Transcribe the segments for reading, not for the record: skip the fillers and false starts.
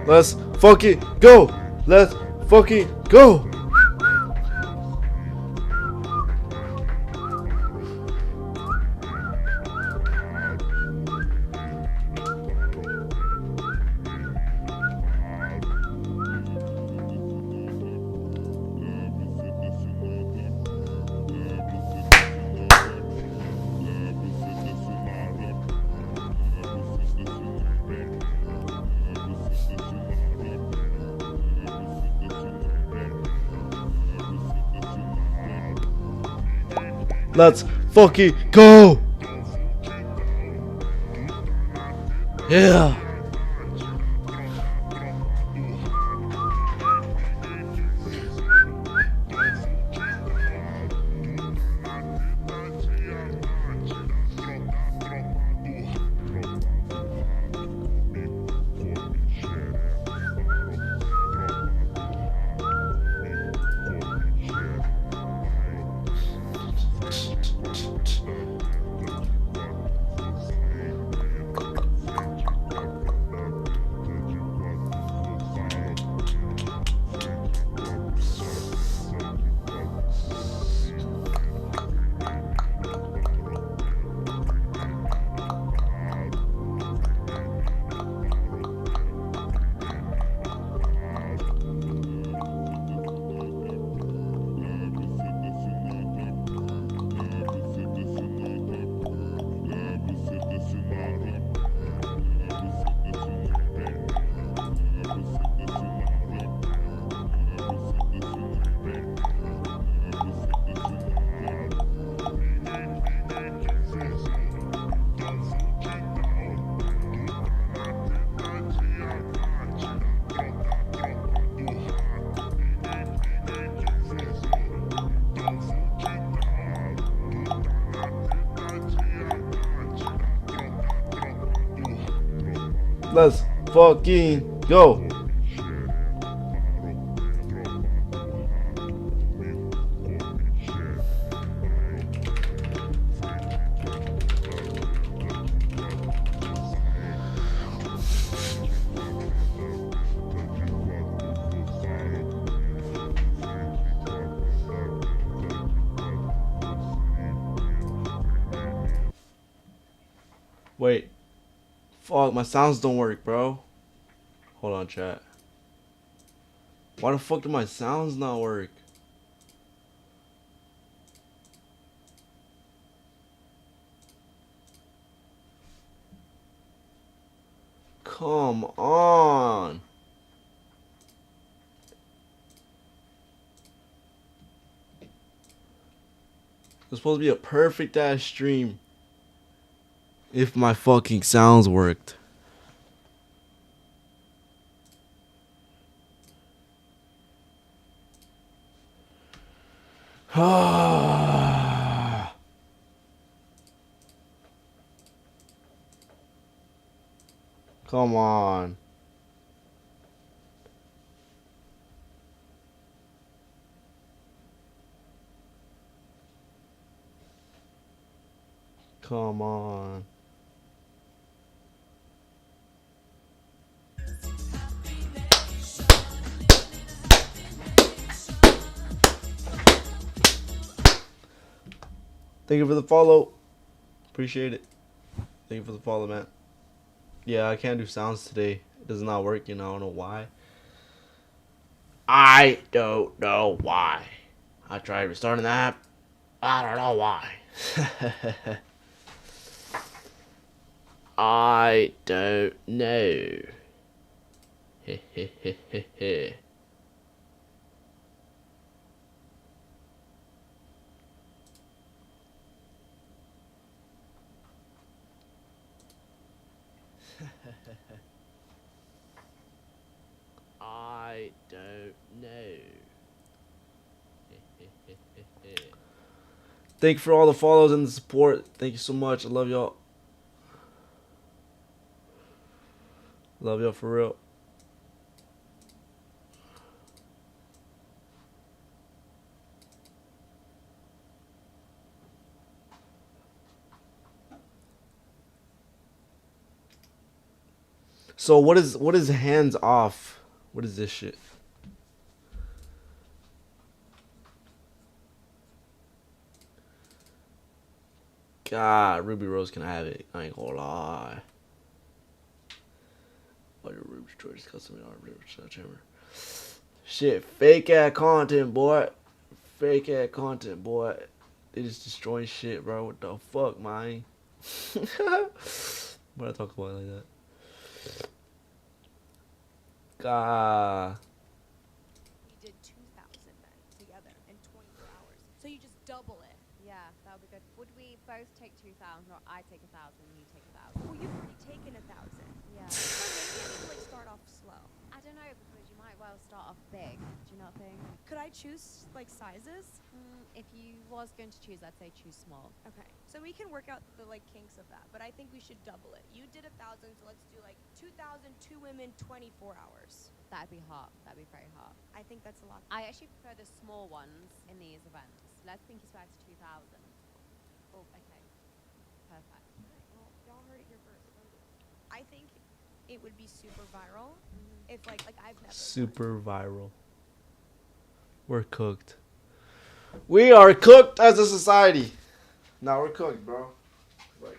Let's fucking go. Let's fucking go. Let's fucking go. Yeah. Let's fucking go. Wait. Fuck, my sounds don't work, bro. Hold on, chat. Why the fuck do my sounds not work? Come on. It's supposed to be a perfect ass stream if my fucking sounds worked. Come on. Come on. Thank you for the follow. Appreciate it. Thank you for the follow, man. Yeah, I can't do sounds today. It does not work, I don't know why. I don't know why. I tried restarting the app. I don't know why. I don't know. I don't know. Thank you for all the follows and the support. Thank you so much. I love y'all. Love y'all for real. So what is hands off? What is this shit? God, Ruby Rose can have it. I ain't gonna lie. What your Ruby George custom hammer? Shit, fake ass content, boy. Fake ass content, boy. They just destroying shit, bro. What the fuck, man? What I talk about like that? God. We did 2,000 then together in 24 hours. So you just double it. Yeah, that would be good. Would we both take 2,000 or I take 1,000 and you take 1,000? Well, you've already taken 1,000. Yeah. So maybe I need to like start off slow. I don't know because you might well start off big. Do you not think? Could I choose like sizes? If you was going to choose, I'd say choose small. Okay. So we can work out the like kinks of that, but I think we should double it. You did 1,000, so let's do like 2,000, 2 women, 24 hours. That'd be hot. That'd be very hot. I think that's a lot. I actually prefer the small ones in these events. Let's think it's back to 2,000. Oh, okay. Perfect. Well, y'all heard it here first. I think it would be super viral if like I've never Super viral. We're cooked. We are cooked as a society. Now we're cooked, bro. Like,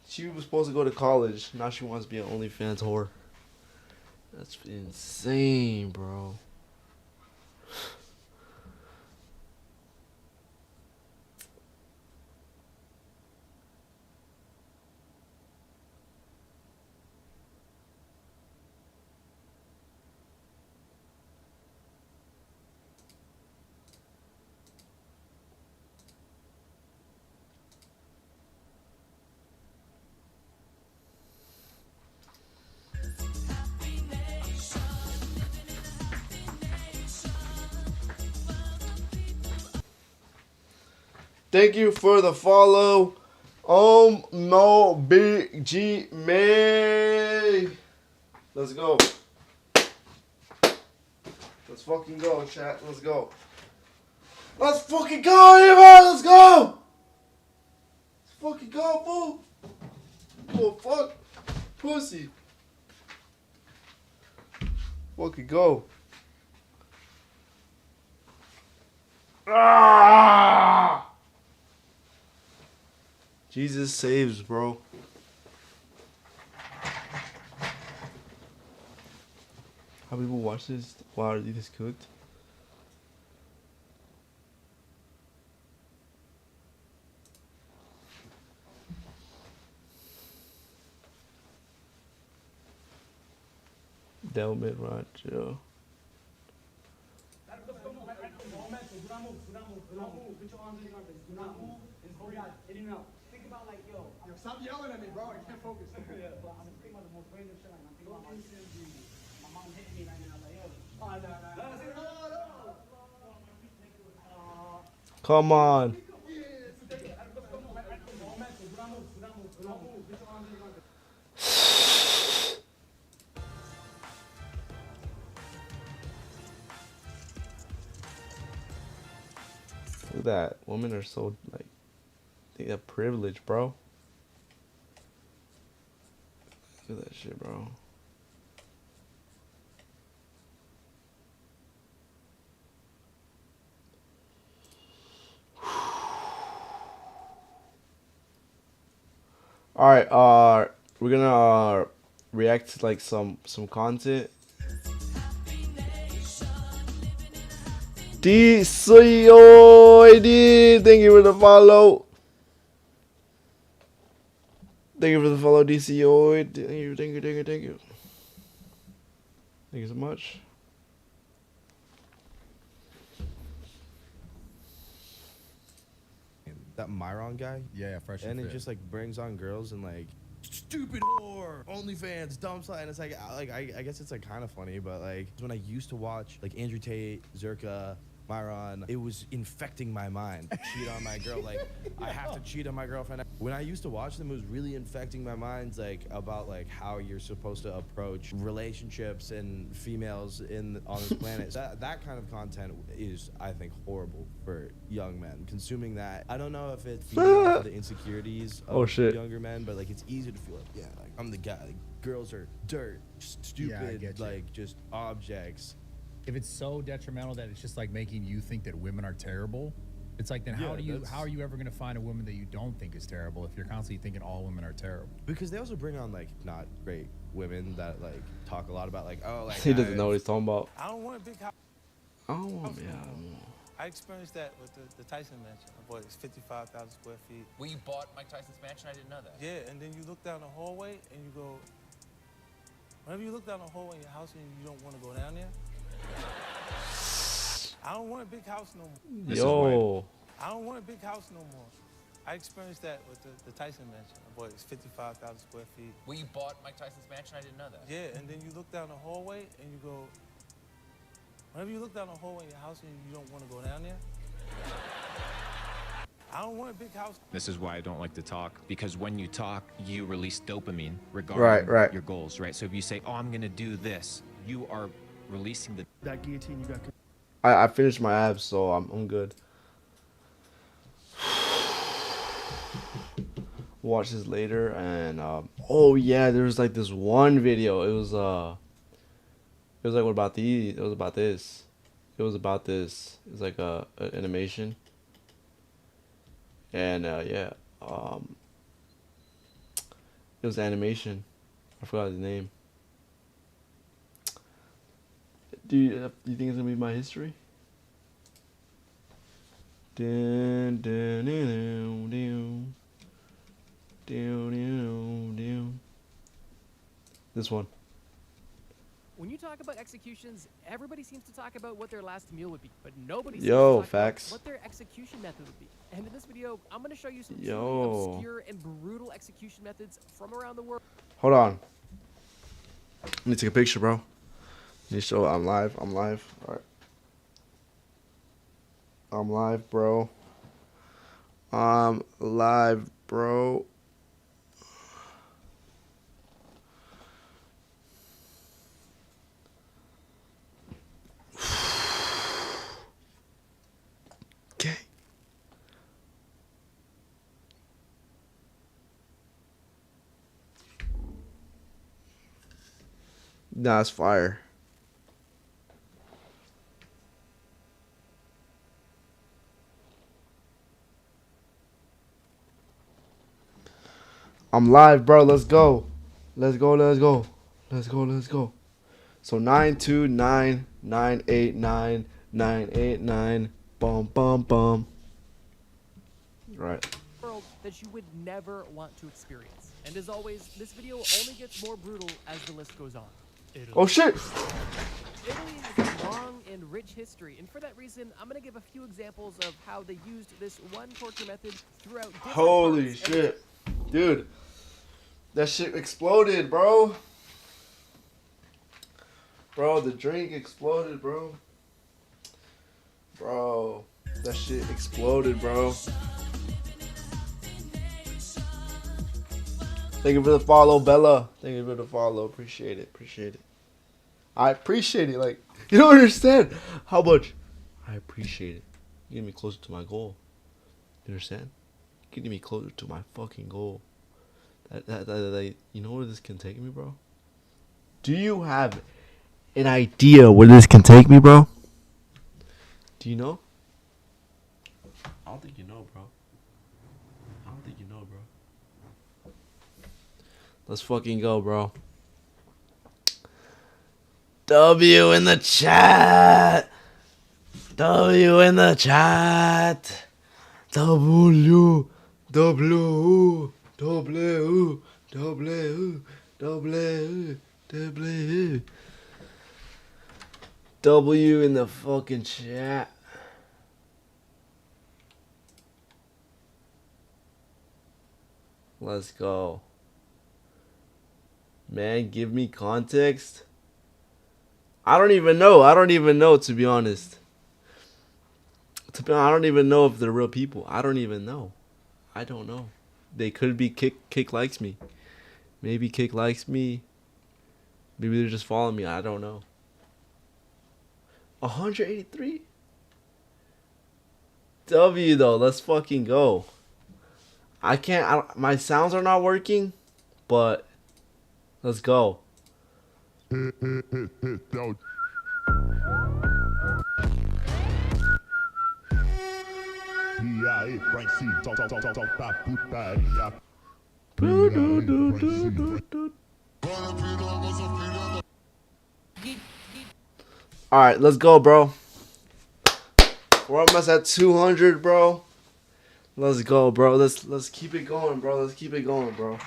she was supposed to go to college. Now she wants to be an OnlyFans whore. That's insane, bro. Thank you for the follow. No big G May. Let's go. Let's fucking go, chat. Let's go. Let's fucking go, everybody. Let's go. Let's fucking go, fool. Oh, fuck. Pussy. Fucking go. Ah! Jesus saves, bro. How people watch this while they just cooked? Delmit Racho. Think about like, yo, stop yelling at me, bro. I can't focus. Yeah, but I'm thinking about the most random shit. Like, I'm thinking about my mom hitting me right now. Like, yo, Come on. Look at that. Women are so, like, they got privilege, bro. Look at that shit, bro. All right, we're gonna react to like some content. DCOID, thank you for the follow. Thank you for the follow, DCOID. Thank you. Thank you so much. That Myron guy, Yeah, fresh and it fit. just like brings on girls and like stupid whore, OnlyFans, dumb slut, and it's like I guess it's like kind of funny, but like when I used to watch like Andrew Tate, Zerka, Myron, it was infecting my mind. Cheat on my girl, like I have to cheat on my girlfriend. When I used to watch them, it was really infecting my mind, like about like how you're supposed to approach relationships and females on this planet. That kind of content is, I think, horrible for young men consuming that. I don't know if it's feeding off of the insecurities of younger men, but like it's easy to feel like, yeah, like I'm the guy. Like, girls are dirt, stupid, like just objects. If it's so detrimental that it's just like making you think that women are terrible, it's like then how are you ever gonna find a woman that you don't think is terrible if you're constantly thinking all women are terrible? Because they also bring on like not great women that like talk a lot about like, oh, like he doesn't know what he's talking about. I don't want a big house. I experienced that with the Tyson mansion. My boy, it's 55,000 square feet. Well, you bought Mike Tyson's mansion? I didn't know that. Yeah, and then you look down the hallway and you go, whenever you look down the hallway in your house and you don't want to go down there, I don't want a big house no more. Yo. I don't want a big house no more. I experienced that with the Tyson mansion. My boy, it's 55,000 square feet. Well, you bought Mike Tyson's mansion? I didn't know that. Yeah, and then you look down the hallway and you go, whenever you look down the hallway in your house and you don't want to go down there, I don't want a big house. This is why I don't like to talk, because when you talk, you release dopamine regarding your goals, right? So if you say, oh, I'm going to do this, you are releasing that guillotine you got. I finished my abs, so I'm good. Watch this later, and oh yeah, there was like this one video. It was like what about these? It was about this. It was about this. It was like a animation. And yeah, it was animation. I forgot the name. Do you think it's gonna be my history? Dun, dun, dun, dun, dun, dun, dun. This one. When you talk about executions, everybody seems to talk about what their last meal would be, but nobody seems to talk about what their execuction method would be. And in this video, I'm going to show you some truly obscure and brutal execution methods from around the world. Hold on. Let me take a picture, bro. Let me show I'm live. I'm live. All right. I'm live, bro. I'm live, bro. Okay. Nah, it's fire. I'm live, bro. Let's go. Let's go. Let's go. Let's go. Let's go. So 929-989-989. Bum bum bum. Right. World that you would never want to experience. And as always, this video only gets more brutal as the list goes on. Italy. Oh shit. Italy has a long and rich history, and for that reason, I'm going to give a few examples of how they used this one torture method throughout different Holy shit. Dude. That shit exploded, bro. Bro, the drink exploded, bro. Bro, that shit exploded, bro. Thank you for the follow, Bella. Thank you for the follow. Appreciate it. Appreciate it. I appreciate it. Like, you don't understand how much I appreciate it. You get me closer to my goal. You understand? Getting me closer to my fucking goal. That you know where this can take me, bro? Do you have an idea where this can take me, bro? Do you know? I don't think you know, bro. I don't think you know, bro. Let's fucking go, bro. W in the chat. W in the chat. W. W. W. W. W. W. W in the fucking chat. Let's go. Man, give me context. I don't even know, to be honest. I don't even know if they're real people. I don't even know. I don't know. They could be Kick likes me. Maybe Kick likes me. Maybe they're just following me. I don't know. 183? W though. Let's fucking go. I can't. My sounds are not working, but let's go. All right, let's go, bro. We're almost at 200, bro. Let's go, bro. Let's keep it going, bro. Let's keep it going, bro.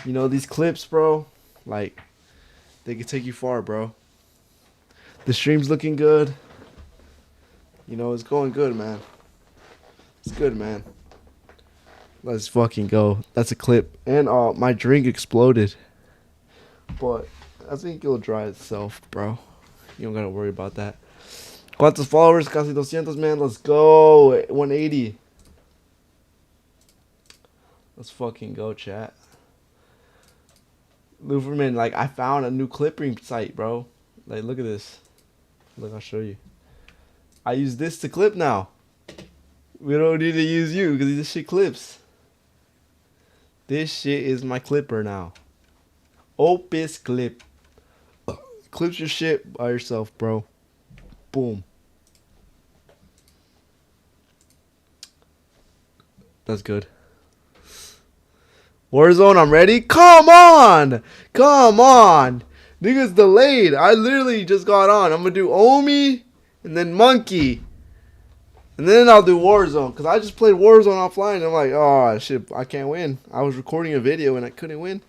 You know these clips, bro. Like, they can take you far, bro. The stream's looking good. You know, it's going good, man. It's good, man. Let's fucking go. That's a clip. And my drink exploded. But I think it'll dry itself, bro. You don't gotta worry about that. ¿Cuántos followers? Casi 200, man. Let's go. 180. Let's fucking go, chat. Luferman, like, I found a new clipping site, bro. Like, look at this. Look, I'll show you. I use this to clip now. We don't need to use you because this shit clips. This shit is my clipper now. Opus Clip. Clips your shit by yourself, bro. Boom. That's good. Warzone, I'm ready. Come on! Come on! Niggas delayed. I literally just got on. I'm gonna do Omi and then Monkey. And then I'll do Warzone. Because I just played Warzone offline. And I'm like, oh, shit, I can't win. I was recording a video and I couldn't win.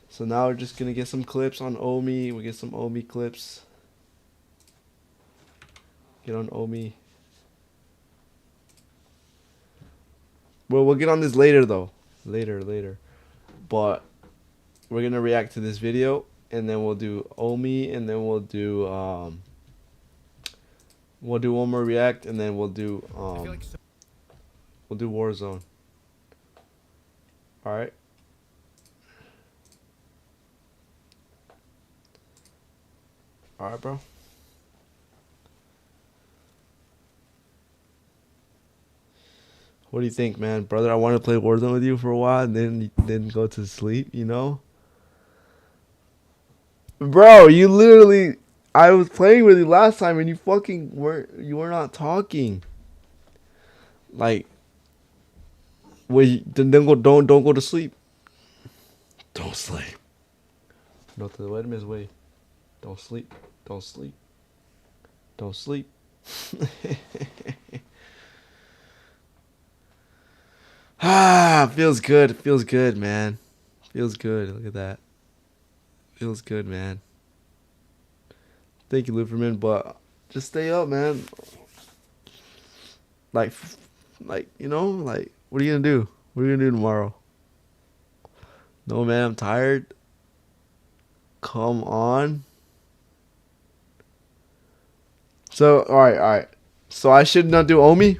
So now we're just going to get some clips on Omi. We'll get some Omi clips. Get on Omi. Well, we'll get on this later, though. Later. But we're going to react to this video. And then we'll do Omi. And then we'll do one more react, and then we'll do Warzone. All right. All right, bro. What do you think, man, brother? I wanted to play Warzone with you for a while, and then didn't go to sleep. You know, bro. You literally. I was playing with you last time and you fucking were not talking. Like, don't go to sleep. Don't sleep. No te duermes, güey. Don't sleep. Don't sleep. Don't sleep. Feels good. Feels good, man. Feels good. Look at that. Feels good, man. Thank you, Luferman, but just stay up, man. Like, you know, like, what are you gonna do? What are you gonna do tomorrow? No, man, I'm tired. Come on. So, all right. So I should not do Omi?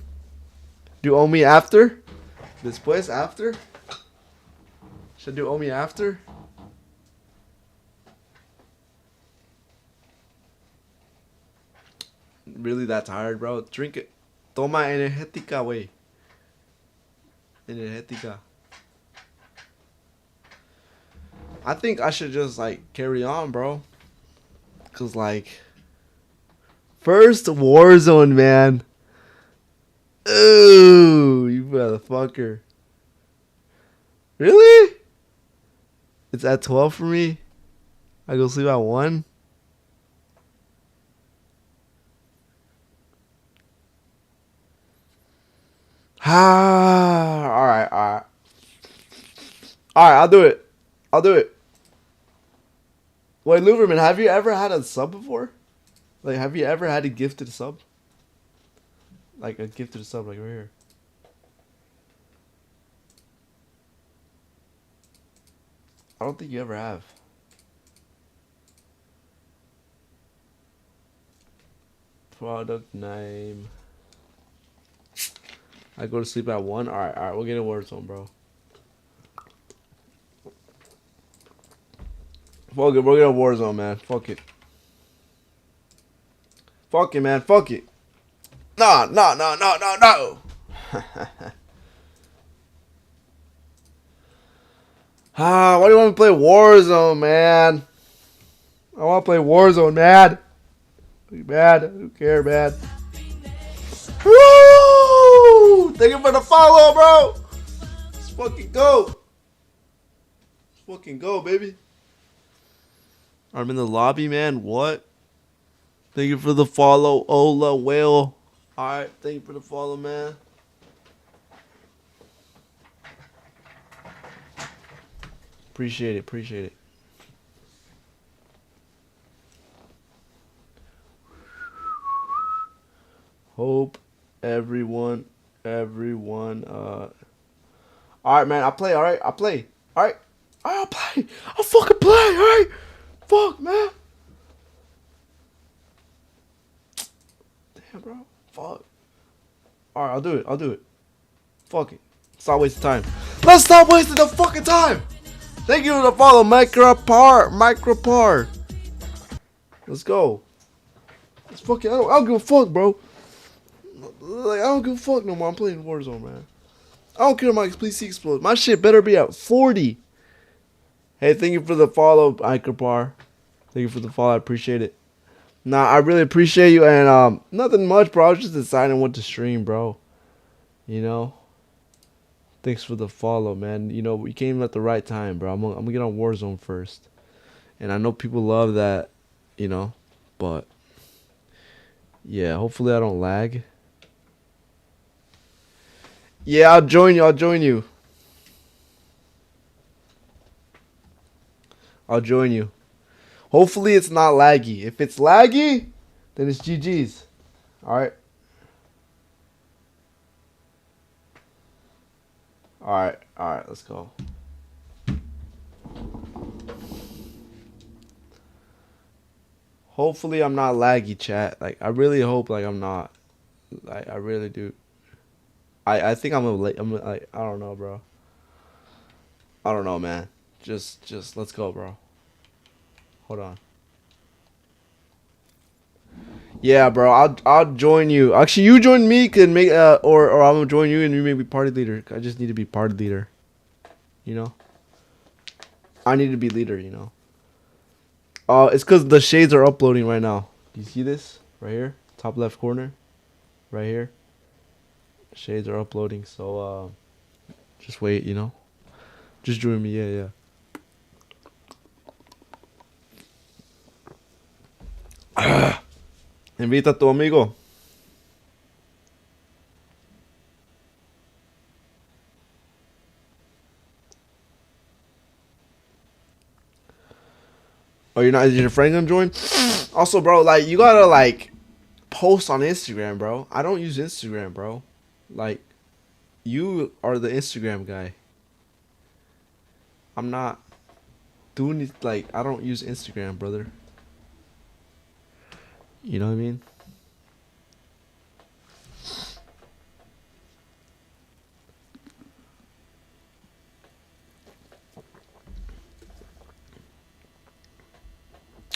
Do Omi after? Después, after? Should I do Omi after? Really that tired, bro? Drink it. Toma energética, wey. Energética. I think I should just, like, carry on, bro. Because, like, first Warzone, man. Ooh, you motherfucker. Really? It's at 12 for me? I go sleep at 1? Alright. Alright, I'll do it. Wait, Luverman, have you ever had a sub before? Like, have you ever had a gifted sub? Like, a gifted sub, like, right here. I don't think you ever have. Product name. I go to sleep at 1. All right. We'll get in Warzone, bro. Fuck it. We're getting Warzone, man. Fuck it. Fuck it, man. Fuck it. No. Why do you want to play Warzone, man? I want to play Warzone, man. Bad. Who cares, man? Woo! Thank you for the follow, bro. Let's fucking go. Let's fucking go, baby. I'm in the lobby, man. What? Thank you for the follow, Ola Whale. Alright, thank you for the follow, man. Appreciate it. Hope everyone. Alright, man, I'll play, alright? Alright, I'll play. I'll fucking play, alright? Fuck, man. Damn, bro. Fuck. Alright, I'll do it. Fuck it. Stop wasting time. Let's stop wasting the fucking time. Thank you for the follow, Micropar. Let's go. Let's fucking. I don't give a fuck, bro. Like, I don't give a fuck no more. I'm playing Warzone, man. I don't care if my PC explodes. My shit better be at 40. Hey, thank you for the follow, Micropar. Thank you for the follow. I appreciate it. Nah, I really appreciate you. And nothing much, bro. I was just deciding what to stream, bro. You know. Thanks for the follow, man. You know, we came at the right time, bro. I'm gonna get on Warzone first. And I know people love that, you know. But, yeah, hopefully I don't lag. Yeah, I'll join you. I'll join you. Hopefully it's not laggy. If it's laggy, then it's GG's. Alright. Alright, let's go. Hopefully I'm not laggy, chat. Like, I really hope like I'm not. Like, I really do. I think I'm like, I don't know, bro. I don't know, man. Just let's go, bro. Hold on. Yeah, bro. I'll join you. Actually, you join me, can make or I'm gonna join you and you make me party leader. I just need to be party leader. You know. I need to be leader. You know. It's because the shades are uploading right now. Do you see this right here, top left corner, right here? Shades are uploading, so just wait. You know. Just join me. Yeah. Invita a tu amigo. Oh, you're not? Is your friend gonna join? Also, bro, like you gotta like post on Instagram, bro. I don't use Instagram, bro. Like, you are the Instagram guy. I'm not doing it. Like, I don't use Instagram, brother. You know what I mean?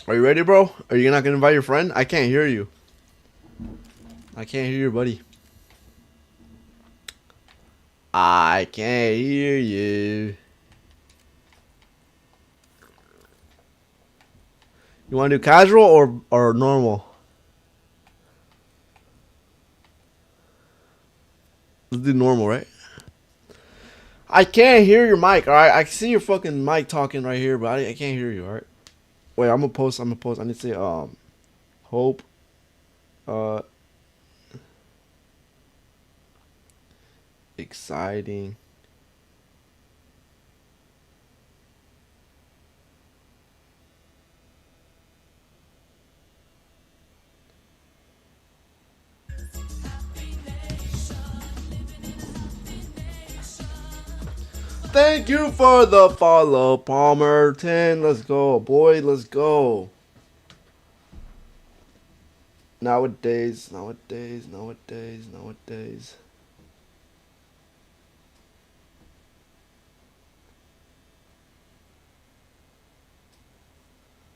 Are you ready, bro? Are you not gonna invite your friend? I can't hear you. I can't hear you, buddy. I can't hear you. You want to do casual or normal? Let's do normal, right? I can't hear your mic, alright? I see your fucking mic talking right here, but I can't hear you, alright? Wait, I'm gonna post. I need to say, hope, exciting. Thank you for the follow, Palmer 10. Let's go, boy. Let's go. Nowadays.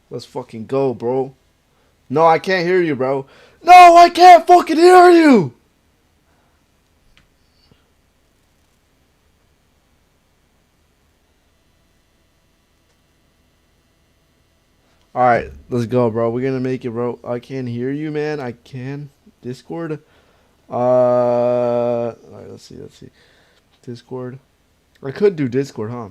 Let's fucking go, bro. No, I can't hear you, bro. No, I can't fucking hear you. All right, let's go, bro. We're gonna make it, bro. I can't hear you, man. I can. Discord. All right, let's see. Discord. I could do Discord, huh?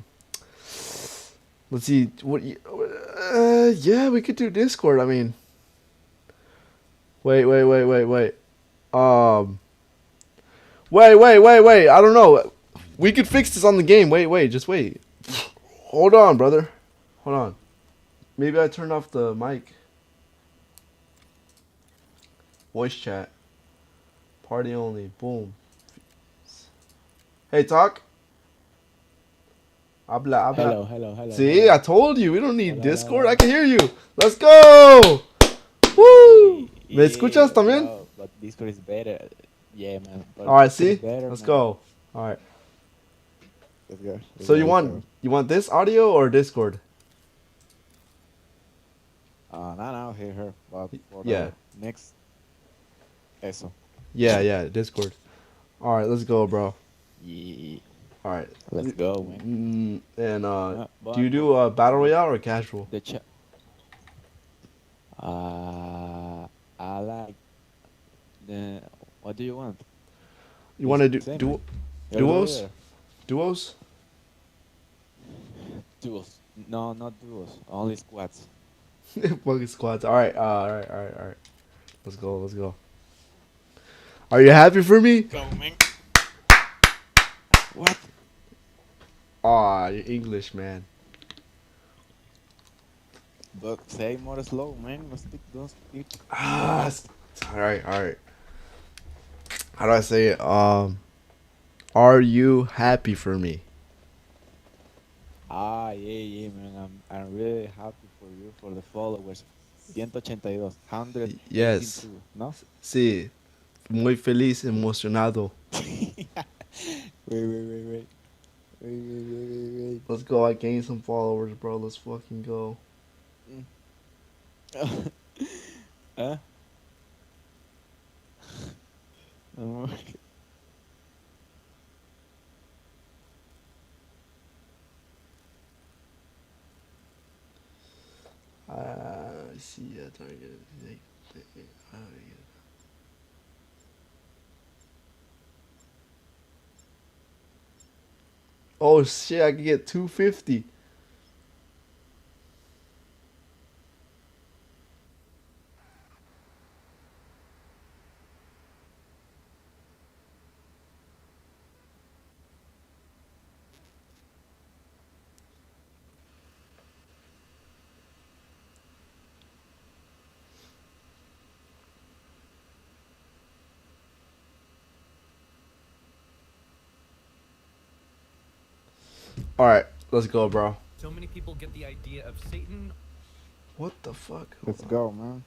Let's see. What? Yeah, we could do Discord. I mean, wait. Wait. I don't know. We could fix this on the game. Wait. Just wait. Hold on, brother. Hold on. Maybe I turned off the mic. Voice chat. Party only. Boom. Hey, talk. Habla. Hello. See, I told you. We don't need Discord. I can hear you. Let's go. Woo. ¿Me escuchas también? No, but Discord is better. Yeah, man. All right, see? Let's go. All right. Let's go. So you want this audio or Discord? No, here. But for Yeah. the next, eso. Yeah, Discord. All right, let's go, bro. Yeah. All right. Let's go, man. And do you do battle royale or casual? The chat. I like the. What do you want? You want to do Same, duos? You're Duos? Duos. No, not duos. Only squads. Fucking squads. All right. Let's go. Are you happy for me? Go, man. What? Aw, you're English, man. But say more slow, man. Don't speak. All right. How do I say it? Are you happy for me? Yeah, man. I'm really happy for you, for the followers. 182, 100. Yes. ¿No? Sí. Muy feliz, emocionado. Wait. Let's go. I gained some followers, bro. Let's fucking go. Huh? See ya, target. Oh shit, I can get 250. All right, let's go, bro. So many people get the idea of Satan. What the fuck? Let's go, man.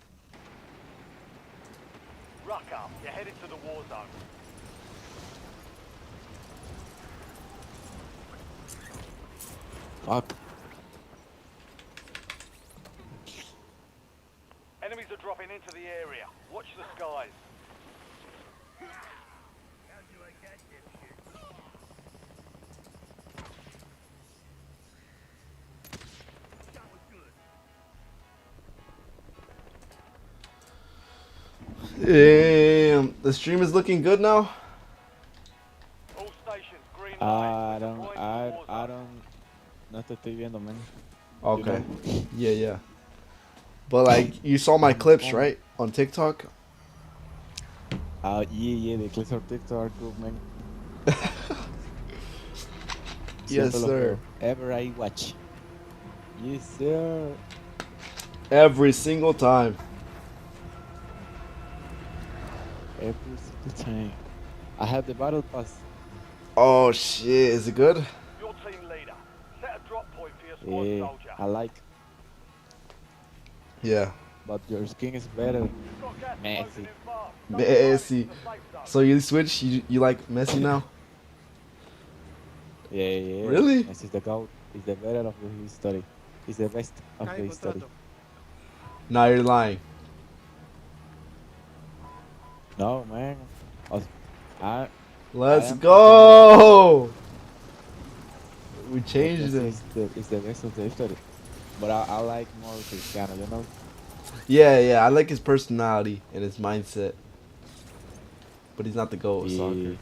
Ruck up. You're headed to the war zone. Fuck. Enemies are dropping into the area. Watch the skies. Damn, the stream is looking good now. All stations, green I don't. No te estoy viendo, man. Okay. Yeah. But like, you saw my clips, right, on TikTok? Yeah, the clips on TikTok are good, man. Yes, sir. Ever I watch. Yes, sir. Every single time. Every single time. I have the battle pass. Oh shit, is it good? Your team leader. Set a drop point for your squad Yeah, soldier. I like. Yeah. But your skin is better. Messi. Messi. So you switch? You like Messi now? Yeah. Really? Messi is the GOAT. He's the better of the history. He's the best of the history. Now you're lying. No, man. I Let's am go. We Cristiano. changed him. It's the best of the history. But I like more Cristiano, you know? Yeah. I like his personality and his mindset. But he's not the GOAT of soccer.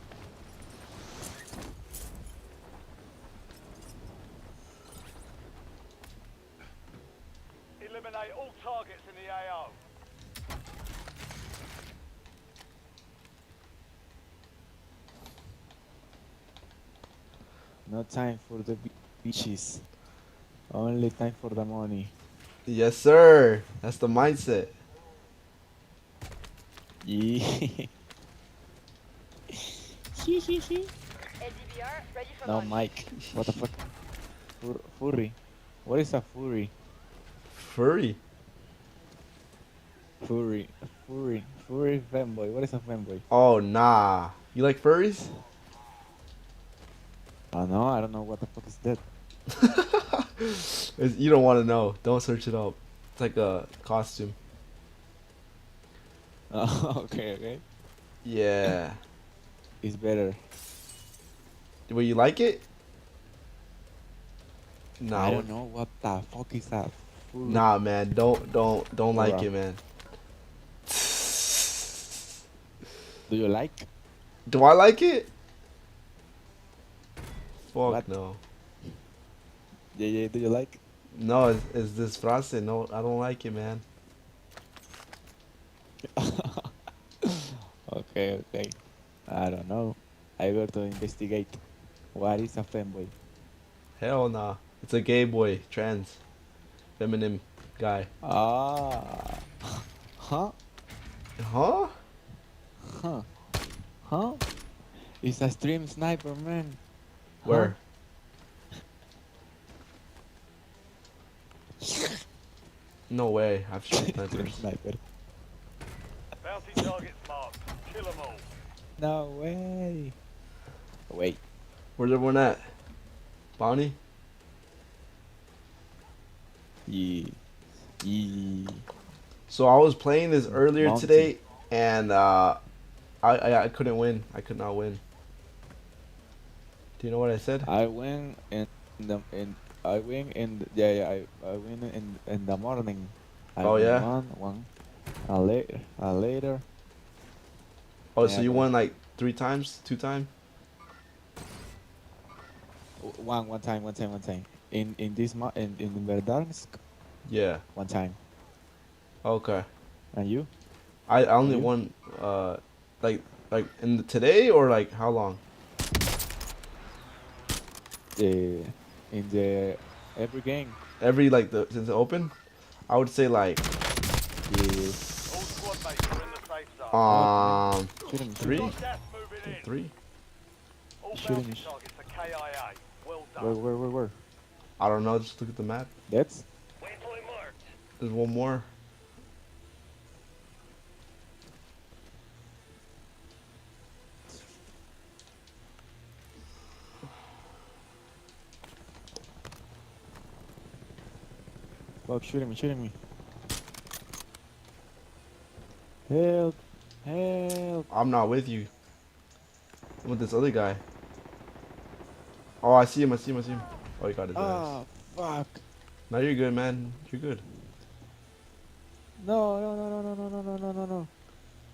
Eliminate all targets in the AO. No time for the beaches. Only time for the money. Yes, sir. That's the mindset. Yeah. No, Mike. What the fuck? Furry. What is a furry? Furry. Furry fanboy. What is a fanboy? Oh, nah. You like furries? Oh no, I don't know what the fuck is that. You don't want to know. Don't search it up. It's like a costume. Oh, okay. Yeah. It's better. Well, you like it? No. I don't know what the fuck is that. Furry. Nah, man. Don't like it, man. Do you like? Do I like it? Fuck What? no. Yeah. Do you like? No, it's this frase. No, I don't like it, man. Okay. I don't know. I got to investigate. What is a fanboy? Hell nah. It's a gay boy, trans, feminine guy. Ah. Huh? It's a stream sniper, man. Where? No way. I've shot snipers. Sniper. Bounty targets marked. Kill them all. No way. Wait. Where's everyone at? Bonnie? Yeah. So I was playing this earlier Mountain. today, and I couldn't win. I could not win. Do you know what I said? I win I win in the morning. I Oh, win yeah? one. Later. Oh, so Yeah, you bro. won like 3 times, 2 times? One time. In Verdansk, Yeah. one time. Okay. And you? I only You? won like in today or like how long? In the every game. Every like since it opened? I would say like Yeah. All squad mates are in the safe zone. Shoot him. 3? Got gas moving in. 3? All Shooting. bounty targets are KIA. Well done. Where? I don't know, just look at the map. That's Waypoint marked. There's one more. fuck shooting me. Help. I'm not with you. I'm with this other guy. Oh, I see him. Oh, you got his ass. Ah, fuck. No, you're good, man. You're good. No.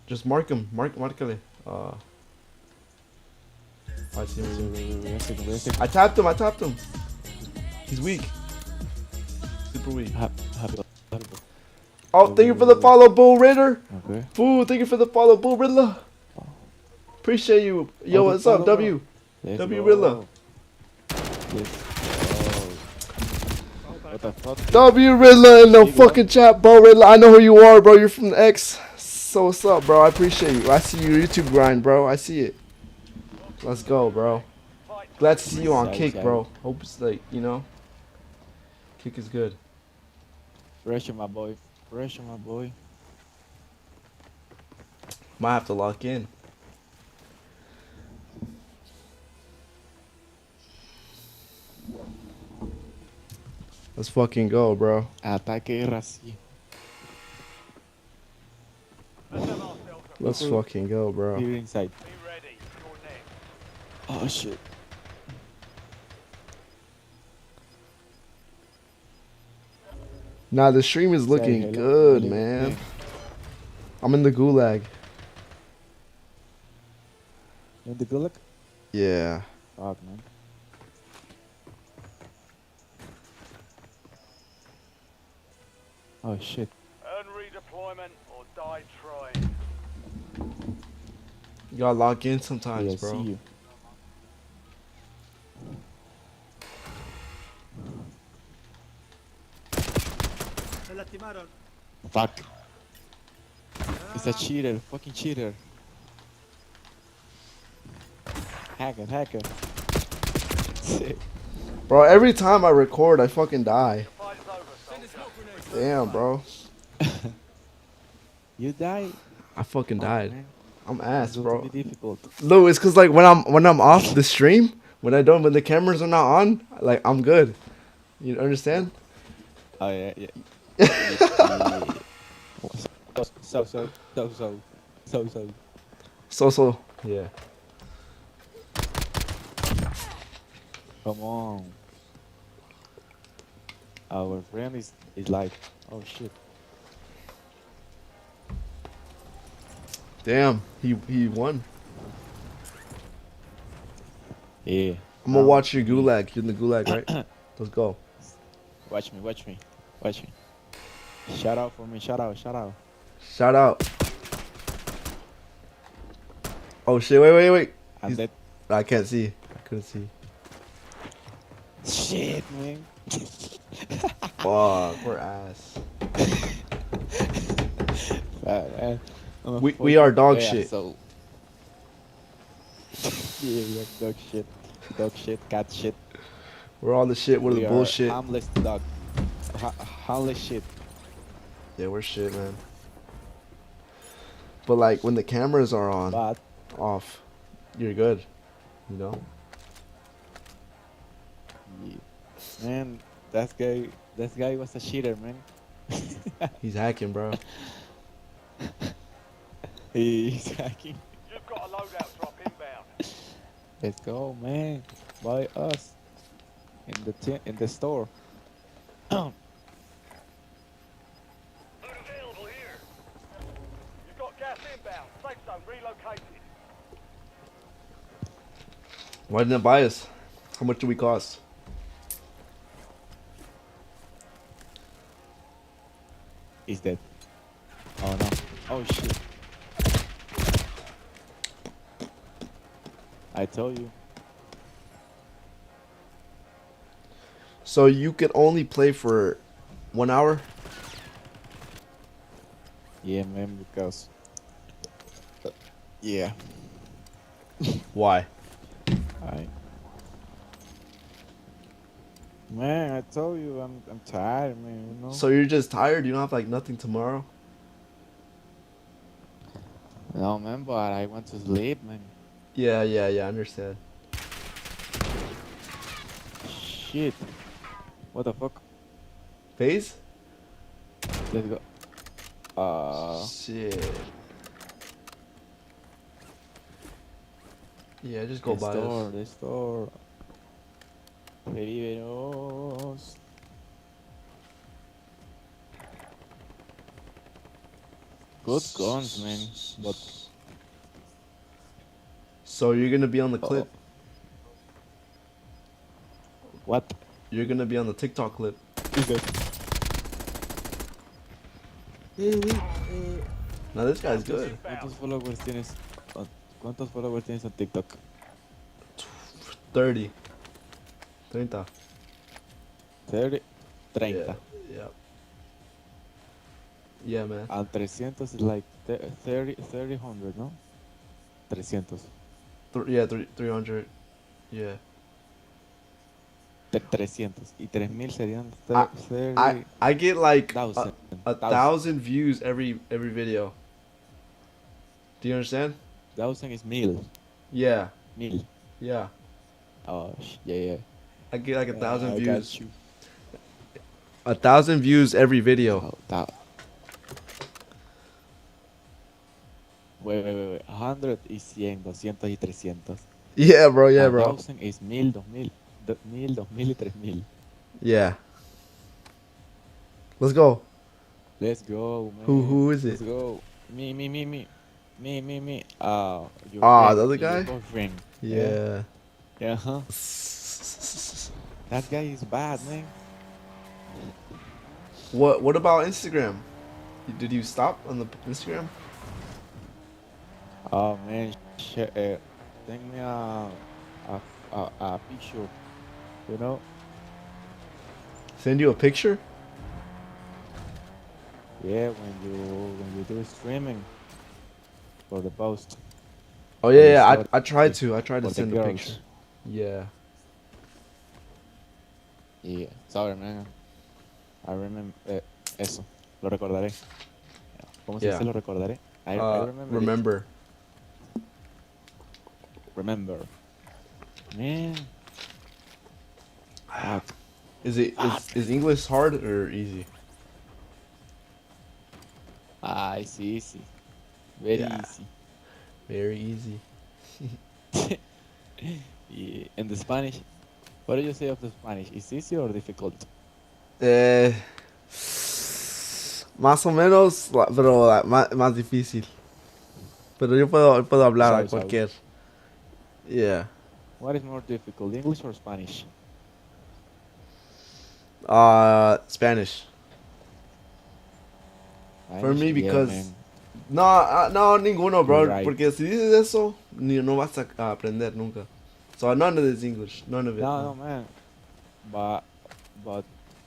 Just mark him. Markale. I see him. Wait a second. I tapped him. He's weak. Super weak. Oh, thank you for the follow, Bull Ritter. Okay. Boo, thank you for the follow, Bull Riddler. Appreciate you. Yo, Okay, what's up, follow, W? Let's W go. Riddler. What the fuck? W Riddler in the fucking chat, Bo Riddler. I know who you are, bro. You're from the X. So what's up, bro? I appreciate you. I see your YouTube grind, bro. I see it. Let's go, bro. Glad to see you on Kick, bro. Hope it's like, you know. Kick is good. Pressure, my boy. Might have to lock in. Let's fucking go, bro. Ataque raci. Let's fucking go, bro. Here inside. Be ready. You're next. Oh shit. Nah, the stream is looking hello, good, hello, man. man. I'm in the gulag. You in the gulag? Yeah. Fuck, man. Oh shit. Earn redeployment or die trying. You gotta lock in sometimes, Yeah, bro. see you. Fuck. It's a cheater, fucking cheater. Hacker, hacker. Bro, every time I record, I fucking die. Fight's over, soldier. Damn, bro. You die? I fucking died. Man. I'm ass, It's bro. gonna be difficult. Lou, it's cause like when I'm off the stream, when the cameras are not on, like I'm good. You understand? Oh yeah, yeah. Yeah. So. Yeah. Come on. Our friend is like, oh shit. Damn, he won. Yeah. I'm gonna watch your gulag. You're in the gulag, right? Let's go. Watch me, watch me, watch me. Shout out for me, shout out, shout out. Shout out. Oh shit! Wait. I'm dead. I can't see. I couldn't see. Shit, man. Fuck, we're ass. Man. We are dog shit. So. Yeah, we are dog shit. Dog shit, cat shit. We're all the shit. We're the bullshit. Harmless dog. Harmless shit. Yeah, we're shit, man. But like when the cameras are on, off, you're good. You know. Yeah. Man, that guy was a cheater, man. He's hacking, bro. He's hacking. You've got a loadout drop inbound. Let's go, man. Buy us in the store. Loot available here. You've got gas inbound. Safe zone relocated. Why didn't it buy us? How much do we cost? He's dead. Oh no. Oh shit. I told you. So you could only play for 1 hour? Yeah, man, because yeah. Why? Man, I told you I'm tired, man, you know. So you're just tired? You don't have like nothing tomorrow? No, man, but I want to sleep, man. Yeah, I understand. Shit. What the fuck? Phase? Let's go. Shit. Yeah, just go buy us. The store. Pediveros. Good guns, man. But so you're gonna be on the clip? What? You're gonna be on the TikTok clip. Now this guy's good. ¿Cuántos followers tienes en TikTok? 30. 30. 30. 30. Yeah, man. And 300 is like 300, no? 300. Yeah, 300. Yeah. 300. Y 3000 serían I get like thousand. 1,000 views every video. Do you understand? 1,000 is 1000. Yeah. 1000. Yeah. Oh, yeah. I get like 1,000 I views. got you. 1,000 views every video. Wait. 100 y 100, 200 y 300. Yeah, bro. Yeah, A bro. 1000 is 1000, 2000, 1000, 2000 y 3000. Yeah. Let's go. Let's go, man. Who is Let's it? go. Me. Your Ah, friend, the other your guy? boyfriend. Yeah. Yeah, huh? That guy is bad, man. What about Instagram? Did you stop on the Instagram? Oh man, send me a picture. You know? Send you a picture? Yeah, when you do streaming for the post. Oh for yeah, the yeah. story, I tried to for the send a girls. picture. Yeah. Yeah, sorry, man. I remember eso. Lo recordaré. ¿Cómo se Yeah. dice lo recordaré? I remember. Remember. Remember. Man. Is English hard or easy? It's easy. Very Yeah. easy. Very easy. Yeah. And the Spanish. What do you say of the Spanish? Is easy or difficult? Más o menos, pero más difícil. Pero yo puedo hablar So. cualquier. Yeah. What is more difficult, English or Spanish? Spanish. For me, Yeah, because man. no, ninguno, bro. Right. Porque si dices eso, no vas a aprender nunca. So none of this English, none of it. No, man. But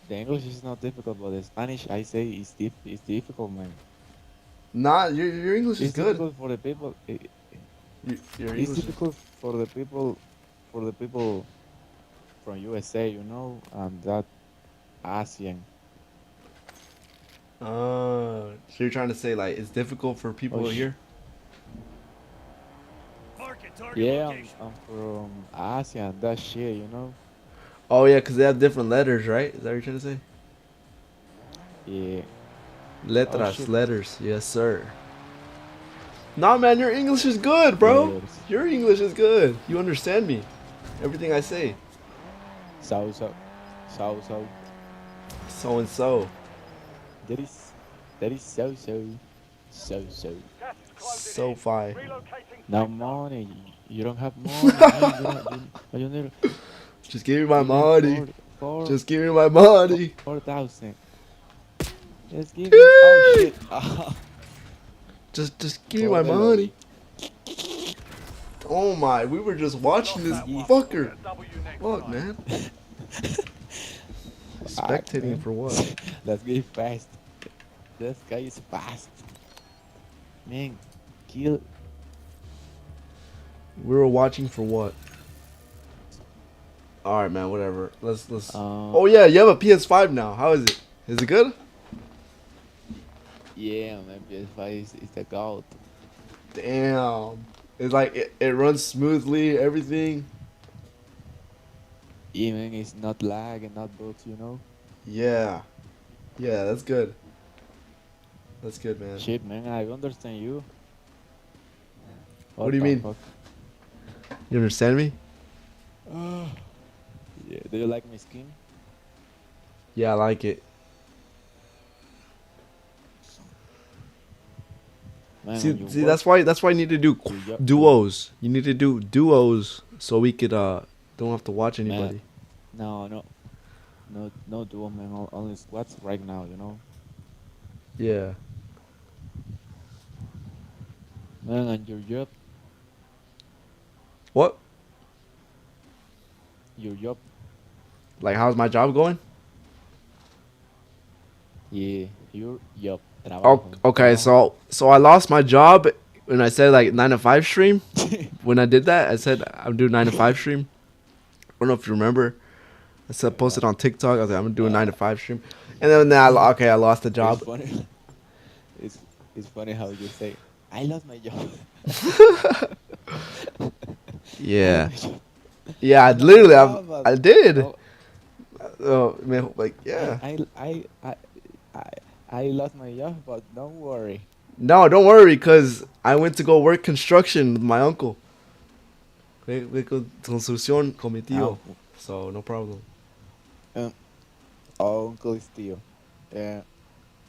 the English is not difficult, but the Spanish, I say, is difficult, man. Nah, your English is It's good. difficult for the people. Your It's English. difficult for the people from USA, you know, and that ASEAN. So you're trying to say like it's difficult for people here? Yeah, I'm from Asia and that shit, you know. Oh yeah, because they have different letters, right? Is that what you're trying to say? Yeah. Letras, shit. letters, yes sir. Nah, man, your English is good, bro. Letters. Your English is good. You understand me, everything I say. So. So and so. That is so. So fi. No money. You don't have money. Man. You need Just give me my money. four, Just give me my money. 4,000. Just give me. Oh shit. Just give me my money. Oh my, we were just watching this fucker. Fuck, man. Spectating for what? Let's get fast. This guy is fast. Man, kill. We were watching for what? All right, man. Whatever. Let's. Oh yeah, you have a PS5 now. How is it? Is it good? Yeah, man. PS5 is the gold. Damn. It's like it runs smoothly. Everything. Even it's not lag and not bugs, you know. Yeah. Yeah, that's good. That's good, man. Shit, man. I understand you. What do you mean? Fuck? You understand me? Yeah. Do you like my skin? Yeah, I like it. Man, See, that's why you need to do duos. You need to do duos so we could don't have to watch anybody. Man, no duo, man. Only squads right now, you know. Yeah. Man, and your job. What? Your job. Like, how's my job going? Yeah, your job. Oh, okay. So I lost my job when I said like 9 to 5 stream. When I did that, I said I'm doing 9 to 5 stream. I don't know if you remember. I said posted on TikTok. I was like, I'm gonna do a 9 to 5 stream, and then I lost the job. It's funny how you say I lost my job. Yeah. Yeah, I did. Like, yeah. I lost my job, but don't worry. No, don't worry, cause I went to go work construction with my uncle. Construcción con mi tío. So no problem. Uncle is tío. Yeah.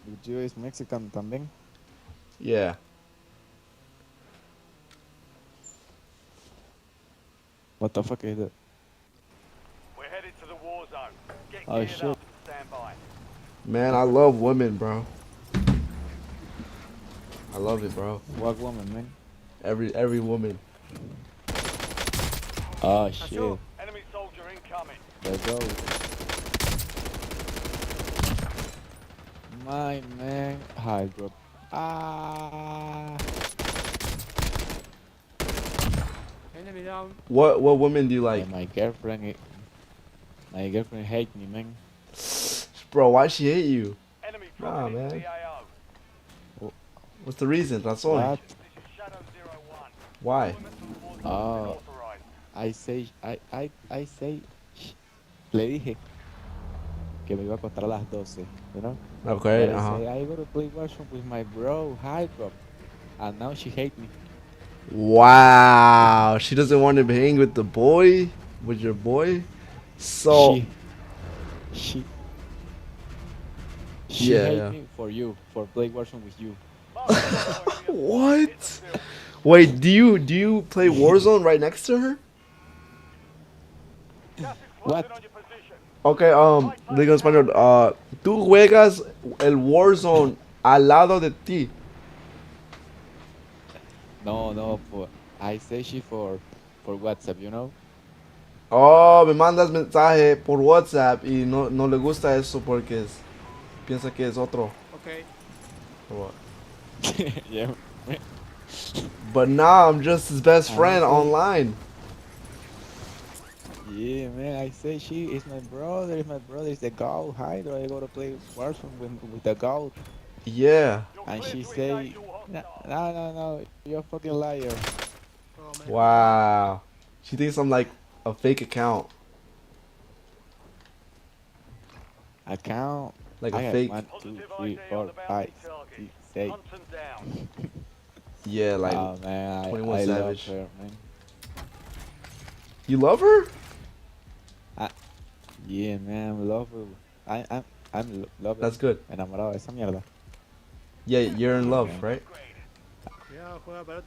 Your tío is Mexican también. Yeah. What the fuck is that? We're headed to the war zone. Get Oh, geared shit. up and stand by. Man, I love women, bro. I love it, bro. What woman, man? Every woman. Oh shit. Enemy soldier incoming. Let's go. My man. Hi, bro. Ah. Enemy down. What woman do you like? Yeah, my girlfriend hates me, man. Bro, why she hate you? Enemy Nah, dropping into man. the AO. What's the reason? Razón. What? This is Shadow 01. Why? Oh, Authorized. I say, le dije que me iba a acostar a las 12, you know? Okay, But I uh-huh. say, I go to play Warzone with my bro, hi bro. And now she hate me. Wow. She doesn't want to hang with the boy? With your boy? So She Yeah, hate yeah. me for you, for play Warzone with you. What? Wait, do you play Warzone right next to her? What? Okay, digo en español, tú juegas el Warzone al lado de ti. No, I say she for WhatsApp, you know? Oh, me mandas mensaje por WhatsApp y no le gusta eso porque piensa que es otro. Okay. Or what? Yeah. But now I'm just his best friend online. Yeah, man, I say she is my brother, is the goat. Hi, do I go to play Warzone with the goat? Yeah. And she say, no, you're a fucking liar. Wow. She thinks I'm like a fake account. Account? Like I a have fake. 1, 2, 3, 4, 5, 6, 7. Yeah, like Oh man, 21 I Savage. love her, man. You love her? Yeah, man, I love her. I'm loving. That's good. Enamorado de esa mierda. Yeah, you're in love, right?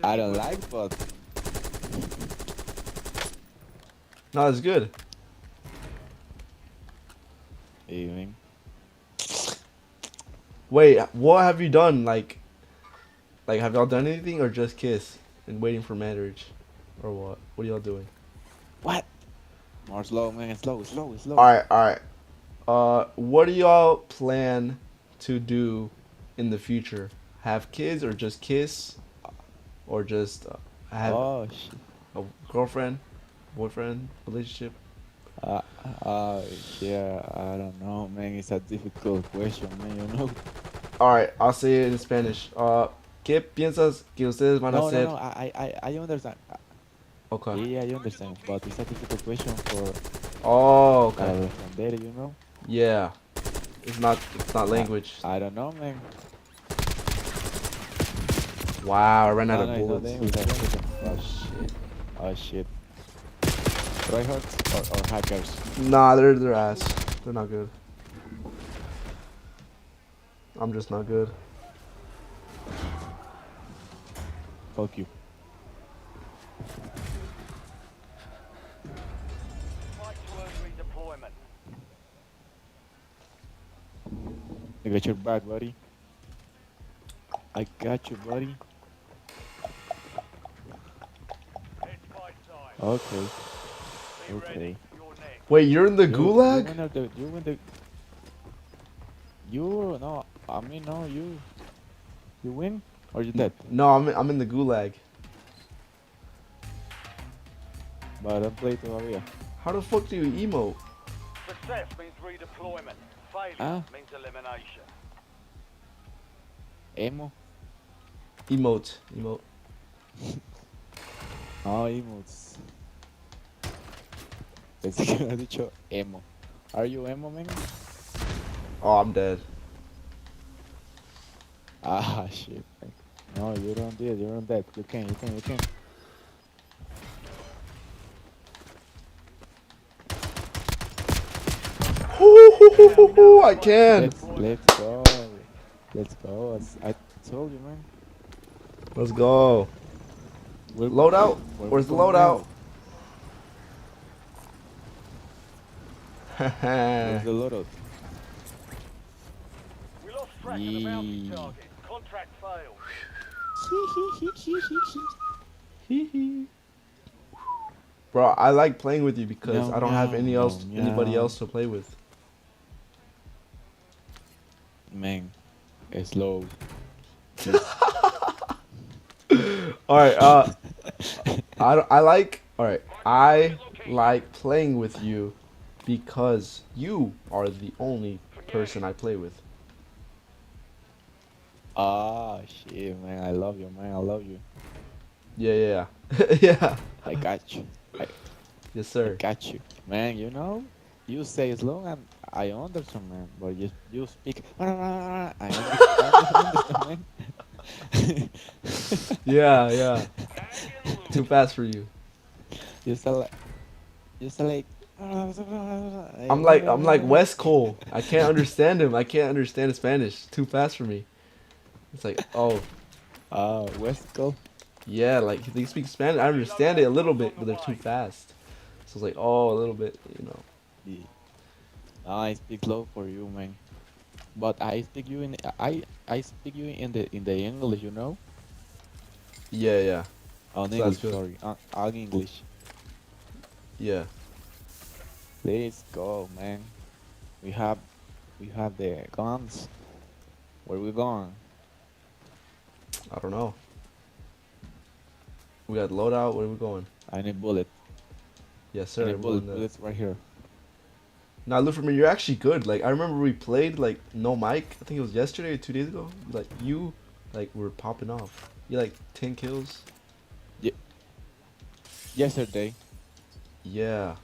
I don't like, but No, it's good. evening. Wait, what have you done? Like have y'all done anything or just kiss and waiting for marriage, or what? What are y'all doing? What? More slow, man. Slow. All right. What do y'all plan to do in the future? Have kids or just kiss, or just have a girlfriend, boyfriend relationship? Yeah, I don't know, man. It's a difficult question, man. You know. All right, I'll say it in Spanish. ¿Qué piensas que ustedes van a hacer? No. I understand. Okay. Yeah, I understand, but it's a difficult question for. Oh, okay. Para responder, you know. Yeah, it's not language. I don't know, man. Wow, I ran out No, of it's not bullets. English, I don't understand. Oh shit. Tryhards or hackers? Nah, they're ass. They're not good. I'm just not good. Fuck you. I got your back, buddy. I got you, buddy. Okay. Wait, you're in the gulag? No, I mean, no, you win or you dead? No, I'm in the gulag. But I don't play todavía. How the fuck do you emote? Success means redeployment. Failure means elimination. Emote. No, emotes. Pensé que me has dicho emo. Are you emo, man? Oh, I'm dead. Ah, shit. No, you don't do it. You're on that. You can. I can. Let's go. Let's go. I told you, man. Let's go. Loadout? Where's the loadout? Where's the loadout? We lost track of the bounty target. Contract failed. Bro, I like playing with you because I don't have anybody else to play with. Man, slow. All right, I like playing with you because you are the only person I play with. Ah, shit, man. I love you, man. I love you. Yeah. Yeah. I got you. Yes, sir. I got you, man. You know, you say slow and I understand, man. But you speak. I understand, man. Yeah. Too fast for you. You sound like. I'm like West Cole. I can't understand him. I can't understand his Spanish. Too fast for me. It's like, oh. West Cole. Yeah, like they speak Spanish. I understand it a little bit, but they're too fast. So it's like, oh, a little bit, you know. Yeah. I speak low for you, man. But I speak you in I speak you in the English, you know. Yeah. On So English, that's sorry. On English. Yeah. Let's go, man. We have the guns. Where we going? I don't know. We got loadout. Where are we going? I need bullet. Yes, sir. I need bullets right here. Now, look for me. You're actually good. Like I remember we played like no mic. I think it was yesterday or 2 days ago. Like you, like were popping off. You like 10 kills. Yeah. Yesterday. Yeah.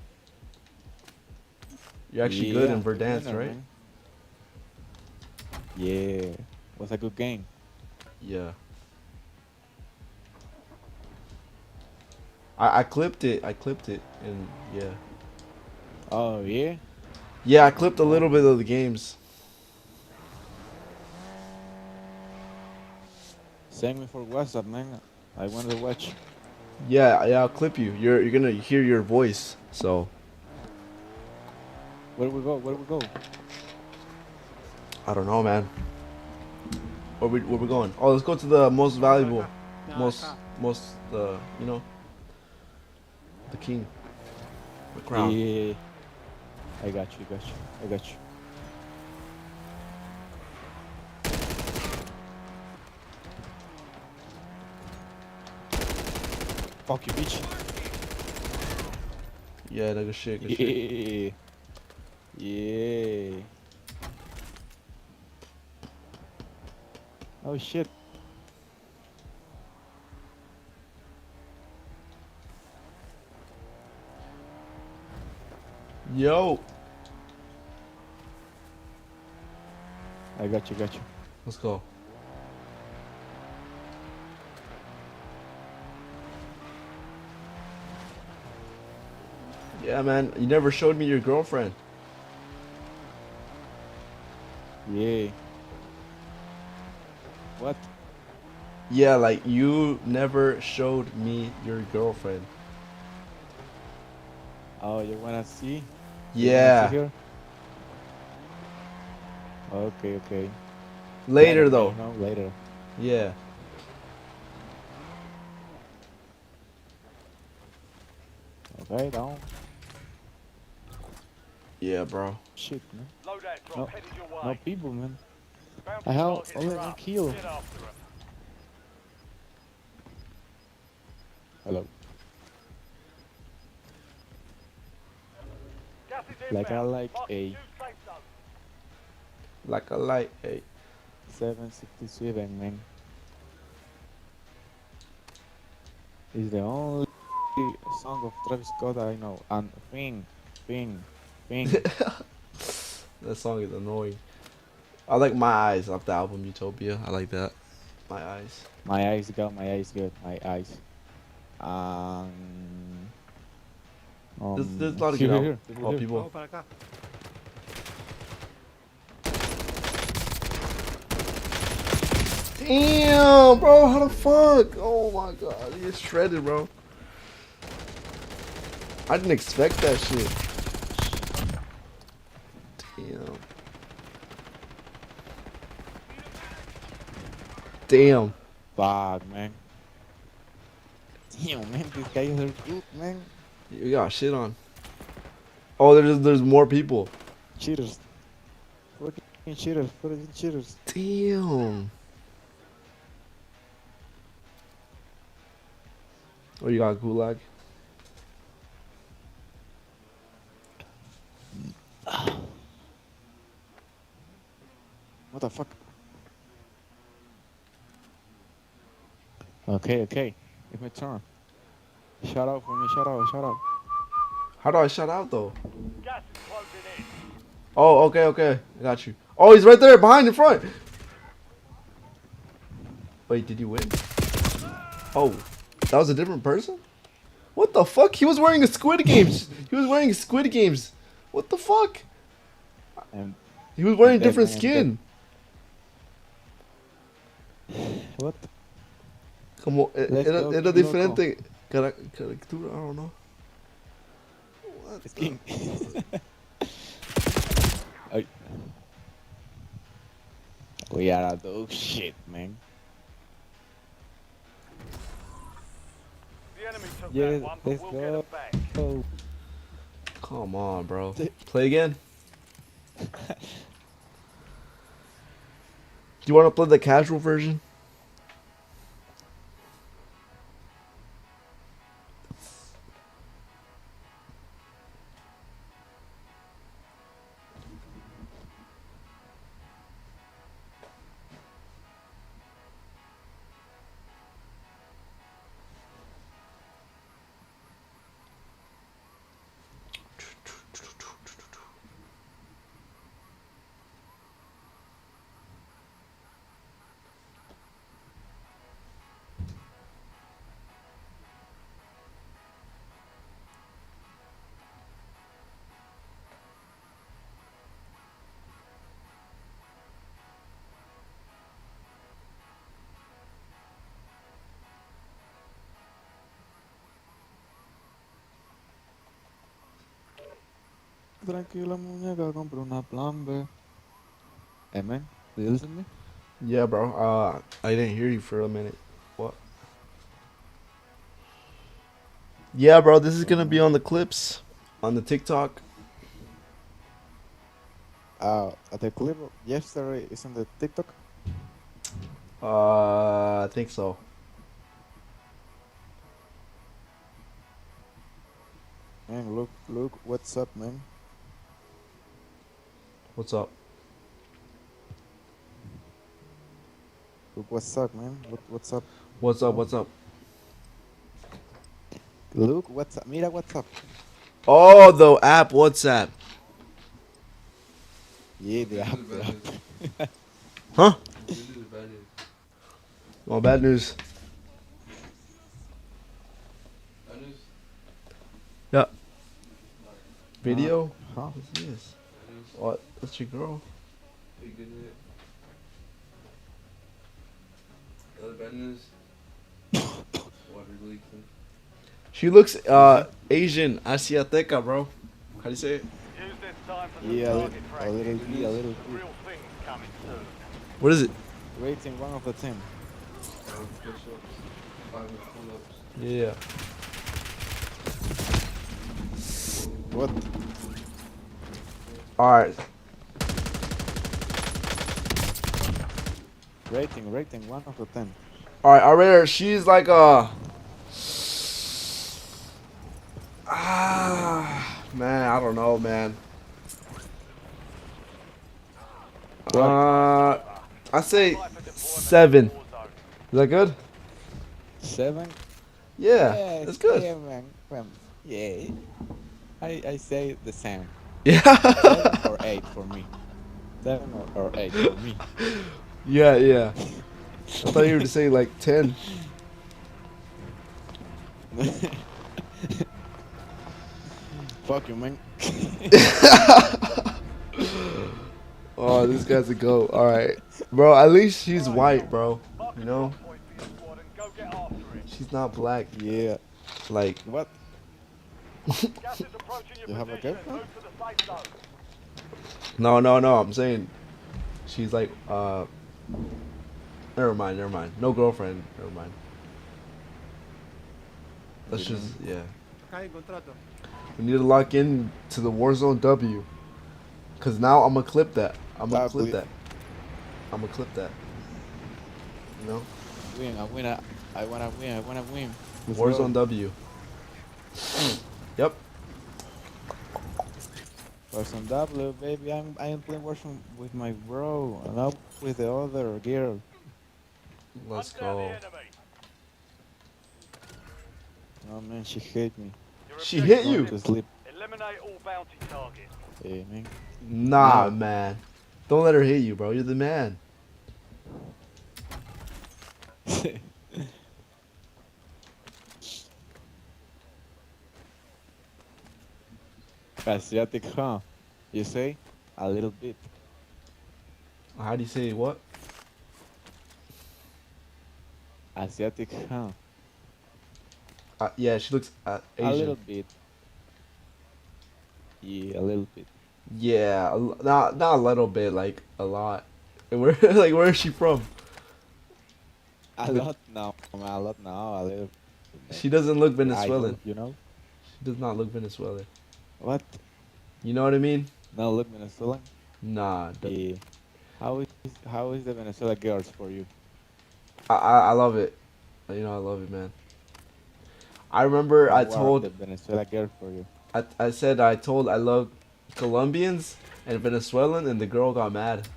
You're actually good in Verdansk, right? Man. Yeah. Was a good game. Yeah. I clipped it, and yeah. Oh, yeah? Yeah, I clipped a little bit of the games. Send me for WhatsApp, man. I want to watch. Yeah, I'll clip you. You're gonna hear your voice, so. Where we go? I don't know, man. Where we going? Oh, let's go to the most valuable, most you know, the king, the crown. Yeah. I got you. Fuck you, bitch. Yeah, good shit. Yeah. Oh shit. Yo. I got you. Let's go. Yeah, man. You never showed me your girlfriend. Yeah. What? Yeah, like you never showed me your girlfriend. Oh, you wanna see? Yeah. See her? Okay. Later though. No, later. Yeah. Okay, down. Yeah, bro. Shit, man. Loadout drop headed your way. No people, man. Bounty I have targets only are one up. kill. Get after 'em. Hello. Gas is Like I inbound. like Marking a new safe zone. Like a light. Hey. 767, man. Is the only song of Travis Scott I know. And Fing. That song is annoying. I like My Eyes off the album Utopia. I like that. My Eyes. My eyes go. My eyes good. My eyes. There's a lot of here, get out. here. Oh, people. Vamos para acá. Damn, bro. How the fuck? Oh my god. He gets shredded, bro. I didn't expect that shit. Damn. Damn. Fuck, man. Damn, man. These guys are good, man. You got shit on. Oh, there's more people. Cheaters. Fucking cheaters. Fucking cheaters. Damn. Oh, you got gulag? What the fuck? Okay, okay. It's my turn. Shout out for me. Shout out. Shout out. How do I shut out though? Gas is closing in. Oh, okay, okay. I got you. Oh, he's right there, behind, in front. Wait, did you win? Oh, that was a different person? What the fuck? He was wearing a Squid Games. He was wearing Squid Games. What the fuck? And He was wearing a different skin. what? Como, Let's go, era loco. diferente caricatura, I don't know. What Skin. Ay. We are a dog shit, man. The enemy took Yeah, that one, but let's we'll get go. it back. Oh. Come on, bro. Play again. Do you want to play the casual version? Tranquila muñeca, compro una plan B. Hey man, do you listen to me? Yeah, bro. I didn't hear you for a minute. What? Yeah, bro. This is gonna be on the clips, on the TikTok. The clip yesterday is on the TikTok. I think so. Man, look, what's up, man? What's up? Look, what's up, man? Look, what's up? What's up? What's up? Look, what's up? Mira, what's up? Oh, the app WhatsApp. Yeah, the app. Huh? Oh, bad news. Yeah. Video? Huh? What's this? What? That's your girl. She looks Asian, Asiateca, bro. How do you say it? Use this time for some Yeah, target a practice. little bit, a little bit. Real things coming soon. What is it? Rating 1 of 10. Yeah. What? Alright. Rating 1 of 10. Alright, I rate her. She's like man, I don't know, man. I say 7. Is that good? 7? Yeah, that's good. Yeah, man. Yeah. I say the same. Yeah. 7 or 8 for me. 7 or 8 for me. Yeah, yeah. I thought you were to say like 10. Fuck you, man. Oh, this guy's a goat. All right, bro. At least she's white, bro. You know, she's not black. Yeah. Like What? Gas is approaching your You have a position. girlfriend? Move to the safe zone. no. I'm saying she's like Never mind. No girlfriend. Never mind. Let's just yeah. We need to lock in to the Warzone W. Cause now I'm gonna clip that. I'm gonna clip that. You know? I wanna win. Let's Warzone go. W. Yep. Warzone W, baby. I'm playing Warzone with my bro, not with the other girl. Let's go. Oh man, she hate me. She hit you. To sleep. Eliminate all bounty targets. Hey, man. Nah, No. man. Don't let her hit you, bro. You're the man. Asiatic, huh? You say? A little bit. How do you say what? Asiatic, huh? Yeah, she looks Asian. A little bit. Yeah, a little bit. Yeah, not a little bit, like a lot. Where like where is she from? A lot now, man. A lot now. A little. She doesn't look I Venezuelan. hope, you know? She does not look Venezuelan. What? You know what I mean? No, look Venezuelan. Nah. Yeah. How is the Venezuela girls for you? I love it. You know I love it, man. I remember I How are told the Venezuela girls for you. I said I told I love Colombians and Venezuelan, and the girl got mad.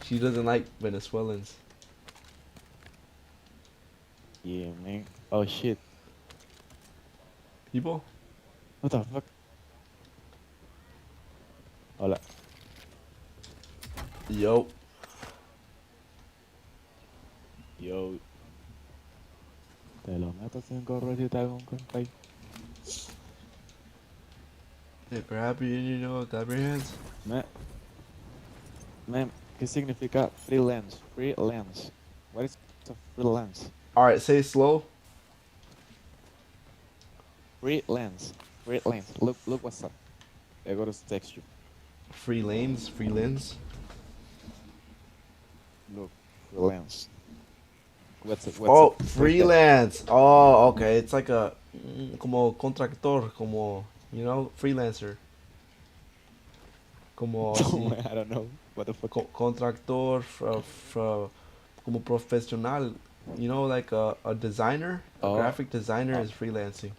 She doesn't like Venezuelans. Yeah, man. Oh shit. People? What the fuck? Hola. Yo. Yo. Te lo meto 5 rositas con compay. Hey, grab your hands. Man, ¿qué significa freelance? Freelance. What is a freelance? Alright, say it slow. Freelance. Freelance. Look what's up. I got to text you. Freelance. Look, freelance. What's Oh, up? freelance. Oh, okay. It's like a como contractor, como you know, freelancer. Como así. I don't know. What the fuck? Contractor, como profesional. You know, like a designer, a graphic designer is freelancing.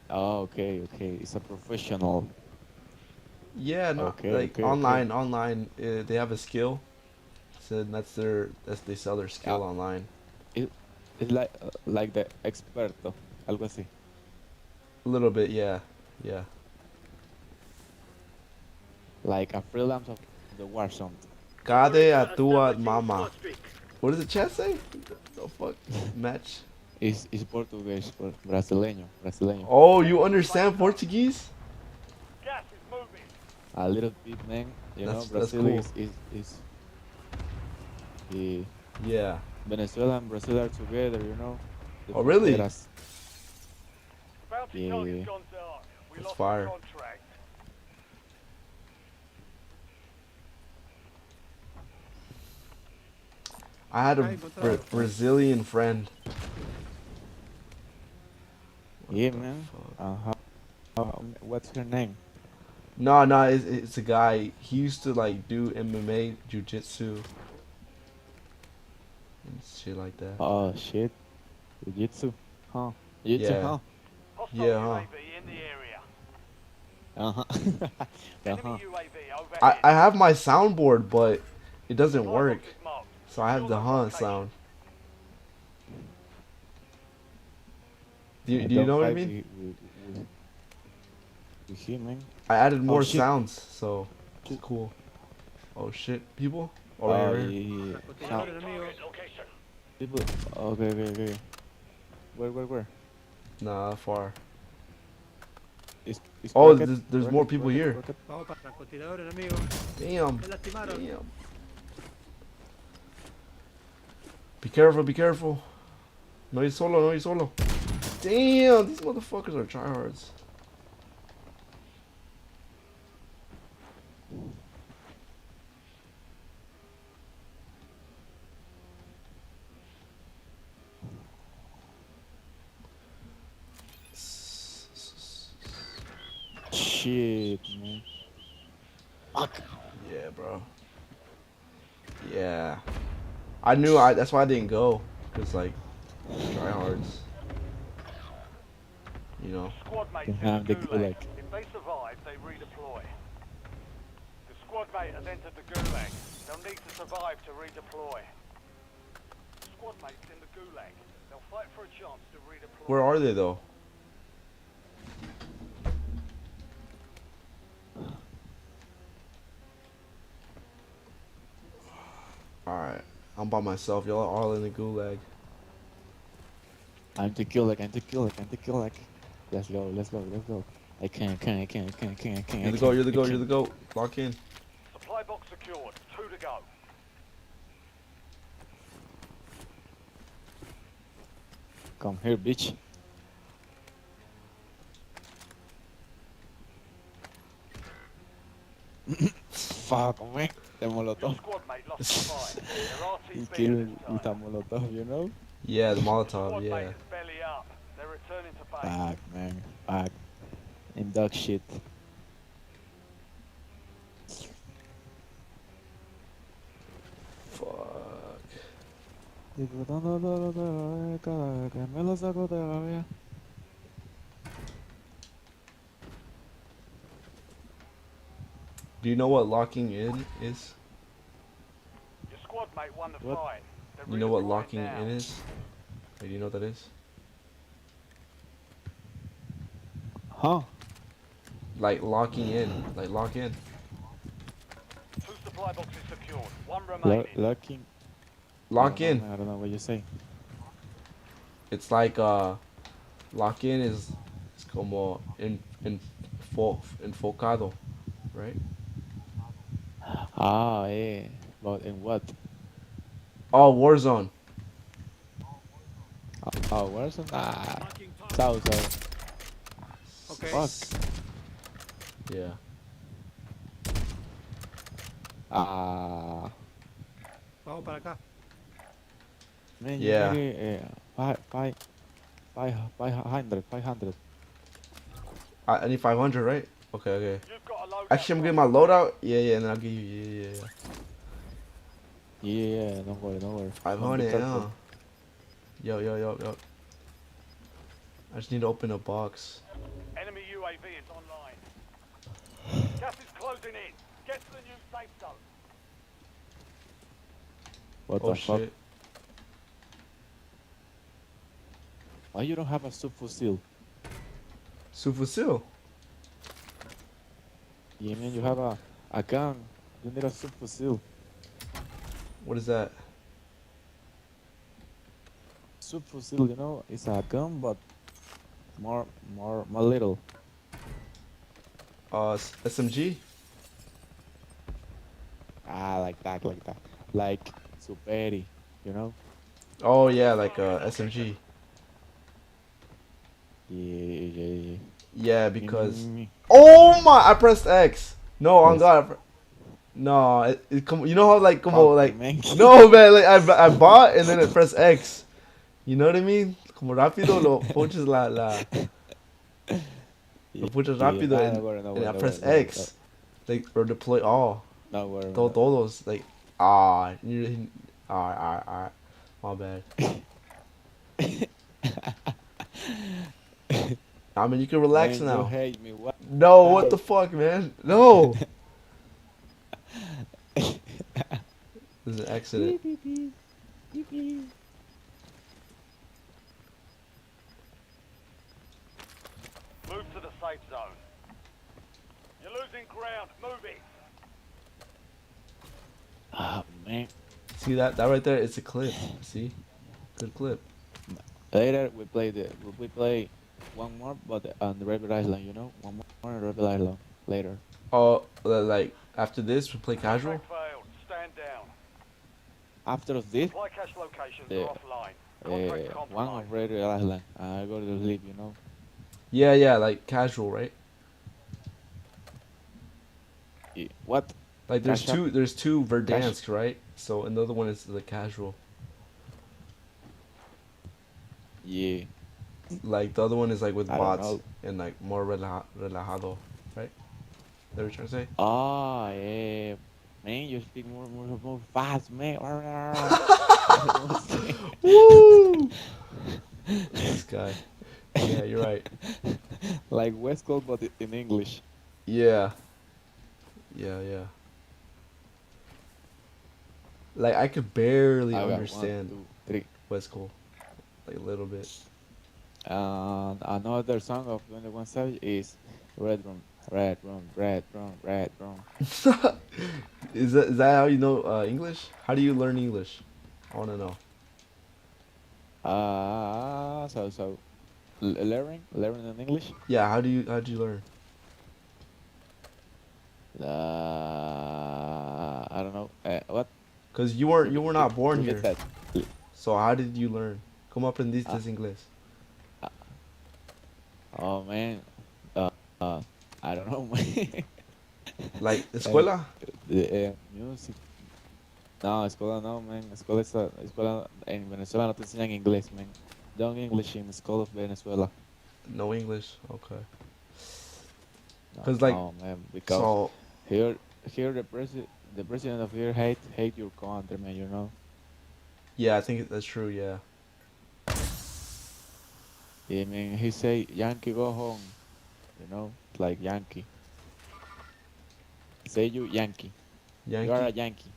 Oh, okay. It's a professional. Yeah, no, like online, they have a skill. So they sell their skill online. It's like the experto, algo así. A little bit, yeah. Like a freelance of the Warzone. Cade a tua mama. What does the chat say? The fuck? Match? It's Portuguese, brasileño. Oh, you understand Portuguese? Gas is moving. A little bit, man. You know, Brazil cool. is yeah. Venezuela and Brazil are together, you know. Oh, really? Fronteras. Bounty target's gone dark. We That's lost fire. the contract. I had a Brazilian friend. Yeah, man. What's her name? No, it's a guy. He used to like do MMA, jiu-jitsu, and shit like that. Oh shit, jiu-jitsu, huh? Jiu-jitsu, Yeah. huh? Yeah, huh? UAV in the area. Uh-huh. UAV overhead. I have my soundboard, but it doesn't work. So I have the sound. Do you know what I mean? With him, man. I added more shit. sounds, so it's cool. Oh shit, people! Over here. yeah. Marking target location. People. Okay. Where? Nah, far. It's Oh, cracked, there's more people here. cracked. Vamos para francotirador, enemigo. Damn. Me lastimaron. Damn. Be careful, be careful. No, he's solo, no, he's solo. Damn, these motherfuckers are tryhards. Shit, man. Fuck. Yeah, bro. Yeah. That's why I didn't go. Cause like, tryhards. You know. Squad mates Can in have the the gulag. gulag. If they survive, they redeploy. The squad mate has entered the gulag. They'll need to survive to redeploy. Squad mates in the gulag. They'll fight for a chance to redeploy. Where are they though? Alright. I'm by myself. Y'all are all in the gulag. I'm the gulag. Let's go. I can't. You're the goat. Lock in. Supply box secured. 2 to go. Come here, bitch. Fuck, man. The Molotov. Squad mate lost the fight. Their He RTB killed this with a time. Molotov, you know? Yeah, the Molotov, Squad mate yeah. is belly up. They're returning to base. Fuck, man. Fuck. In dog shit. Fuck. Me lo saco de la vía. Do you know what locking in is? Your squad mate won the What? fight. They're You know what redeploying locking now. in is? Hey, do you know what that is? Huh? Like locking in. Like lock in. 2 supply boxes secured. 1 remaining. Locking. Lock I in. don't know what you say. It's like lock in is como enfocado, right? Ah, yeah. But in what? Oh, Warzone. Oh, where's the... Ah. South. Okay. Fuck. Yeah. Ah. Vamos para acá. Man, Yeah. you need 500. I need 500, right? Okay. You've got a loadout. Actually, I'm getting my loadout. Yeah, and then I'll give you. Yeah. Yeah, don't worry. 500, careful. yeah. Yo. I just need to open a box. Enemy UAV is online. Gas is closing in. Get to the new safe zone. What Oh the fuck? shit. Why you don't have a subfusil? Subfusil. Yeah, man, you have a gun. You need a subfusil. What is that? Subfusil, you know, it's a gun, but more little. SMG. Ah, like that. Like Superi, you know? Oh yeah, like SMG. Yeah. Yeah, because. Mm. Oh my! I pressed X. No, on Yes. God. No, you know how like como Fuck, like man. no man, like I bought and then it pressed X. You know what I mean? Como rápido lo punches lo punches rápido and I press X. Like or deploy all. No worry. Todos like alright. My bad. I mean you can relax Man, now. you hate me. What? No, what the fuck, man? No. There's an accident. Move to the safe zone. You're losing ground. Move it. Ah, man. See that right there? It's a clip. See, good clip. Later we play one more, but on the Rebel Island, you know, one more on Rebel Island later. Oh, like after this we play casual. Failed. Stand down. After this, Supply cache locations the are offline. Contract one compromised. of Rebel Island, I go to sleep, you know. Yeah, like casual, right? What? Like there's Cash up? there's two Cash? Verdansk, right? So another one is the casual. Yeah. Like the other one is like with I don't bots know. and like more relajado, right? That what you're trying to say? Oh yeah, man, you speak more fast, man. Woo! This guy. Yeah, you're right. Like West Coast, but in English. Yeah. Like I could barely I got understand 1, 2, 3. West Coast, like a little bit. Another song of 21 Savage is Red Room, Red Room, Red Room, Red Room. Is that how you know English? How do you learn English? I wanna know. So learning in English. Yeah, how do you learn? I don't know. What? Cause you were not born Repeat here. that. So how did you learn? ¿Cómo aprendiste inglés? Oh man, I don't know, man. Like escuela? Music. No, escuela no, man. Escuela en Venezuela no te enseñan inglés, man. Don't English in the school of Venezuela. No English. Okay. No, Cause like, no, man, because so here the president of here hate your country, man. You know. yeah, I think that's true. Yeah. Yeah, man. He say Yankee go home. You know, like Yankee. Say you Yankee. Yankee. You are a Yankee.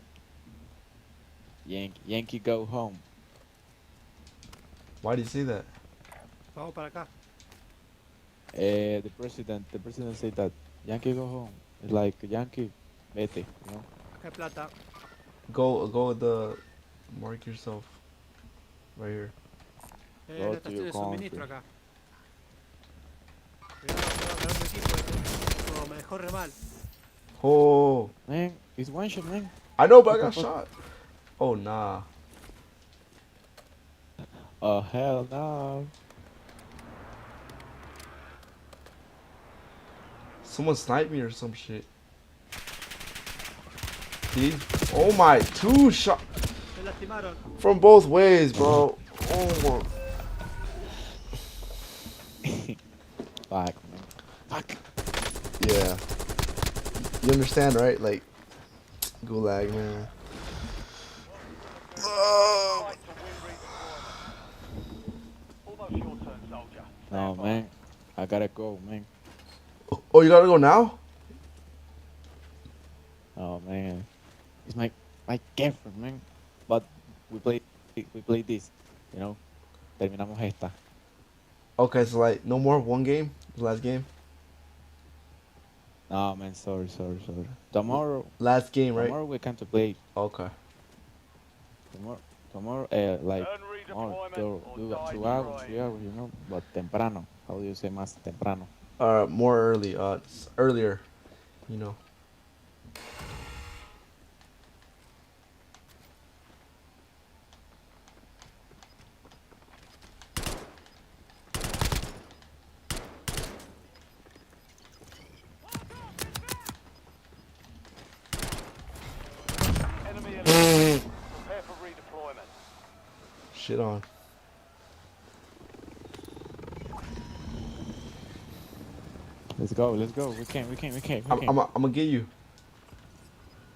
Yankee go home. Why do you say that? Vamos para acá. The president said that Yankee go home. It's like Yankee, vete, you know. Acá hay plata. Go with the mark yourself. Right here. Go La to estación your de country. suministro acá. Cuidado, se va a ganar un equipo. No, me dejó re mal. Oh. Man, it's one shot, man. I know, but I got shot. Oh nah. Oh hell no. Someone sniped me or some shit. See? Oh my, 2 shot Se lastimaron. from both ways, bro. Oh my. Fuck, man. Fuck. Yeah. You understand, right? Like, gulag, man. Fight to win redeployment. Almost your turn, soldier. No, man. I gotta go, man. Oh, you gotta go now? Oh man. It's my girlfriend, man. But we play this, you know. Terminamos esta. Okay, so like, no more one game? The last game? No, man. Sorry. Tomorrow. Last game, right? Tomorrow we come to play. Okay. Tomorrow, like more 2 hours, 3 hours, you know. But temprano. How do you say más temprano? More early. It's earlier, you know. Enemy eliminated. Prepare for redeployment. Shit on. Let's go. We can. I'm gonna get you.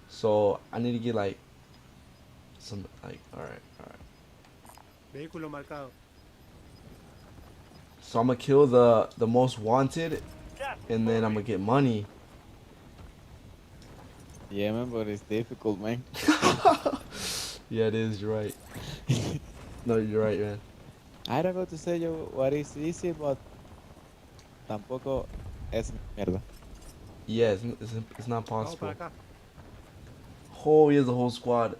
So I need to get like some like. All right. Vehículo marcado. So I'm gonna kill the most wanted, and then I'm gonna get money. Yeah, man, but it's difficult, man. Yeah, it is. You're right. No, you're right, man. I don't know to say you what is easy, but tampoco es mierda. Yeah, it's not Vamos possible. para acá. Oh, he has a whole squad.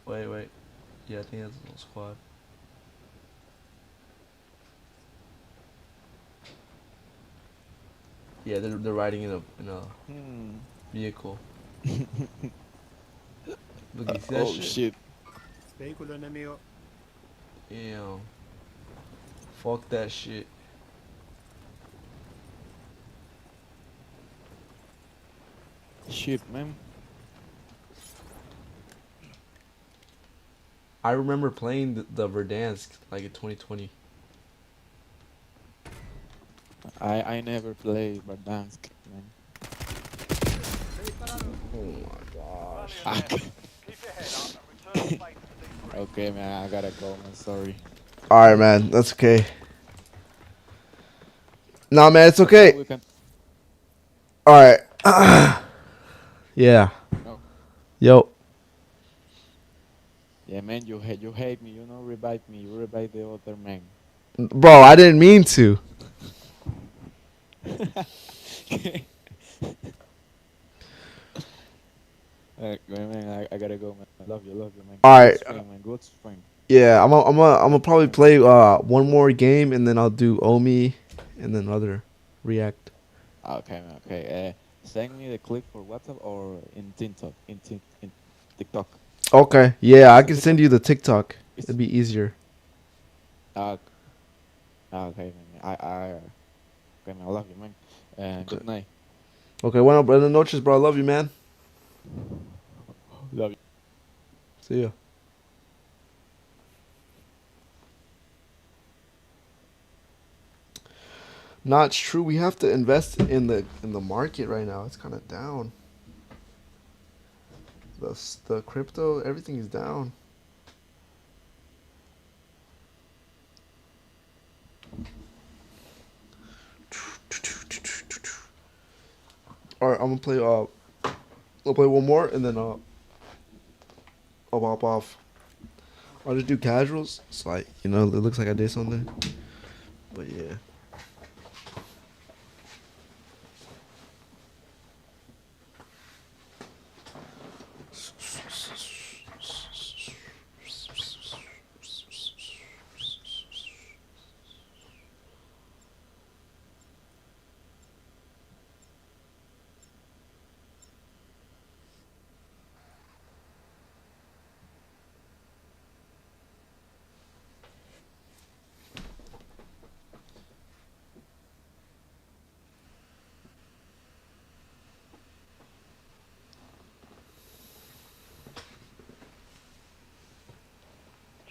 Wait. Yeah, I think that's a little squad. Yeah, they're riding in a vehicle. Look, you see that Oh shit? shit. Vehículo enemigo. Damn. Fuck that shit. Shit, man. I remember playing the Verdansk like in 2020. I never play Verdansk, man. Oh my gosh. Fuck. Okay, man, I gotta go, man. Sorry. Alright, man. That's okay. Nah, man, it's okay. We can... Alright. Yeah. No. Yo. Yeah, man, you hate me. You know, revive me. You revive the other man. Bro, I didn't mean to. Man, I gotta go, man. I love you, man. Alright. Good stream, man. Good stream. Yeah, I'm gonna probably play one more game and then I'll do Omi and then other React. Okay, man. Okay. Send me the clip for WhatsApp or in TikTok. In TikTok. Okay. Yeah, I can send you the TikTok. It'd be easier. Okay, man. Okay, man. I love you, man. And good night. Okay, bueno, buenas noches, bro. I love you, man. Love you. See ya. Nah, it's true. We have to invest in the market right now. It's kind of down. The crypto, everything is down. All right, I'm gonna play. I'll play one more and then I'll hop off. I'll just do casuals. It's like, you know, it looks like I did something. But yeah.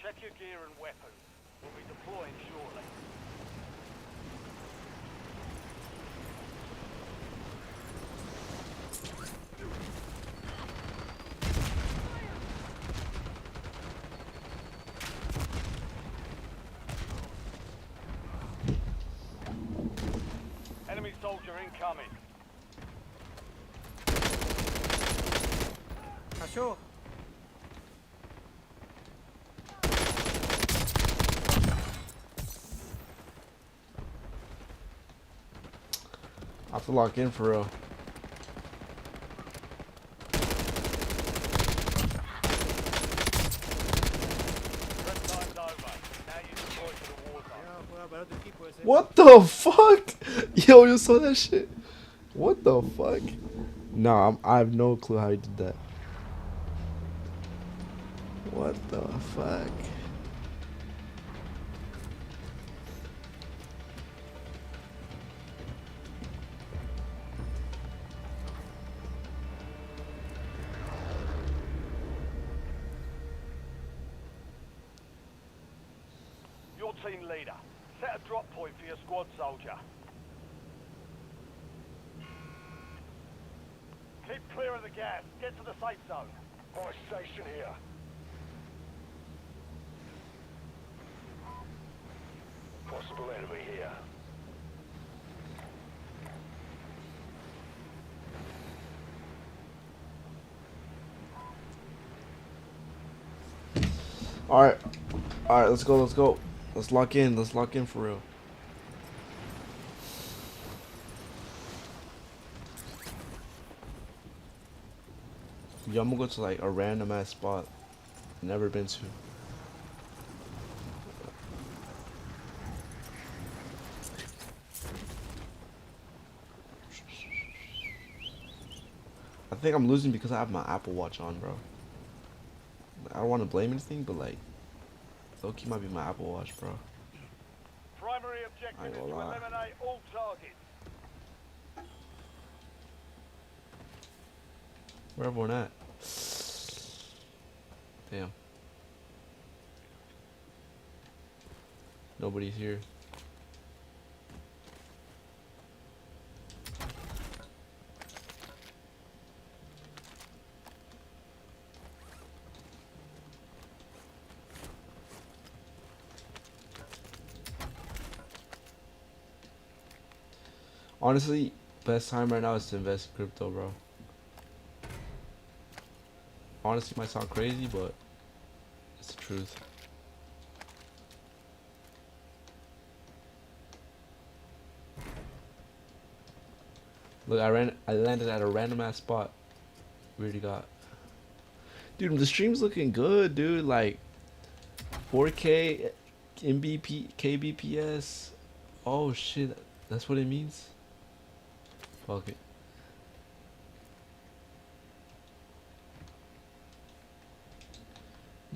Check your gear and weapons. We'll be deploying shortly. Enemy soldier incoming. Cachorro. I have to lock in for real. What the fuck? Yo, you saw that shit? What the fuck? Nah, I have no clue how he did that. What the fuck? Your team leader. Set a drop point for your squad soldier. Keep clear of the gas. Get to the safe zone. Buy station here. Possible enemy here. Alright, let's go. Let's lock in for real. Yo, I'm gonna go to like a random ass spot. Never been to. I think I'm losing because I have my Apple Watch on, bro. I don't want to blame anything, but like, low-key might be my Apple Watch, bro. Primary I objective ain't is gonna to lie. eliminate all targets. Where everyone at? Damn. Nobody's here. Honestly, best time right now is to invest in crypto, bro. Honestly, might sound crazy, but it's the truth. Look, I landed at a random ass spot. We already got. Dude, the stream's looking good, dude. Like 4K kbps. Oh shit, that's what it means. Fuck it.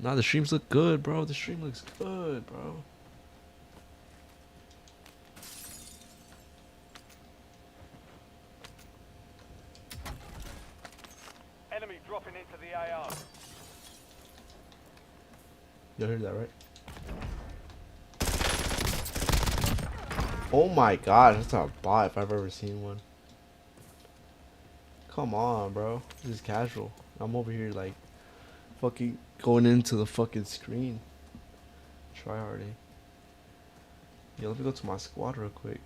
Nah, the streams look good, bro. The stream looks good, bro. Enemy dropping into the AR. Y'all heard that, right? Oh my god, that's a bot if I've ever seen one. Come on, bro. This is casual. I'm over here like fucking going into the fucking screen. Try harding. Yeah, let me go to my squad real quick.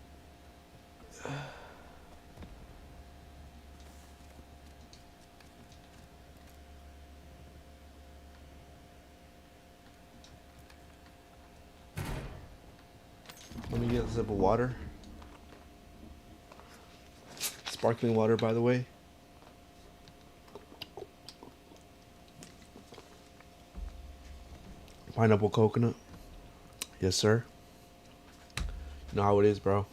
Let me get a sip of water. Sparkling water, by the way. Pineapple coconut. Yes, sir. You know how it is, bro.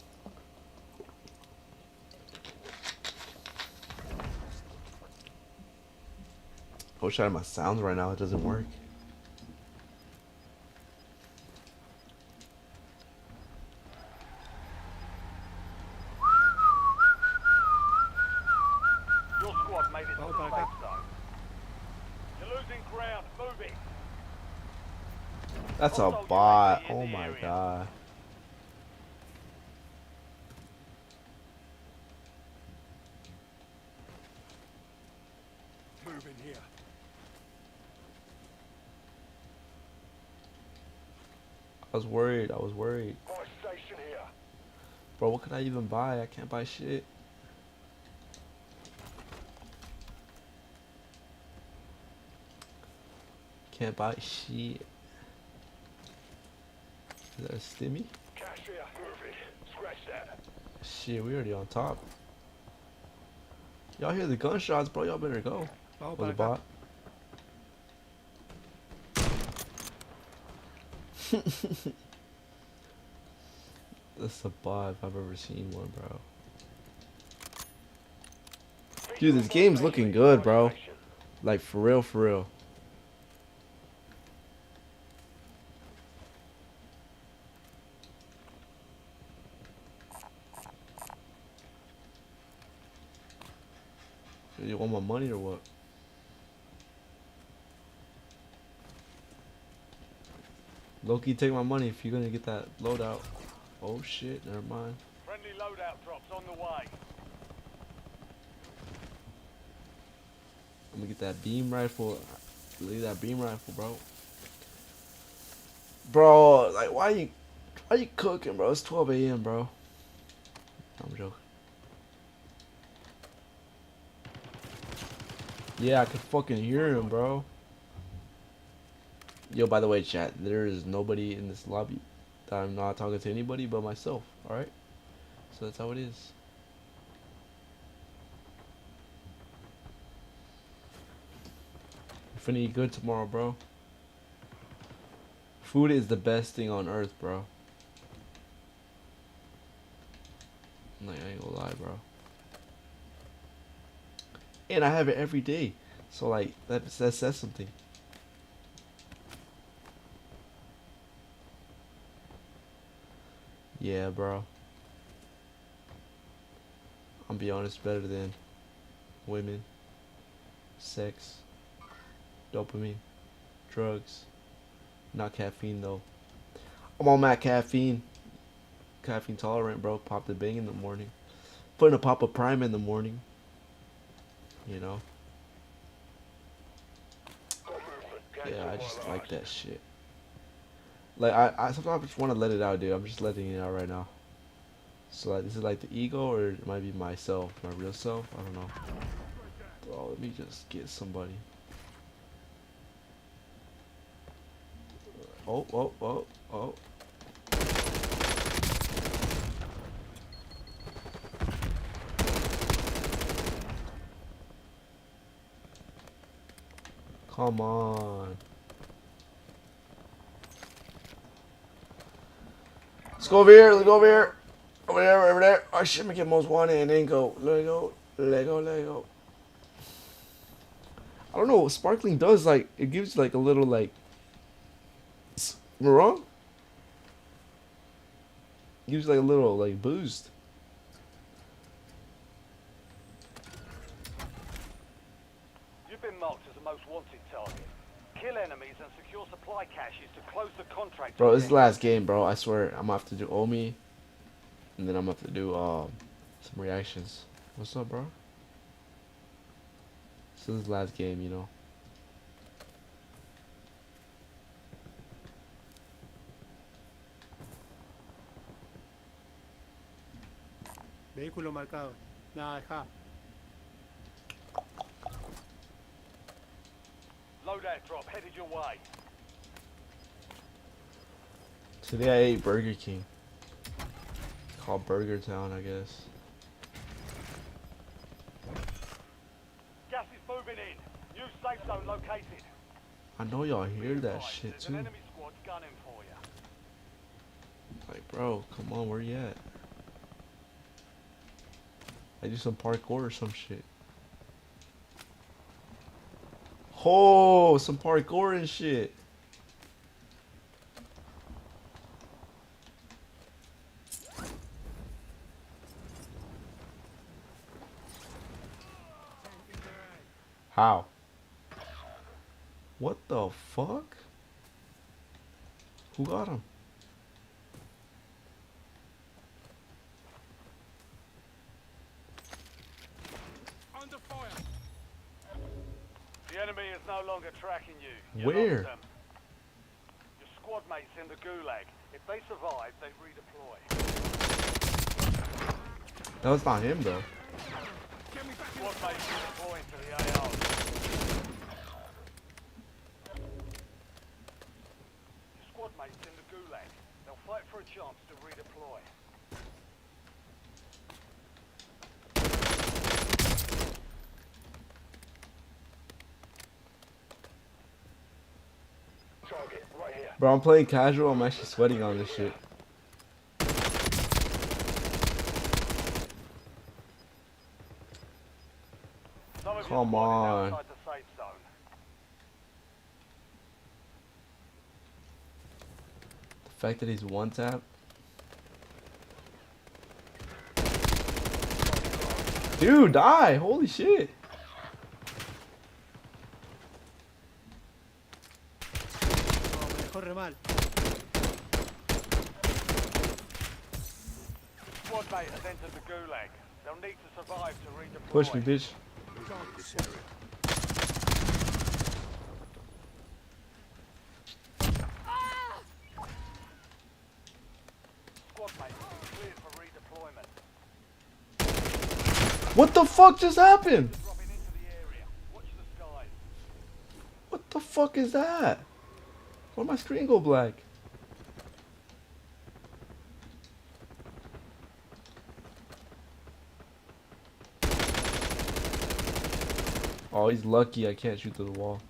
I wish I had my sounds right now. It doesn't work. Your squad made it to the safe zone. You're losing ground. Move it. That's a Hostile bot. UAV in Oh the my area. god. Move in here. I was worried. I was worried. Buy station here. Bro, what could I even buy? I can't buy shit. Can't buy shit. Is that a stimmy? Cash here. Move it. Scratch that. Shit, we already on top. Y'all hear the gunshots, bro. Y'all better go. Vamos Was para a acá. bot. That's a bot if I've ever seen one, bro. Dude, this game's looking good, bro. Like, for real, for real. You want my money or what? Loki, take my money if you're gonna get that loadout. Oh shit, never mind. Friendly loadout drops on the way. I'm gonna get that beam rifle. Leave that beam rifle, bro. Bro, like why you cooking, bro? It's 12 a.m., bro. I'm joking. Yeah, I could fucking hear him, bro. Yo, by the way, chat, there is nobody in this lobby that I'm not talking to anybody but myself, alright? So that's how it is. We're finna eat good tomorrow, bro. Food is the best thing on earth, bro. Like, I ain't gonna lie, bro. And I have it every day. So, like, that says something. Yeah, bro. I'll be honest, better than women, sex, dopamine, drugs. Not caffeine, though. I'm on that caffeine. Caffeine tolerant, bro. Pop the bang in the morning. Putting a pop of prime in the morning. You know? Yeah, I just like that shit. Like, I sometimes just want to let it out, dude. I'm just letting it out right now. So, like, this is like the ego, or it might be myself, my real self. I don't know. Bro, let me just get somebody. Oh, oh, oh, oh. Come on. Let's go over here. Let's go over here. Over there, over there. I should make it most wanted and then go. Let go. Let go. Let go. I don't know what sparkling does. Like, it gives like a little like. Am I wrong? It gives like a little like boost. You've been marked as a most wanted target. Kill enemies and secure supply caches to close the contract. Bro, this is the last game, bro. I swear, I'm gonna have to do Omi, and then I'm gonna have to do some reactions. What's up, bro? This is the last game, you know. Vehículo marcado. Nada, deja. Loadout drop headed your way. Today I ate Burger King. It's called Burger Town, I guess. Gas is moving in. New safe zone located. I know y'all hear that shit There's too. an enemy squad gunning for you. Like, bro, come on, where you at? I do some parkour or some shit. Oh, some parkour and shit. How? What the fuck? Who got him? Under fire. The enemy is no longer tracking you. You Where? lost them. Your squad mates in the gulag. If they survive, they redeploy. That was not him though. Squad mates redeploying to the AO. Your squad mates in the gulag. They'll fight for a chance to redeploy. Target right here. Bro, I'm playing casual. I'm actually sweating on this shit. Come on. Outside the safe zone. The fact that he's one tap. Dude, die! Holy shit! Corre mal. Squad mate has entered the gulag. They'll need to survive to redeploy. Push me, bitch. Squad mate cleared for redeployment. What the fuck just happened? Dropping into the area. Watch the skies. What the fuck is that? Why'd my screen go black? Oh, he's lucky I can't shoot through the wall.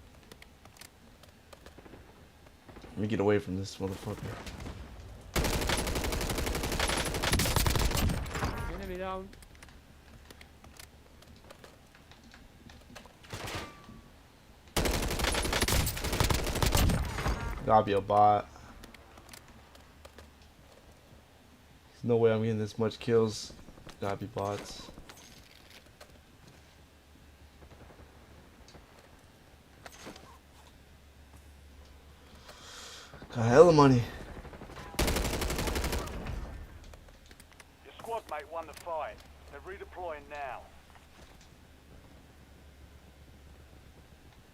Let me get away from this motherfucker. Enemy down. Gotta be a bot. There's no way I'm getting this much kills. Gotta be bots. Got hella money. Your squad mate won the fight. They're redeploying now.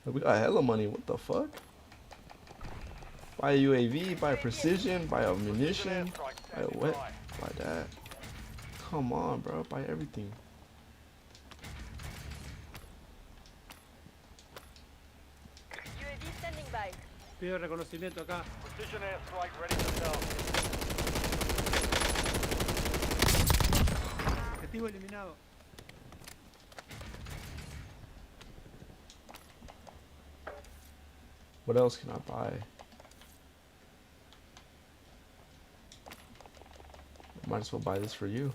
We got hella money. What the fuck? Buy a UAV, buy a precision, buy a munition, buy a what? Buy that. Come on, bro. Buy everything. UAV standing by. Pido reconocimiento acá. Precision airstrike ready for target. Objetivo eliminado. What else can I buy? Might as well buy this for you.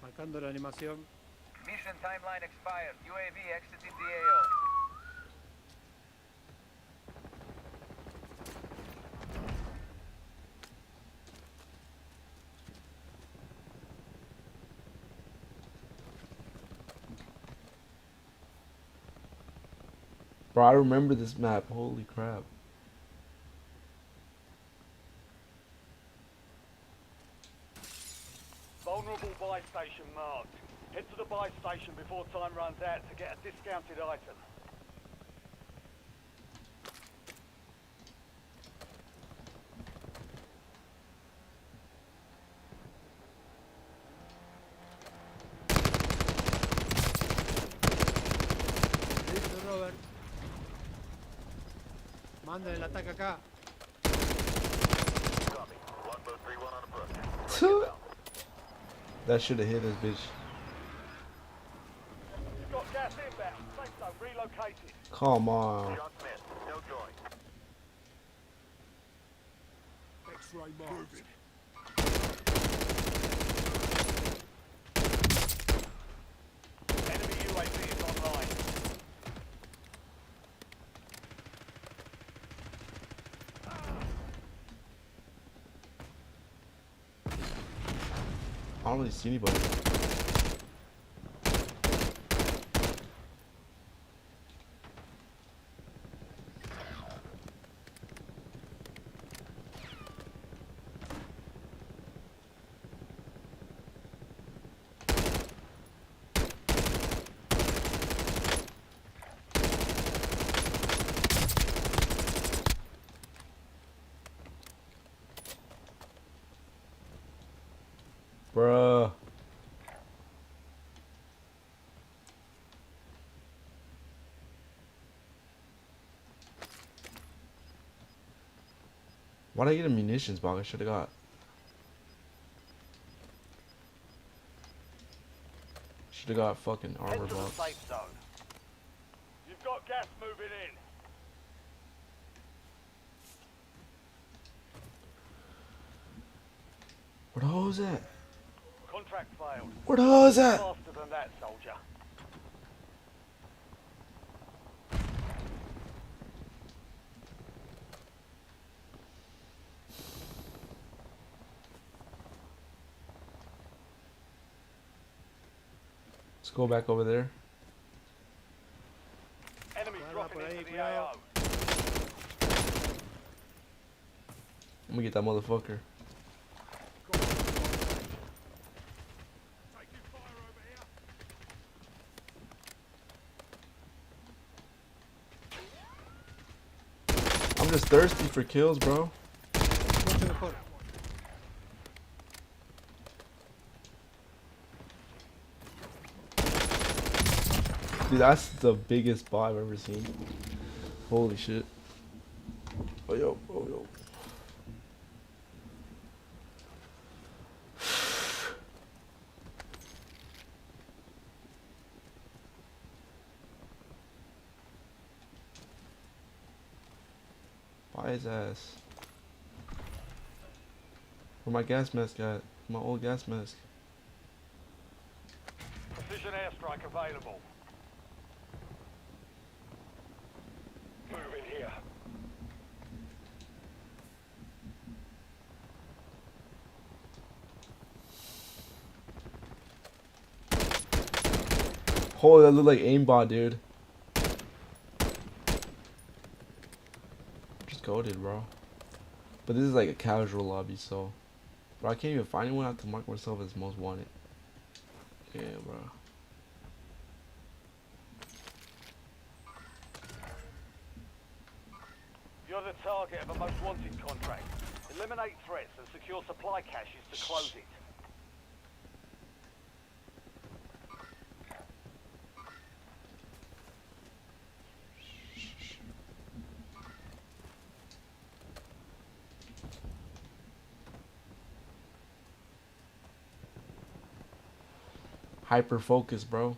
Marcando la animación. Mission timeline expired. UAV exiting the AO. Bro, I remember this map. Holy crap. Vulnerable buy station marked. Head to the buy station before time runs out to get a discounted item. Listo, Robert. Manda el ataque acá. That should have hit us, bitch. You've got gas inbound. Safe zone relocated. Come on. No joy. X-ray marked. Enemy UAV is online. I don't really see anybody. Bruh. Why'd I get a munitions box? I should have got. Should have got fucking armor Head to the box. safe zone. You've got gas moving in. Where the hoes at? Contract failed. Where the hoes at? Faster than that, soldier. Let's go back over there. Enemy dropping por ahí, into the cuidado. AO. Let me get that motherfucker. I'm just thirsty for kills, bro. Mucho mejor. Dude, that's the biggest bot I've ever seen. Holy shit. Oh yo, oh yo. Why his ass? Where my gas mask at? My old gas mask. Precision airstrike available. Move in here. Holy, that looked like aimbot, dude. Just goated, bro. But this is like a casual lobby, so. Bro, I can't even find anyone. I have to mark myself as most wanted. Yeah, bro. You're the target of a most wanted contract. Eliminate threats and secure supply caches to close it. Hyper focus, bro.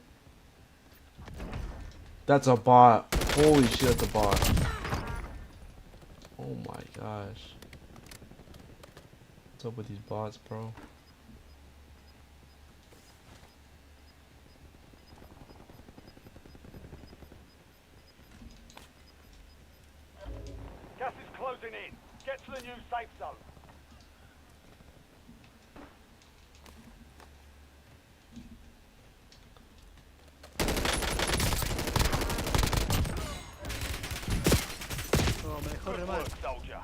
That's a bot. Holy shit, that's a bot. Oh my gosh. What's up with these bots, bro? Gas is closing in. Get to the new safe zone. No, me dejó re Good mal. work, soldier.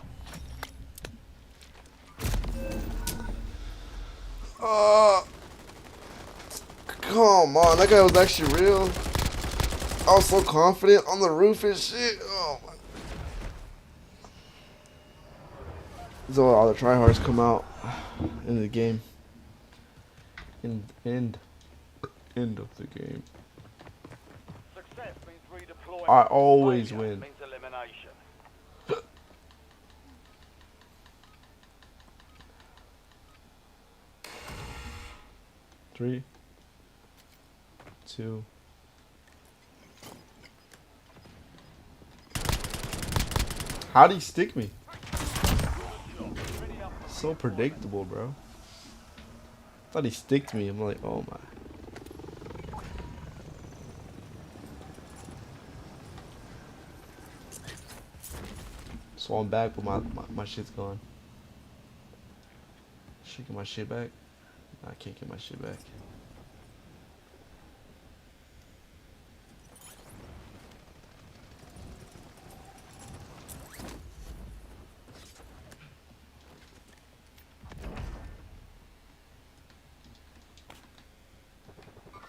Come on, that guy was actually real. I was so confident on the roof and shit. Oh my. This is where all the tryhards come out in the game. End of the game. Success means redeployment. I always Failure win. means elimination. 3, 2. How'd he stick me? So predictable, bro. Thought he sticked me. I'm like, oh my. So I'm back, but my shit's gone. Should I get my shit back? Nah, I can't get my shit back.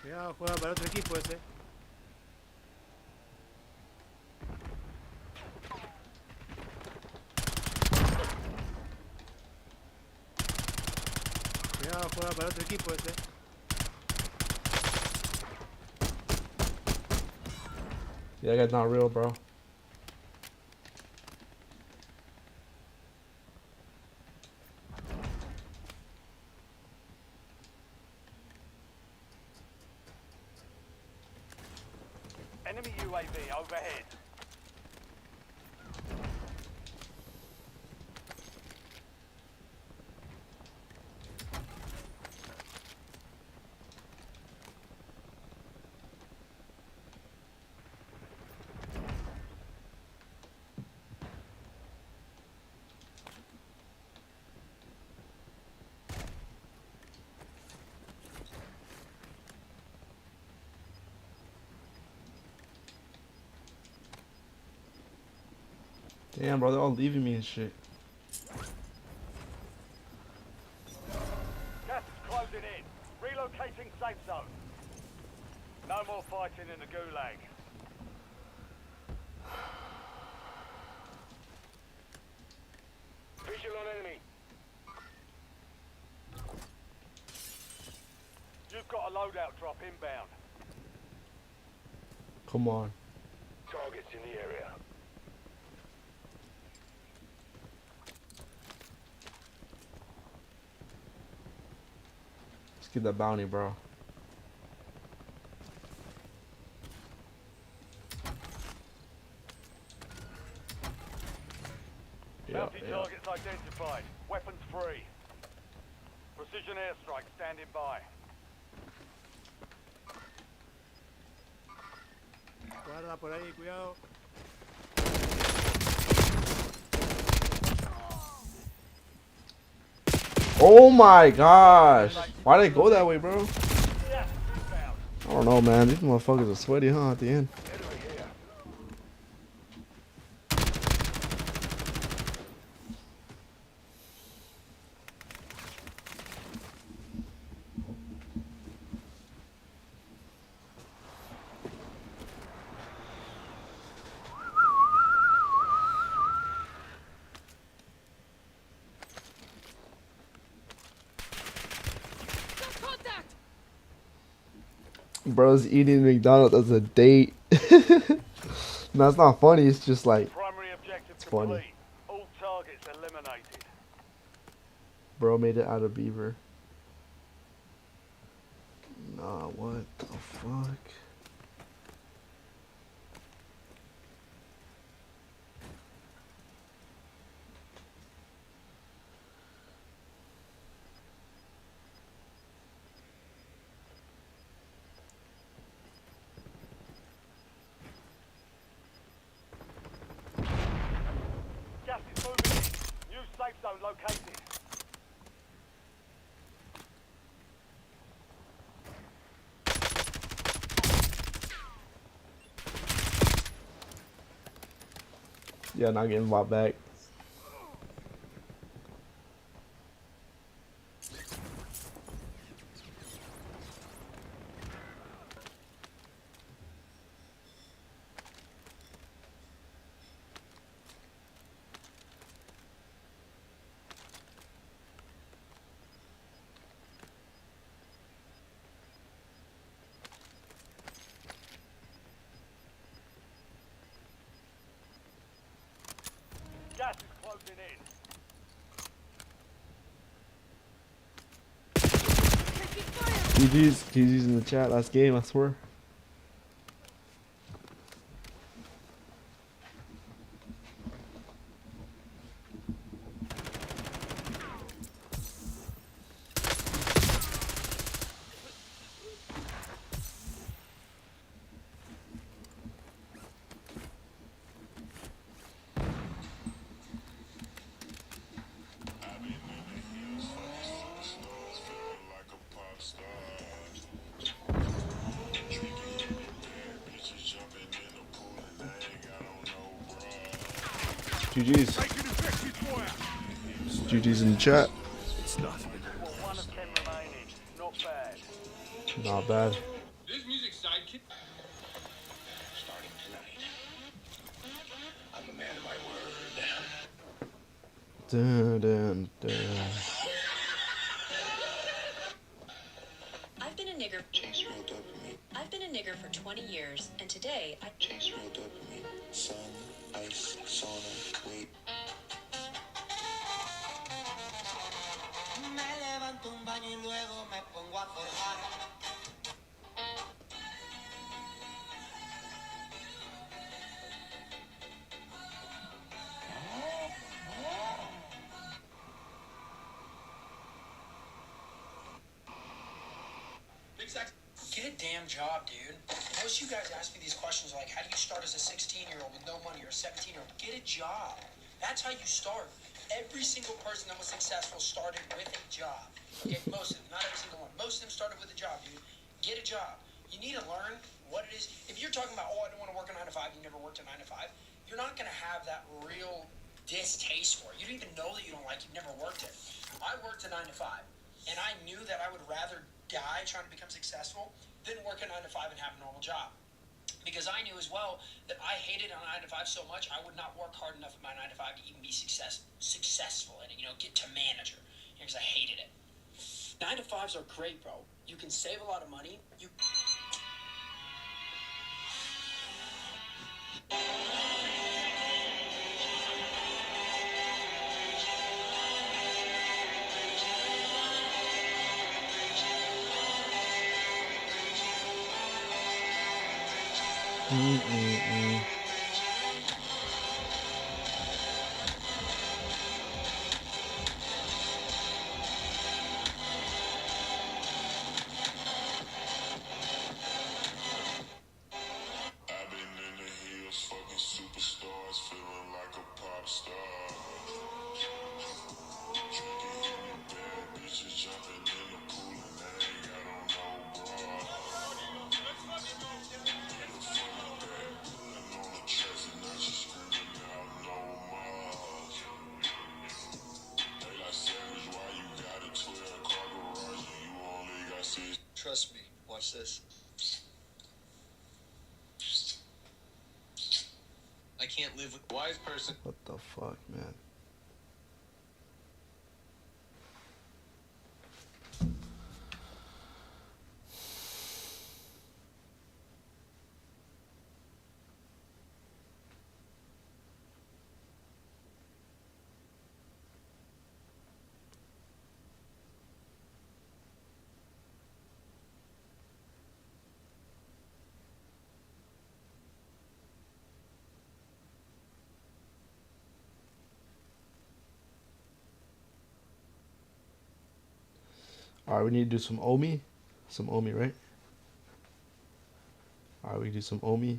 Cuidado, juega para otro equipo ese. Cuidado, juega para otro equipo ese. Yeah, that guy's not real, bro. Enemy UAV overhead. Damn, bro, they're all leaving me and shit. Gas is closing in. Relocating safe zone. No more fighting in the gulag. Visual on enemy. You've got a loadout drop inbound. Come on. Targets in the area. Let's get that bounty, bro. Bounty targets identified. Weapons free. Precision airstrike standing by. Guarda por ahí, cuidado. Oh my gosh. Why did it go that way, bro? I don't know, man. These motherfuckers are sweaty, huh, at the end. Bro's eating McDonald's as a date. No, it's not funny. It's just like, it's funny. All targets eliminated. Bro made it out of beaver. Nah, what the fuck? Gas is moving in. New safe zone located. Yeah, not getting bought back. Gas is closing in. GG's in the chat. Last game, I swear. GG's. GG's in the chat. It's nothing. 1 of 10 remaining. Not bad. Not bad. This music sidekick. Starting tonight. I'm a man of my word. Dun, dun, dun. I've been a nigger. Chase real dopamine. I've been a nigger for 20 years, and today I Chase real dopamine. Sun, ice, sauna, wait. Me levanto un baño y luego me pongo a forjar. Get a damn job, dude. Most of you guys ask me these questions like, how do you start as a 16-year-old with no money or a 17-year-old? Get a job. That's how you start. Every single person that was successful started with a job. Okay, most of them, not every single one. Most of them started with a job, dude. Get a job. You need to learn what it is. If you're talking about, oh, I don't want to work a 9 to 5, you never worked a 9 to 5, you're not going to have that real distaste for it. You don't even know that you don't like it. You've never worked it. I worked a 9 to 5, and I knew that I would rather die trying to become successful than work a 9 to 5 and have a normal job. Because I knew as well that I hated a 9 to 5 so much, I would not work hard enough at my 9 to 5 to even be successful in it, get to manager, because I hated it. 9 to 5s are great, bro. You can save a lot of money. can't live with a wise person. What the fuck, man? All right, we need to do some Omi. Some Omi, right? All right, we do some Omi.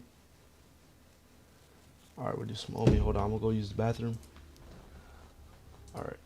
All right, we'll do some Omi. Hold on, I'm gonna go use the bathroom. All right.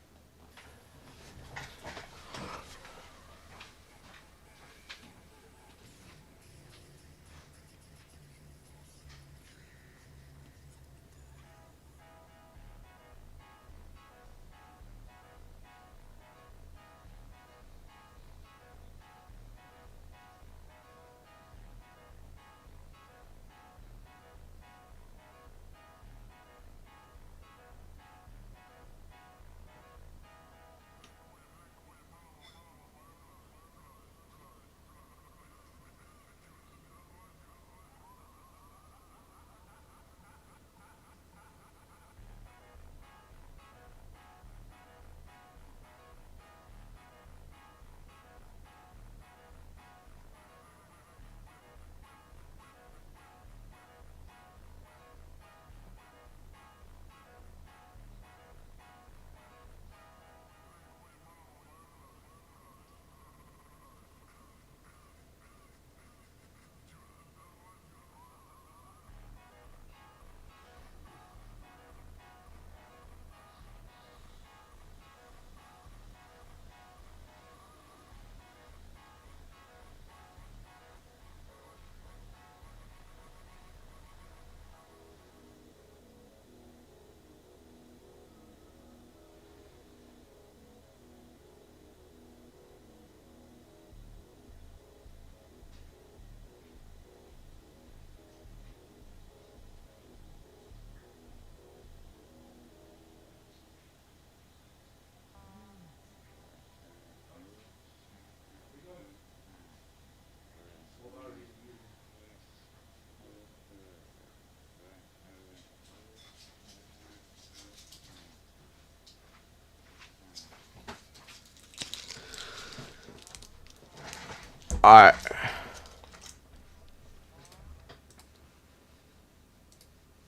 All right.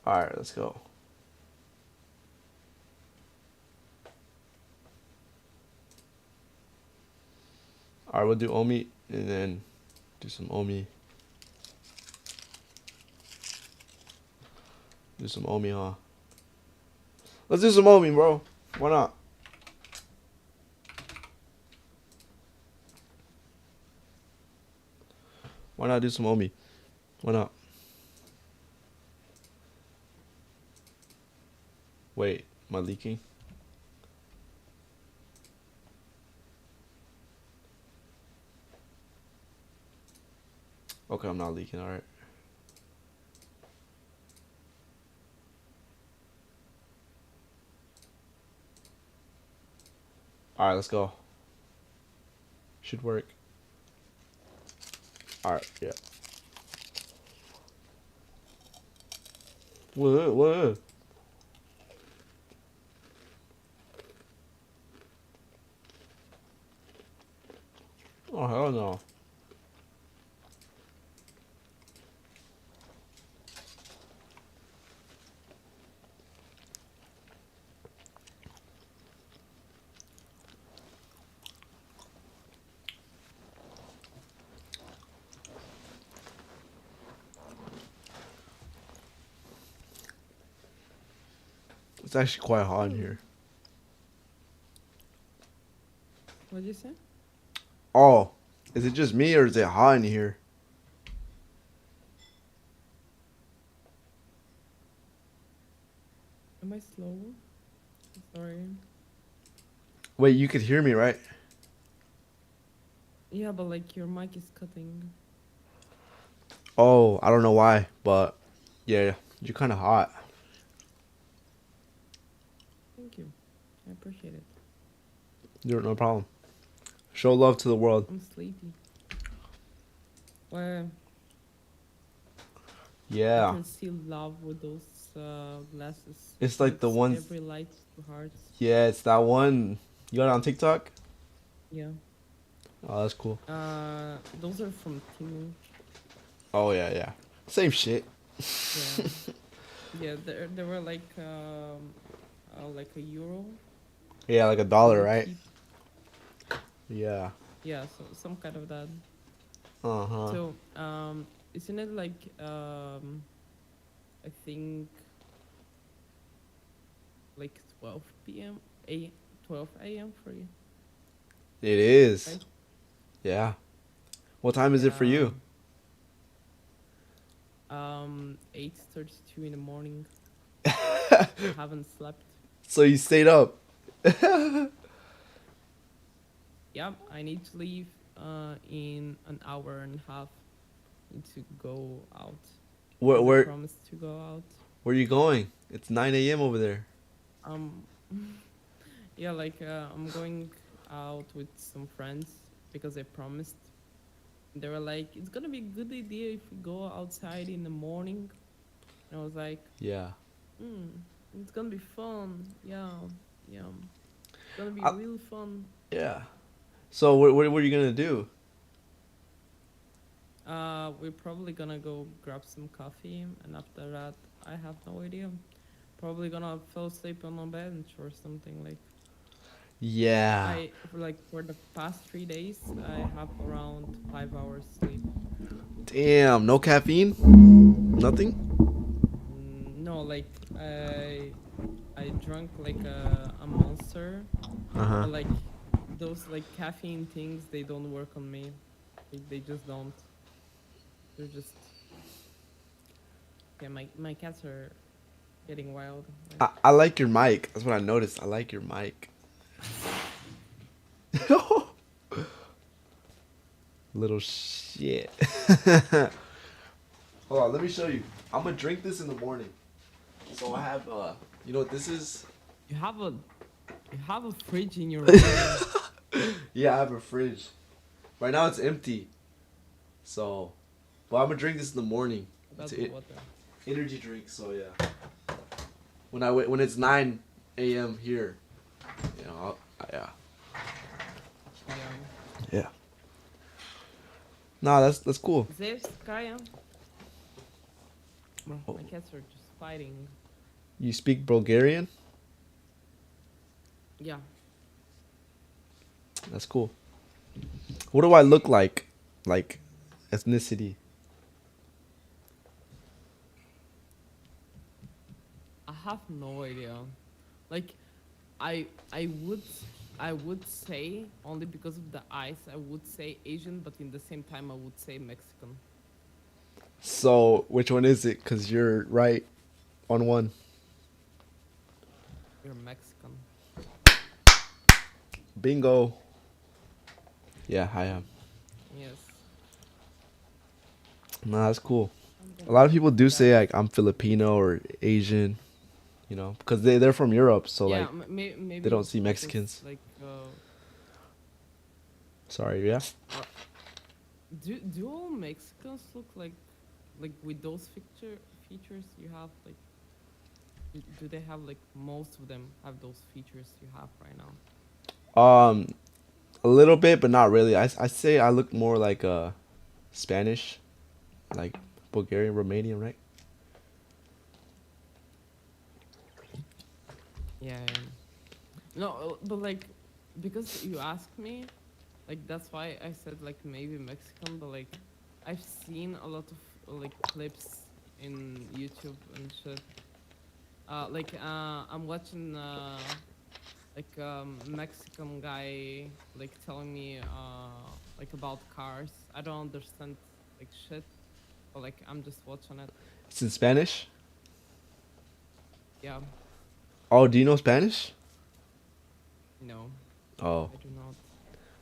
All right, let's go. All right, we'll do Omi and then do some Omi. Do some Omi, huh? Let's do some Omi, bro. Why not? Why not do some Omi? Why not? Wait, am I leaking? Okay, I'm not leaking, alright. Alright, let's go. Should work. Alright, yeah. What? Oh, hell no. It's actually quite hot in here. What did you say? Oh, is it just me or is it hot in here? Am I slow? Sorry. Wait, you could hear me, right? Yeah, but like your mic is cutting. Oh, I don't know why, but yeah, you're kind of hot. I appreciate it. You're no problem. Show love to the world. I'm sleepy. Well, Yeah. I can see love with those glasses. It's like the Makes ones. every light to hearts. Yeah, it's that one. You got it on TikTok? Yeah. Oh, that's cool. Those are from Timu. Oh yeah, yeah. Same shit. Yeah. Yeah, they were like €1. Yeah, like $1, Really right? cheap. Yeah. Yeah, so some kind of that. Uh-huh. So, isn't it like I think like 12 p.m. 12 a.m. for you? It is. Right? Yeah. What time is it for you? 8:32 in the morning. I haven't slept. So you stayed up. Yeah, I need to leave in an hour and a half. Need to go out. Where? I promised to go out. Where are you going? It's 9 a.m. over there. Yeah, like I'm going out with some friends because I promised. They were like, "It's gonna be a good idea if we go outside in the morning." And I was like, Yeah. It's gonna be fun. Yeah, yeah. It's gonna be real fun." Yeah. So what are you gonna do? We're probably gonna go grab some coffee, and after that, I have no idea. Probably gonna fall asleep on a bench or something like. Yeah. For the past 3 days, I have around 5 hours sleep. Damn, no caffeine? Nothing? No, like I drank like a monster. Uh-huh. But like those like caffeine things, they don't work on me. They just don't. They're just. Yeah, my cats are getting wild. I like your mic. That's what I noticed. I like your mic. Little shit. Hold on, let me show you. I'm gonna drink this in the morning. So I have you know what this is? You have a fridge in your room. Yeah, I have a fridge. Right now it's empty. So, but I'm gonna drink this in the morning. That's It's water. energy drink. So yeah. When it's 9 a.m. here, you know, yeah. Yeah. Nah, that's cool. Kaya. My cats are just fighting. You speak Bulgarian? Yeah. That's cool. What do I look like? Like ethnicity? I have no idea. Like, I would say only because of the eyes. I would say Asian, but in the same time, I would say Mexican. So which one is it? Cause you're right on one. You're Mexican. Bingo. Yeah, I am. Yes. Nah, that's cool. A lot of people do say like I'm Filipino or Asian, you know, because they're from Europe, so Yeah, like maybe they don't see because, Mexicans. like, Sorry, yeah. do all Mexicans look like with those features you have? Like, do they have like most of them have those features you have right now? A little bit, but not really. I say I look more like Spanish, like Bulgarian, Romanian, right? Yeah. No, but like, because you asked me, like that's why I said like maybe Mexican, but like I've seen a lot of like clips in YouTube and shit. I'm watching like Mexican guy like telling me like about cars. I don't understand like shit, but like I'm just watching it. It's in Spanish? Yeah. Oh, do you know Spanish? No. Oh. I do not.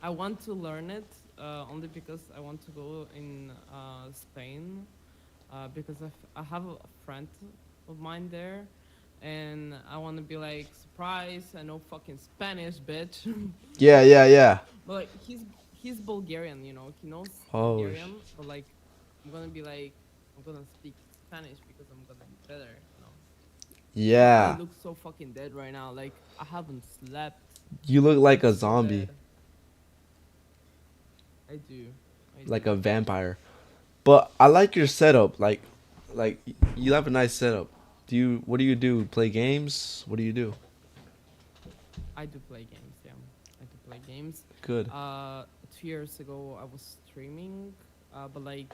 I want to learn it only because I want to go in Spain because I have a friend of mine there, and I want to be like, surprise, I know fucking Spanish, bitch. Yeah, yeah, yeah. But like he's Bulgarian, you know. He knows Oh, Bulgarian, but like I'm gonna be like I'm gonna speak Spanish because I'm gonna be better, you know. I yeah. look so fucking dead right now. Like I haven't slept. You look I like look a so zombie, dead. I do. I like do. a vampire. But I like your setup. Like you have a nice setup. Do you? What do you do? Play games? What do you do? I do play games, yeah. I do play games. Good. 2 years ago I was streaming, but like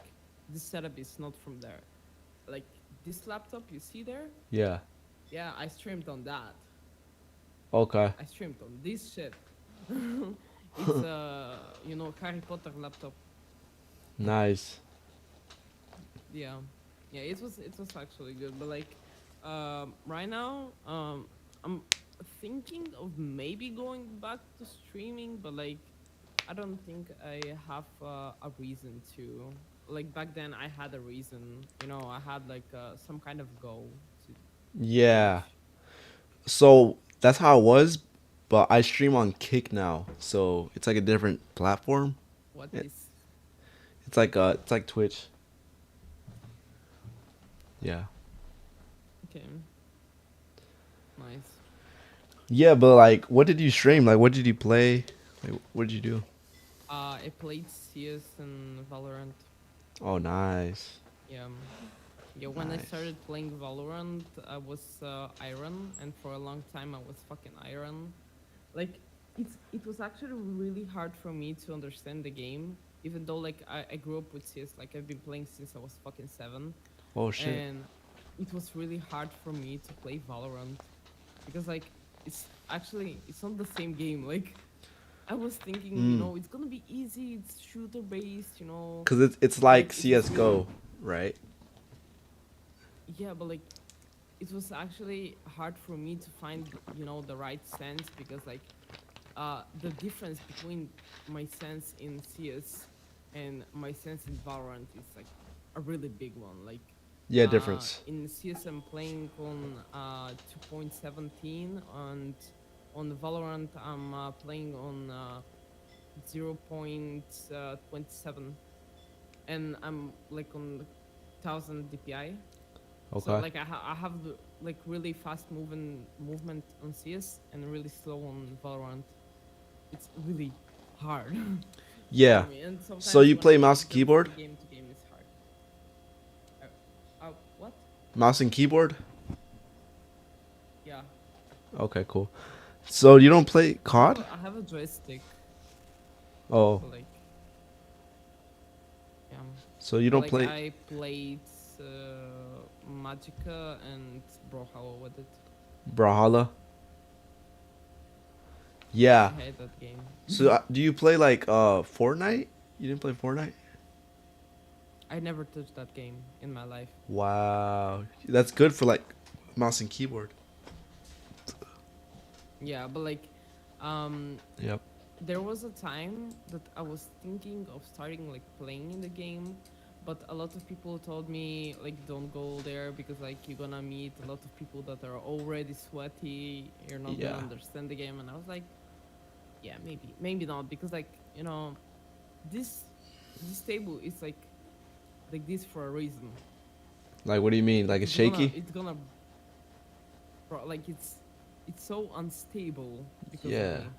this setup is not from there. Like this laptop you see there, Yeah. yeah, I streamed on that. Okay. I streamed on this shit. It's you know, Harry Potter laptop. Nice. Yeah, yeah, it was actually good, but like, right now, I'm thinking of maybe going back to streaming, but like, I don't think I have a reason to. Like back then, I had a reason. You know, I had like some kind of goal to Yeah. reach. So that's how it was, but I stream on Kick now, so it's like a different platform. What It, is? it's like Twitch. Yeah. Okay. Nice. Yeah, but like, what did you stream? Like, what did you play? Like, what did you do? I played CS and Valorant. Oh, nice. Yeah. Yeah, when I Nice. started playing Valorant, I was Iron, and for a long time I was fucking Iron. Like, it was actually really hard for me to understand the game, even though like I grew up with CS. Like I've been playing since I was fucking 7, Oh shit. and it was really hard for me to play Valorant because like it's not the same game. Like I was thinking, you know, it's gonna be easy. It's shooter based, you know. Cause it's like CS:GO, right? Yeah, but like it was actually hard for me to find, you know, the right sense because like the difference between my sense in CS and my sense in Valorant is like a really big one. Like Yeah, difference. in CS I'm playing on 2.17 and on Valorant I'm playing on 0.27 and I'm like on 1000 DPI. So Okay. like I have the, like really fast movement on CS and really slow on Valorant. It's really hard. Yeah. For me. And So sometimes you when I play mouse and jump keyboard? from game to game, it's hard. What? Mouse and keyboard? Yeah. Okay, cool. So you don't play COD? I have a joystick. Oh. But, like, yeah. So you don't like, play. I played Magica and Brawlhalla with it. Brawlhalla? Yeah. I hate that game. So do you play like Fortnite? You didn't play Fortnite? I never touched that game in my life. Wow. That's good for like mouse and keyboard. Yeah, but like, Yep. there was a time that I was thinking of starting like playing in the game, but a lot of people told me like don't go there because like you're gonna meet a lot of people that are already sweaty. You're not Yeah. gonna understand the game, and I was like, yeah, maybe not because like you know, this table is like this for a reason. Like, what do you mean? Like it's shaky? It's gonna, bro, like it's so unstable because Yeah. of me.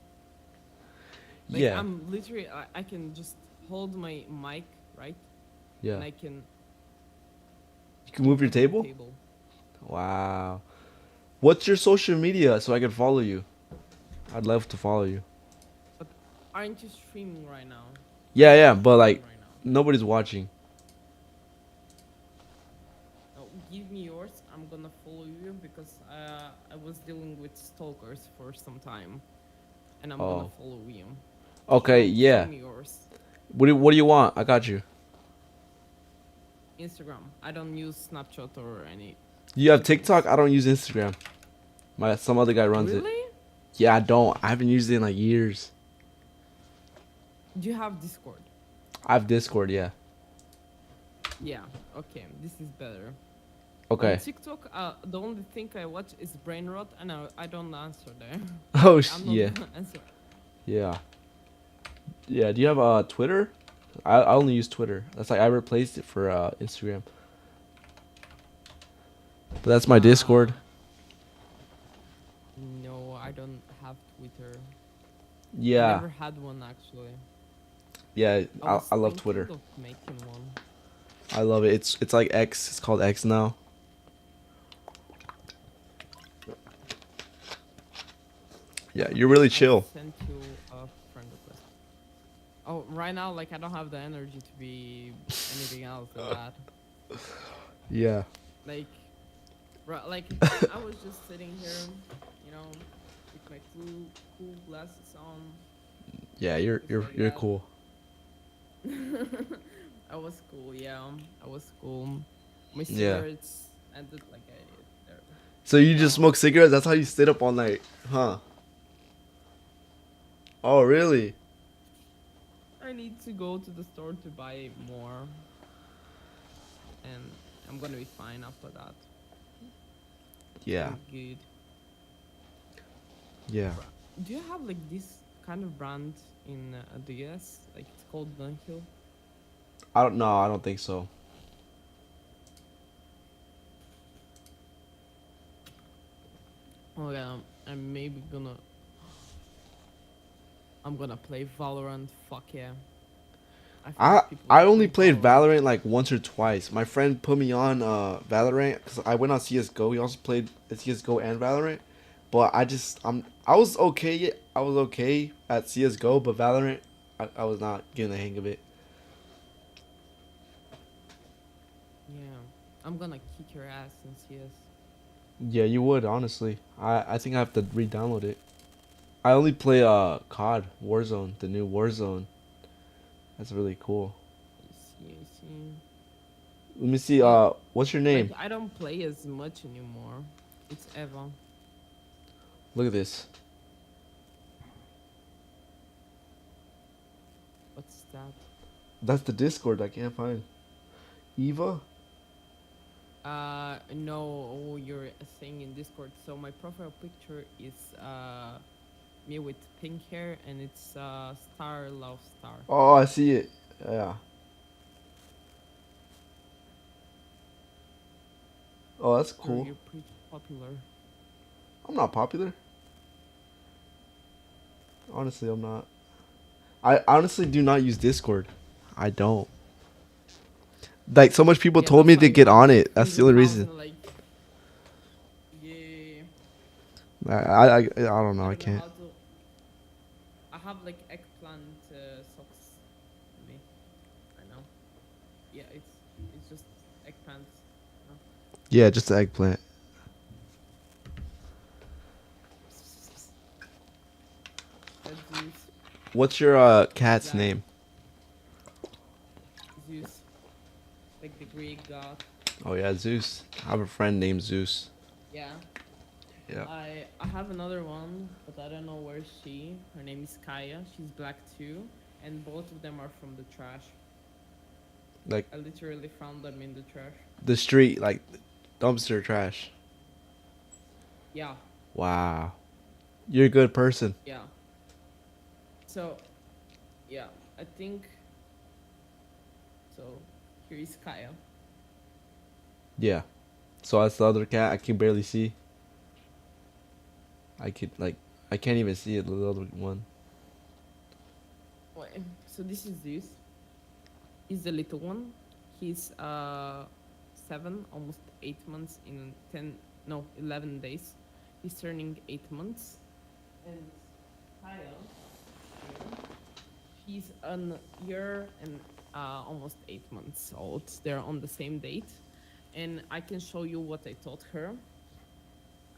Like, Yeah. I'm literally, I can just hold my mic, right? Yeah. And I can. You can move your table? Wow. What's your social media so I can follow you? I'd love to follow you. But aren't you streaming right now? Yeah, yeah, but like nobody's watching. Oh, give me yours. I'm gonna follow you because I was dealing with stalkers for some time, and I'm gonna Oh. follow you. Okay, So, yeah. Show me yours. What do you want? I got you. Instagram. I don't use Snapchat or any. You have TikTok? I don't use Instagram. Some other guy runs it. Really? Yeah, I don't. I haven't used it in like years. Do you have Discord? I have Discord, yeah. Yeah. Okay. This is better. Okay. On TikTok, the only thing I watch is brain rot, and I don't answer there. Oh, I'm not yeah. gonna answer. Yeah. Yeah, do you have Twitter? I only use Twitter. That's like I replaced it for Instagram. But that's my Discord. No, I don't have Twitter. Yeah. I never had one actually. Yeah, was I love thinking Twitter. of making one. I love it. It's like X. It's called X now. Yeah, you're really chill. I sent you a friend request. Oh, right now, like I don't have the energy to be anything else than that. Yeah. Like, like I was just sitting here, you know, with my cool glasses on. Yeah, you're that. cool. I was cool, yeah. I was cool. My Yeah. cigarettes ended like there. So you just smoke cigarettes? That's how you stayed up all night, huh? Oh, really? I need to go to the store to buy more. And I'm gonna be fine after that. Yeah. I'm good. Yeah. Do you have like this kind of brand in the US? Like it's called Dunhill? I don't know. I don't think so. Oh yeah, I'm maybe gonna. I'm gonna play Valorant. Fuck yeah. I only played Valorant like once or twice. My friend put me on Valorant because I went on CS:GO. He also played CS:GO and Valorant, but I was okay. I was okay at CS:GO, but Valorant, I was not getting the hang of it. Yeah, I'm gonna kick your ass in CS. Yeah, you would honestly. I think I have to re-download it. I only play COD Warzone, the new Warzone. That's really cool. I see. Let me see. What's your name? Like, I don't play as much anymore. It's Eva. Look at this. What's that? That's the Discord. I can't find. Eva. No, you're saying in Discord. So my profile picture is me with pink hair, and it's Star Love Star. Oh, I see it. Yeah. Oh, that's cool. You're pretty popular. I'm not popular. Honestly, I'm not. I honestly do not use Discord. I don't. Like, so much people told me to get on it. That's the only reason. Like, yeah. I don't know. I can't. I have like eggplant socks on me right now. Yeah, it's just eggplants. No? Yeah, just the eggplant. What's your cat's name? Zeus. Like the Greek god. Oh yeah, Zeus. I have a friend named Zeus. Yeah. Yeah. I have another one, but I don't know where she. Her name is Kaya. She's black too, and both of them are from the trash. Like, I literally found them in the trash. the street, like dumpster trash. Yeah. Wow. You're a good person. Yeah. So, yeah, I think. So, here is Kaya. Yeah. So that's the other cat I can barely see. I can't even see it, the other one. Wait, so this is Zeus. He's the little one. He's 7, almost 8 months in 11 days. He's turning 8 months. And Kyle, she's a year and almost 8 months old. They're on the same date. And I can show you what I taught her.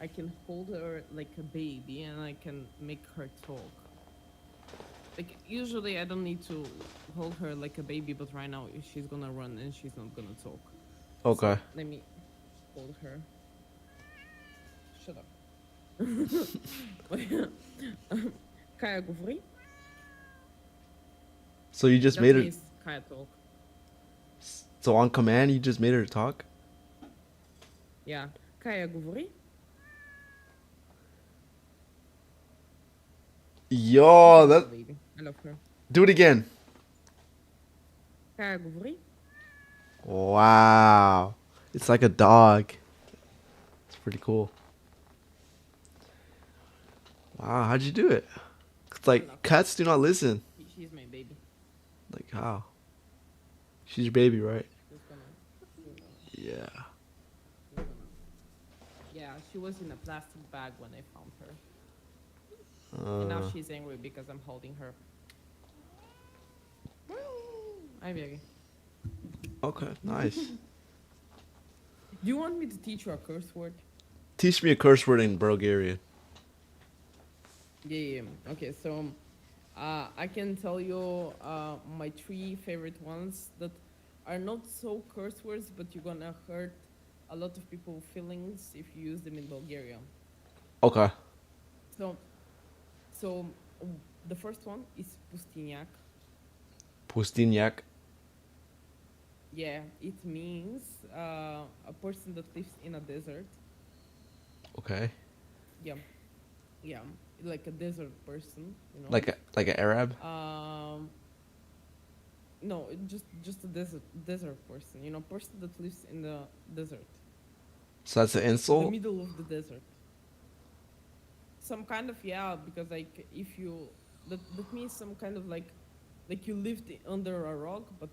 I can hold her like a baby and I can make her talk. Like, usually I don't need to hold her like a baby, but right now she's gonna run and she's not gonna talk. Okay. So, let me hold her. Shut up. Kaya, говори. So you just That made her. means Kaya talk. So on command, you just made her talk. Yeah. Kaya говори. Yo, that. Baby. I love her. Do it again. Kaya говори. Wow. It's like a dog. It's pretty cool. Wow, how'd you do it? It's like cats do not listen. She's my baby. Like how? She's your baby, right? Yeah. Yeah, she was in a plastic bag when I found her. And now she's angry because I'm holding her. Hi, baby. Okay, nice. Do you want me to teach you a curse word? Teach me a curse word in Bulgarian. Yeah. Okay, so I can tell you my 3 favorite ones that are not so curse words, but you're gonna hurt a lot of people's feelings if you use them in Bulgaria. Okay. So the first one is pustinyak. Pustinyak. Yeah, it means a person that lives in a desert. Okay. Yeah, like a desert person, you know. Like an Arab? No, just a desert person, you know, person that lives in the desert. So that's an insult? In the middle of the desert. Some kind of, yeah, because like if you that means some kind of like you lived under a rock, but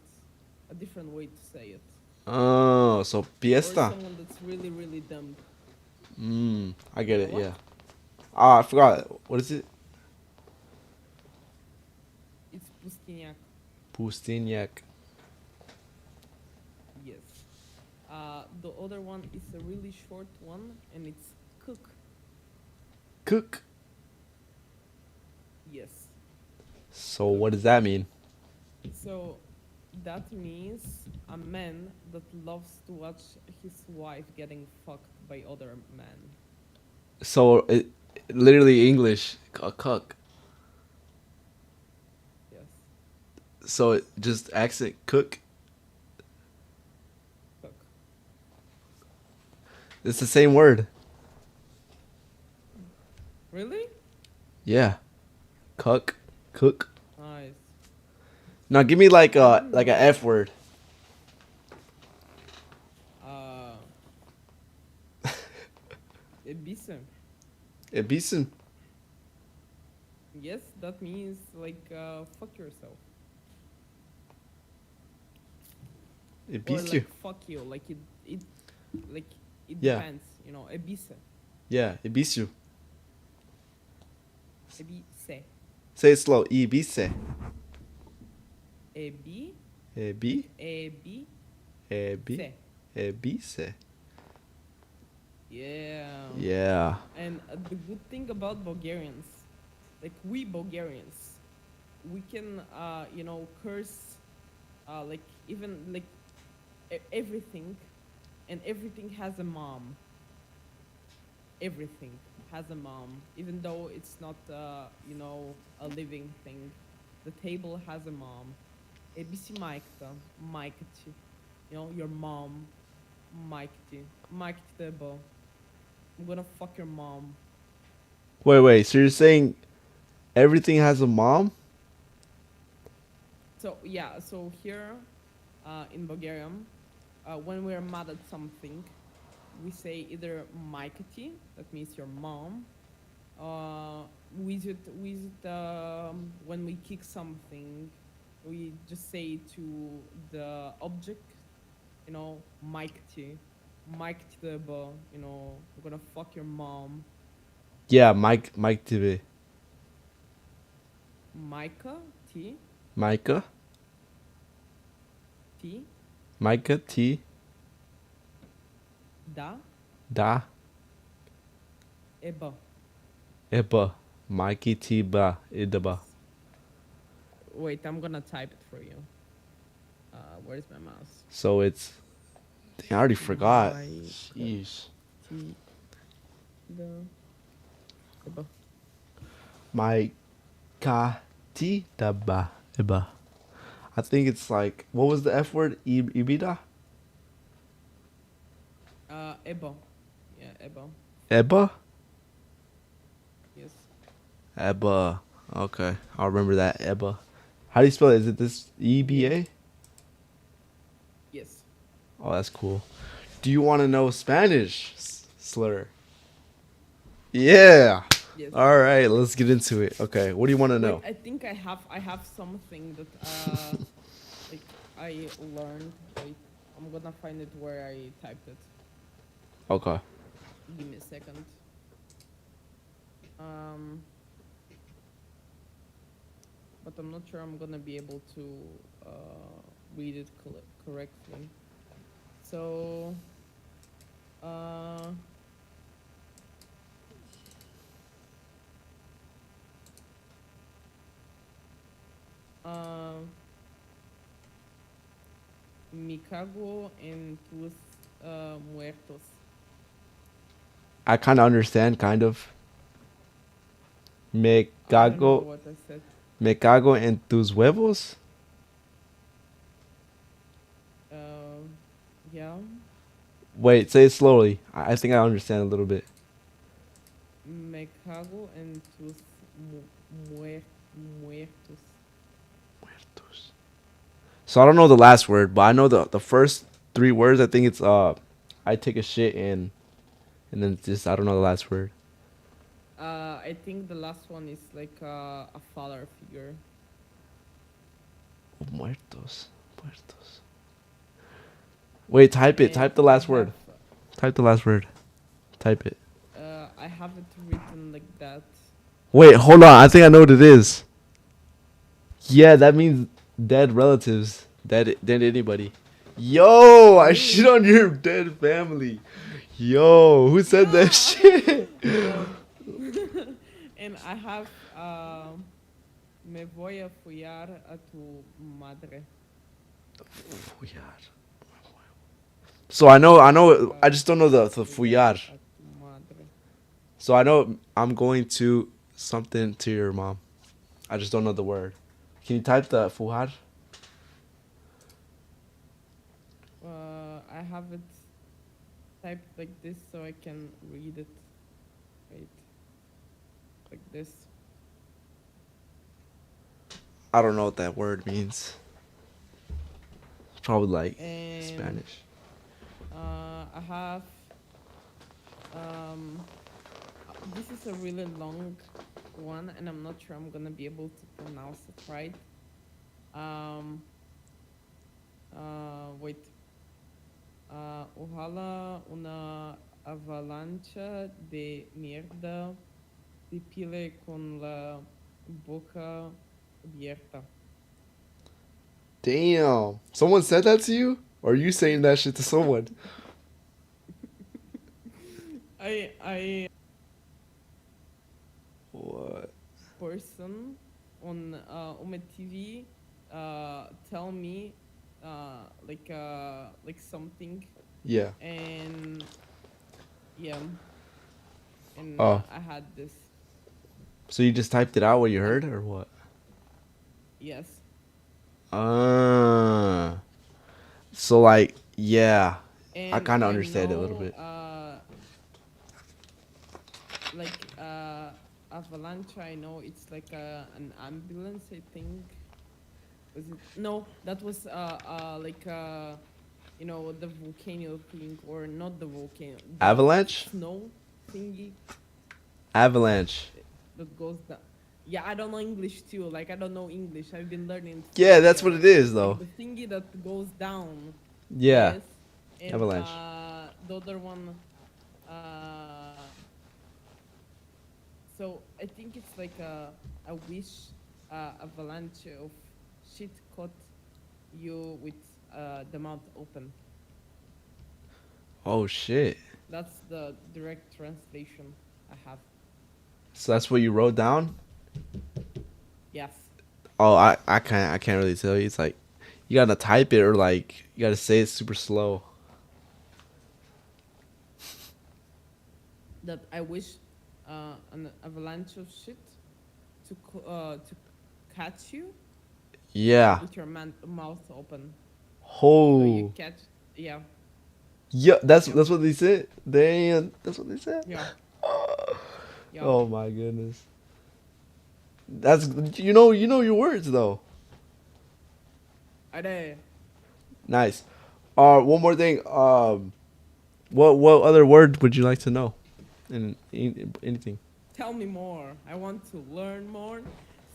a different way to say it. Oh, so fiesta. Or someone that's really, really dumb. I get it, yeah. I forgot. What is it? It's pustinyak. Pustinyak. Yes. The other one is a really short one, and it's cook. Cook? Yes. So what does that mean? So that means a man that loves to watch his wife getting fucked by other men. So it literally English, a cook. Yes. So it just accent cook. Cook. It's the same word. Really? Yeah. Cook. Nice. Now give me like a F word. Ebisem. Ebisem. Yes, that means like fuck yourself. Or like fuck you, like it yeah. depends, you know. Ebise. Yeah, ebisu. Ebise. Say it slow. Ebise. Ebi. Ebi. Ebi. Ebi. Ebise. Yeah. Yeah. And the good thing about Bulgarians, like we Bulgarians, we can, you know, curse, like even like everything, and everything has a mom. Everything has a mom, even though it's not, you know, a living thing. The table has a mom. Ebisi Maikta, Maikti, you know, your mom, Maikti, Maikti Debo. I'm gonna fuck your mom. Wait. So you're saying everything has a mom? So yeah. So here, in Bulgarian, when we're mad at something, we say either Maikati, that means your mom. When we kick something, we just say to the object, you know, Maikati. Mike Tebo, you know, I'm gonna fuck your mom. Yeah, Mike TV. Micah T. Micah. T. Micah T. Da. Eba. Mikey T. Ba. Idaba. Wait, I'm gonna type it for you. Where's my mouse? So it's. I already forgot. Jeez. My T daba iba. I think it's like, what was the F word? Ibida? Eba. Yeah, Eba. Eba? Yes. Eba. Okay, I'll remember that. Eba. How do you spell it? Is it this EBA? Yes. Oh, that's cool. Do you want to know Spanish slur? Yeah. Yes. All right, let's get into it. Okay, what do you want to know? Wait, I think I have something that like I learned. Wait, I'm gonna find it where I typed it. Okay. Give me a second. But I'm not sure I'm gonna be able to read it correctly. So, uh, uh, me cago en tus muertos. I kind of understand, kind of. Me I don't know cago, what I said. me cago en tus huevos. Yeah. Wait, say it slowly. I think I understand a little bit. Me cago en tus muertos. So I don't know the last word, but I know the first 3 words. I think it's I take a shit in, and then it's just I don't know the last word. I think the last one is like a father figure. Muertos. Wait, type it. And Type the last word. Type the last word. Type it. I have it written like that. Wait, hold on. I think I know what it is. Yeah, that means dead relatives. Dead anybody. Yo, I shit on your dead family. Yo, who said that shit? And I have me voy a follar a tu madre. So I know. I just don't know the follar. So I know I'm going to something to your mom. I just don't know the word. Can you type the follar? I have it typed like this so I can read it. Wait. Like this. I don't know what that word means. It's probably like Spanish. I have this is a really long one and I'm not sure I'm gonna be able to pronounce it right. Wait. Ojalá una avalancha de mierda te pile con la boca abierta. Damn. Someone said that to you? Or are you saying that shit to someone? I What? person on my TV tell me like something. Yeah. And yeah. And Oh. I had this. So you just typed it out what you heard or what? Yes. So like, yeah. And I kind of understand it a little bit. Avalanche, I know it's like an ambulance, I think. Was it? No, that was you know, the volcano thing, or not the volcano. The Avalanche? snow thingy. Avalanche. That goes down. Yeah, I don't know English too. Like, I don't know English. I've been learning. Yeah, that's what it is, though. Like the thingy that goes down. Yeah. Yes. And, Avalanche. The other one. So I think it's like a wish avalanche of shit caught you with the mouth open. Oh shit. That's the direct translation I have. So that's what you wrote down? Yes. Oh, I can't really tell you. It's like you gotta type it or like you gotta say it super slow. That I wish an avalanche of shit to catch you. Yeah. With your mouth open. Oh. So you catch, yeah. Yeah, that's what they said. Damn, that's what they said. Yeah. Yeah. Oh my goodness. That's you know your words though. Are Nice. One more thing. What other word would you like to know? And anything. tell me more. I want to learn more.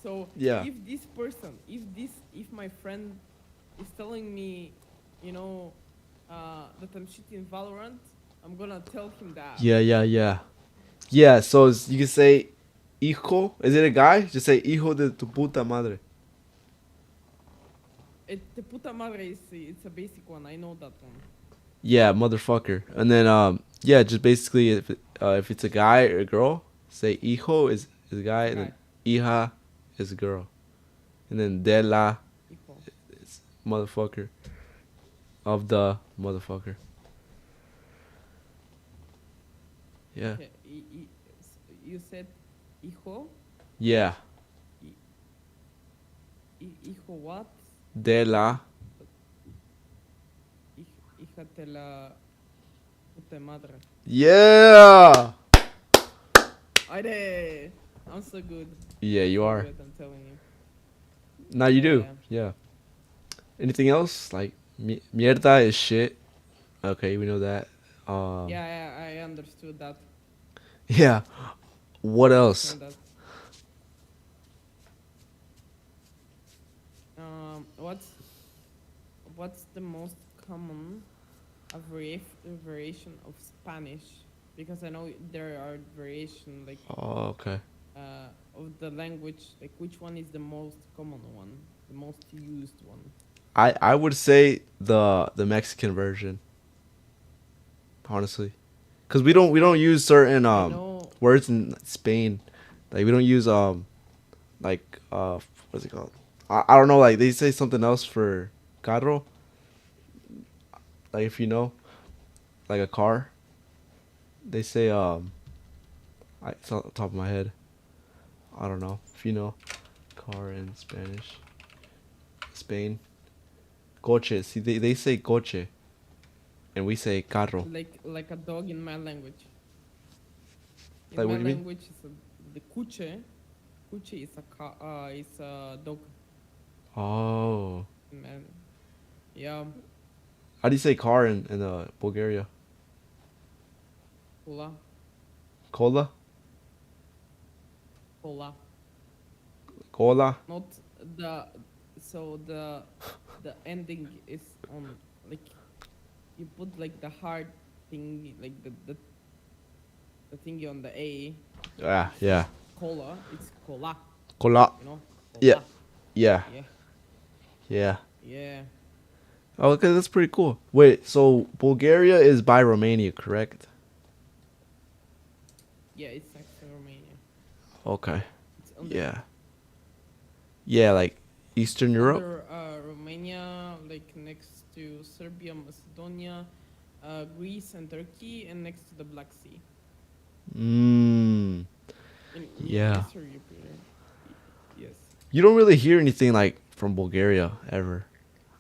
So Yeah. if this person, if my friend is telling me, you know, that I'm shooting Valorant, I'm gonna tell him that. Yeah. Yeah. So you can say, hijo. Is it a guy? Just say hijo de tu puta madre. The puta madre is it's a basic one. I know that one. Yeah, motherfucker. And then yeah, just basically if it's a guy or a girl, say hijo is a guy, and then hija is a girl, and then de la is motherfucker, of the motherfucker. Yeah. Okay, you said hijo. Yeah. Hijo what? De la. Hija de la puta madre. Yeah. I'm so good. Yeah, you so are. Good, I'm telling you. Now you do. Yeah. Anything else? Like mierda is shit. Okay, we know that. Yeah, I understood that. Yeah. What else? What's the most common variation of Spanish? Because I know there are variation like. Oh, okay. Of the language, like which one is the most common one, the most used one? I would say the Mexican version. Honestly, because we don't use certain words in Spain, like we don't use like what's it called? I don't know, like they say something else for carro. Like if you know, like a car, they say it's on the top of my head. I don't know if you know, car in Spanish. Spain, coche. See, they say coche, and we say carro. Like a dog in my language. In like my what do you language, the cuche. Cuche is a dog. mean? Oh. Man. Yeah. How do you say car in Bulgaria? Cola. Cola? Cola. Cola? Not the the ending is on like you put like the hard thing like the thingy on the A. Yeah. Cola. It's cola. Cola. You know? Yeah. Yeah. Yeah. Yeah. Oh, okay, that's pretty cool. Wait, so Bulgaria is by Romania, correct? Yeah, it's next to Romania. Okay. Yeah. Yeah, like Eastern Europe? Under Romania, like next to Serbia, Macedonia, Greece and Turkey, and next to the Black Sea. Yeah. Yes. You don't really hear anything like from Bulgaria ever.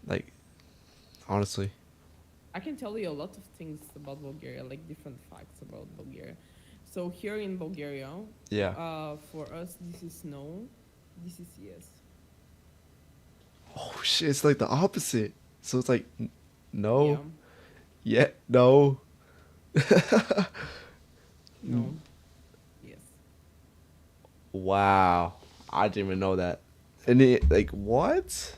Like honestly. I can tell you a lot of things about Bulgaria, like different facts about Bulgaria. So here in Bulgaria, for us this is no, this is yes. Oh shit, it's like the opposite. So it's like no. Yeah, no. No. Yes. Wow. I didn't even know that. And it, like what?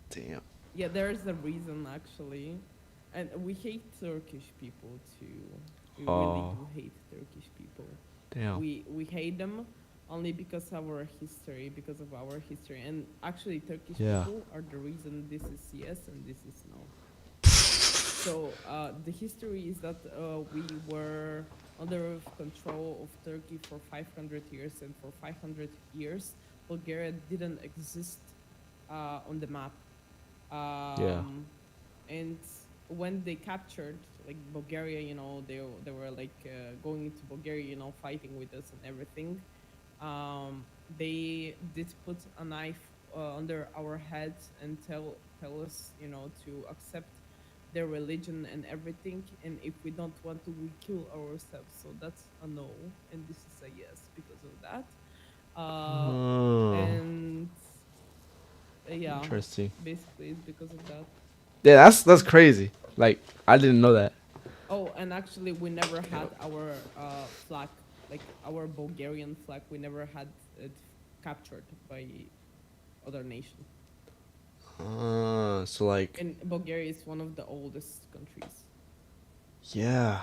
Damn. Yeah, there's a reason actually. And we hate Turkish people too. We really do hate Turkish people. Damn. We hate them only because of our history, And actually Turkish Yeah. people are the reason this is yes and this is no. So the history is that we were under control of Turkey for 500 years, and for 500 years Bulgaria didn't exist on the map. And when they captured like Bulgaria, you know, they were like going into Bulgaria, you know, fighting with us and everything. They did put a knife under our heads and tell us, you know, to accept their religion and everything. And if we don't want to, we kill ourselves. So that's a no, and this is a yes because of that. Oh, And yeah, interesting. basically it's because of that. Yeah, that's crazy. Like I didn't know that. Oh, and actually, we never had our flag, like our Bulgarian flag. We never had it captured by other nation. So like, And Bulgaria is one of the oldest countries. yeah,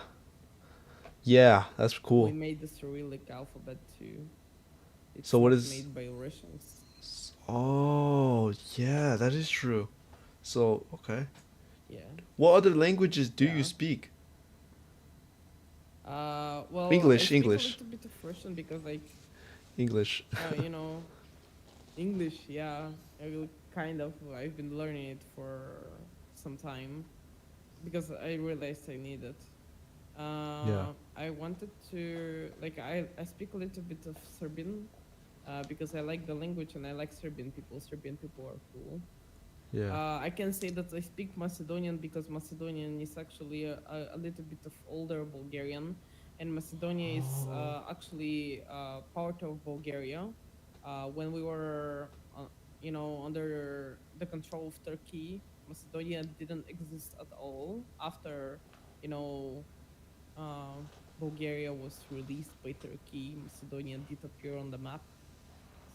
yeah, that's We cool. made the Cyrillic alphabet too. It's So what not is? made by Russians. Oh, yeah, that is true. So okay, Yeah. what other languages do you Yeah. speak? Well, I English, speak a English, little bit of Russian because, like, English. you know, English. Yeah, I've been learning it for some time because I realized I need it. Yeah. I wanted to I speak a little bit of Serbian because I like the language and I like Serbian people. Serbian people are cool. Yeah. I can say that I speak Macedonian because Macedonian is actually a little bit of older Bulgarian, and Macedonia is actually part of Bulgaria. When we were, under the control of Turkey, Macedonia didn't exist at all. After, you know, Bulgaria was released by Turkey, Macedonia did appear on the map.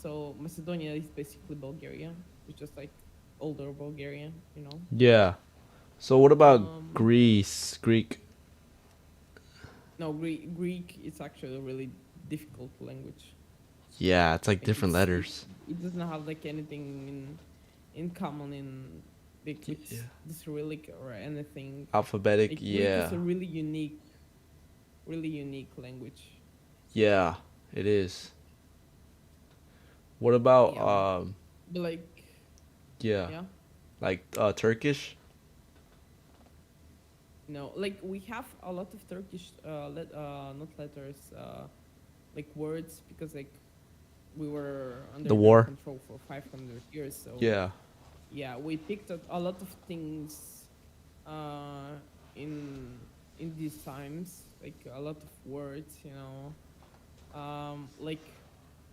So Macedonia is basically Bulgaria. It's just like older Bulgaria, you know. Yeah. So what about Um, Greece, Greek? no, Greek is actually a really difficult language. Yeah, it's like Like different letters. it doesn't have like anything in common in like with Yeah. the Cyrillic or anything. Alphabetic, Like Greek is yeah. a really unique language. Yeah, it is. What about Yeah, but like yeah, yeah. like Turkish? No, like we have a lot of Turkish not letters, like words because like we were under The their war? control for 500 years. So Yeah. yeah, we picked up a lot of things uh, in these times, like a lot of words, you know. Like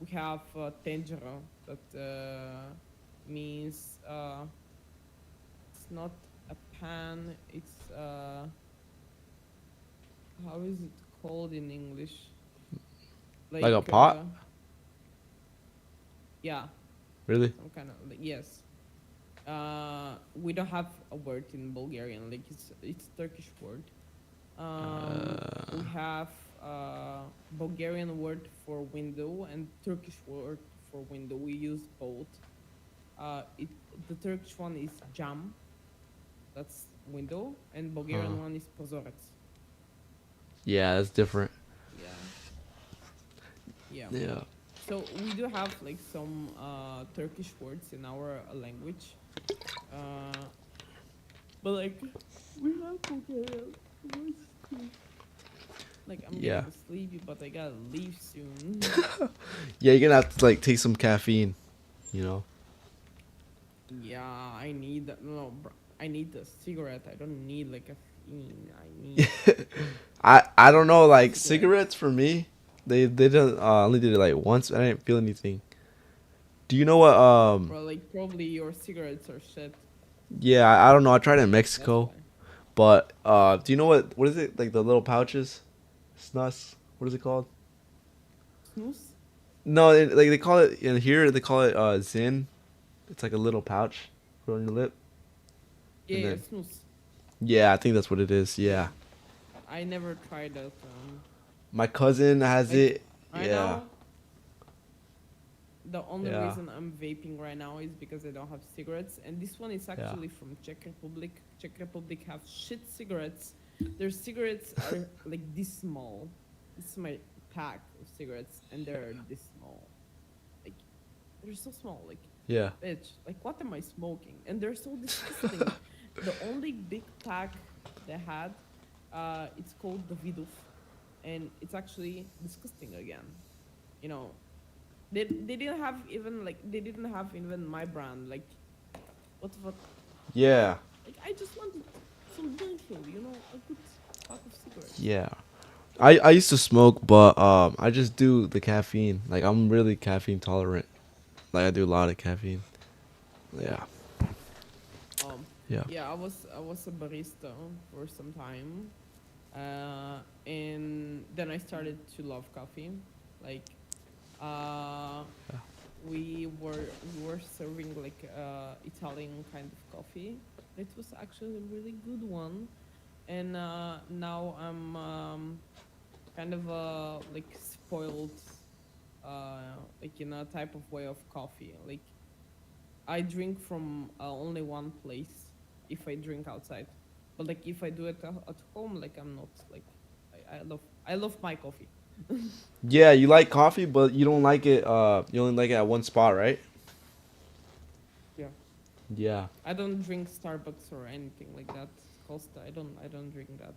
we have tencere that means it's not a pan. It's how is it called in English? Like a Like pot? yeah, Really? some kind of yes. We don't have a word in Bulgarian. Like it's Turkish word. We have Bulgarian word for window and Turkish word for window. We use both. The Turkish one is cam, that's window, and Bulgarian one is pozorec. Yeah, that's different. Yeah. Yeah. Yeah. So we do have like some Turkish words in our language, but like we have Bulgarian. Like I'm Yeah. getting sleepy, but I gotta leave soon. Yeah, you're gonna have to like take some caffeine, you know. Yeah, I need that. No, bro, I need a cigarette. I don't need like a fiend. I need. I don't know, like cigarettes for me, they didn't only did it like once. I didn't feel anything. Do you know what Well, like probably your cigarettes are shit. yeah, I don't know. I tried it in Mexico. But do you know what is it, like the little pouches? Snus. What is it called? Snus? No, like they call it in here. They call it Zin. It's like a little pouch, put on your lip. Yeah, And then, snus. yeah, I think that's what it is. Yeah. I never tried that. My cousin has Like, it. right Yeah. now, the only Yeah. reason I'm vaping right now is because I don't have cigarettes, and this one is actually from Czech Republic. Czech Republic have shit cigarettes. Their cigarettes are like this small. This is my pack of cigarettes, and they're this small. Like they're so small. Like Yeah. bitch. Like what am I smoking? And they're so disgusting. The only big pack they had, it's called the Viduf, and it's actually disgusting again. You know, they didn't have even my brand. Like what the fuck? Yeah. Like I just wanted some neutral, you know, a good pack of cigarettes. Yeah. I used to smoke, but I just do the caffeine. Like I'm really caffeine tolerant. Like I do a lot of caffeine. Yeah. Yeah. Yeah, I was a barista for some time, and then I started to love coffee. Like, uh, we were serving like Italian kind of coffee. It was actually a really good one, and now I'm kind of like spoiled, like in a type of way of coffee. Like I drink from only one place if I drink outside, but like if I do it at home, like I'm not like I love my coffee. Yeah, you like coffee, but you don't like it. You only like it at one spot, right? Yeah. Yeah. I don't drink Starbucks or anything like that. Costa, I don't drink that.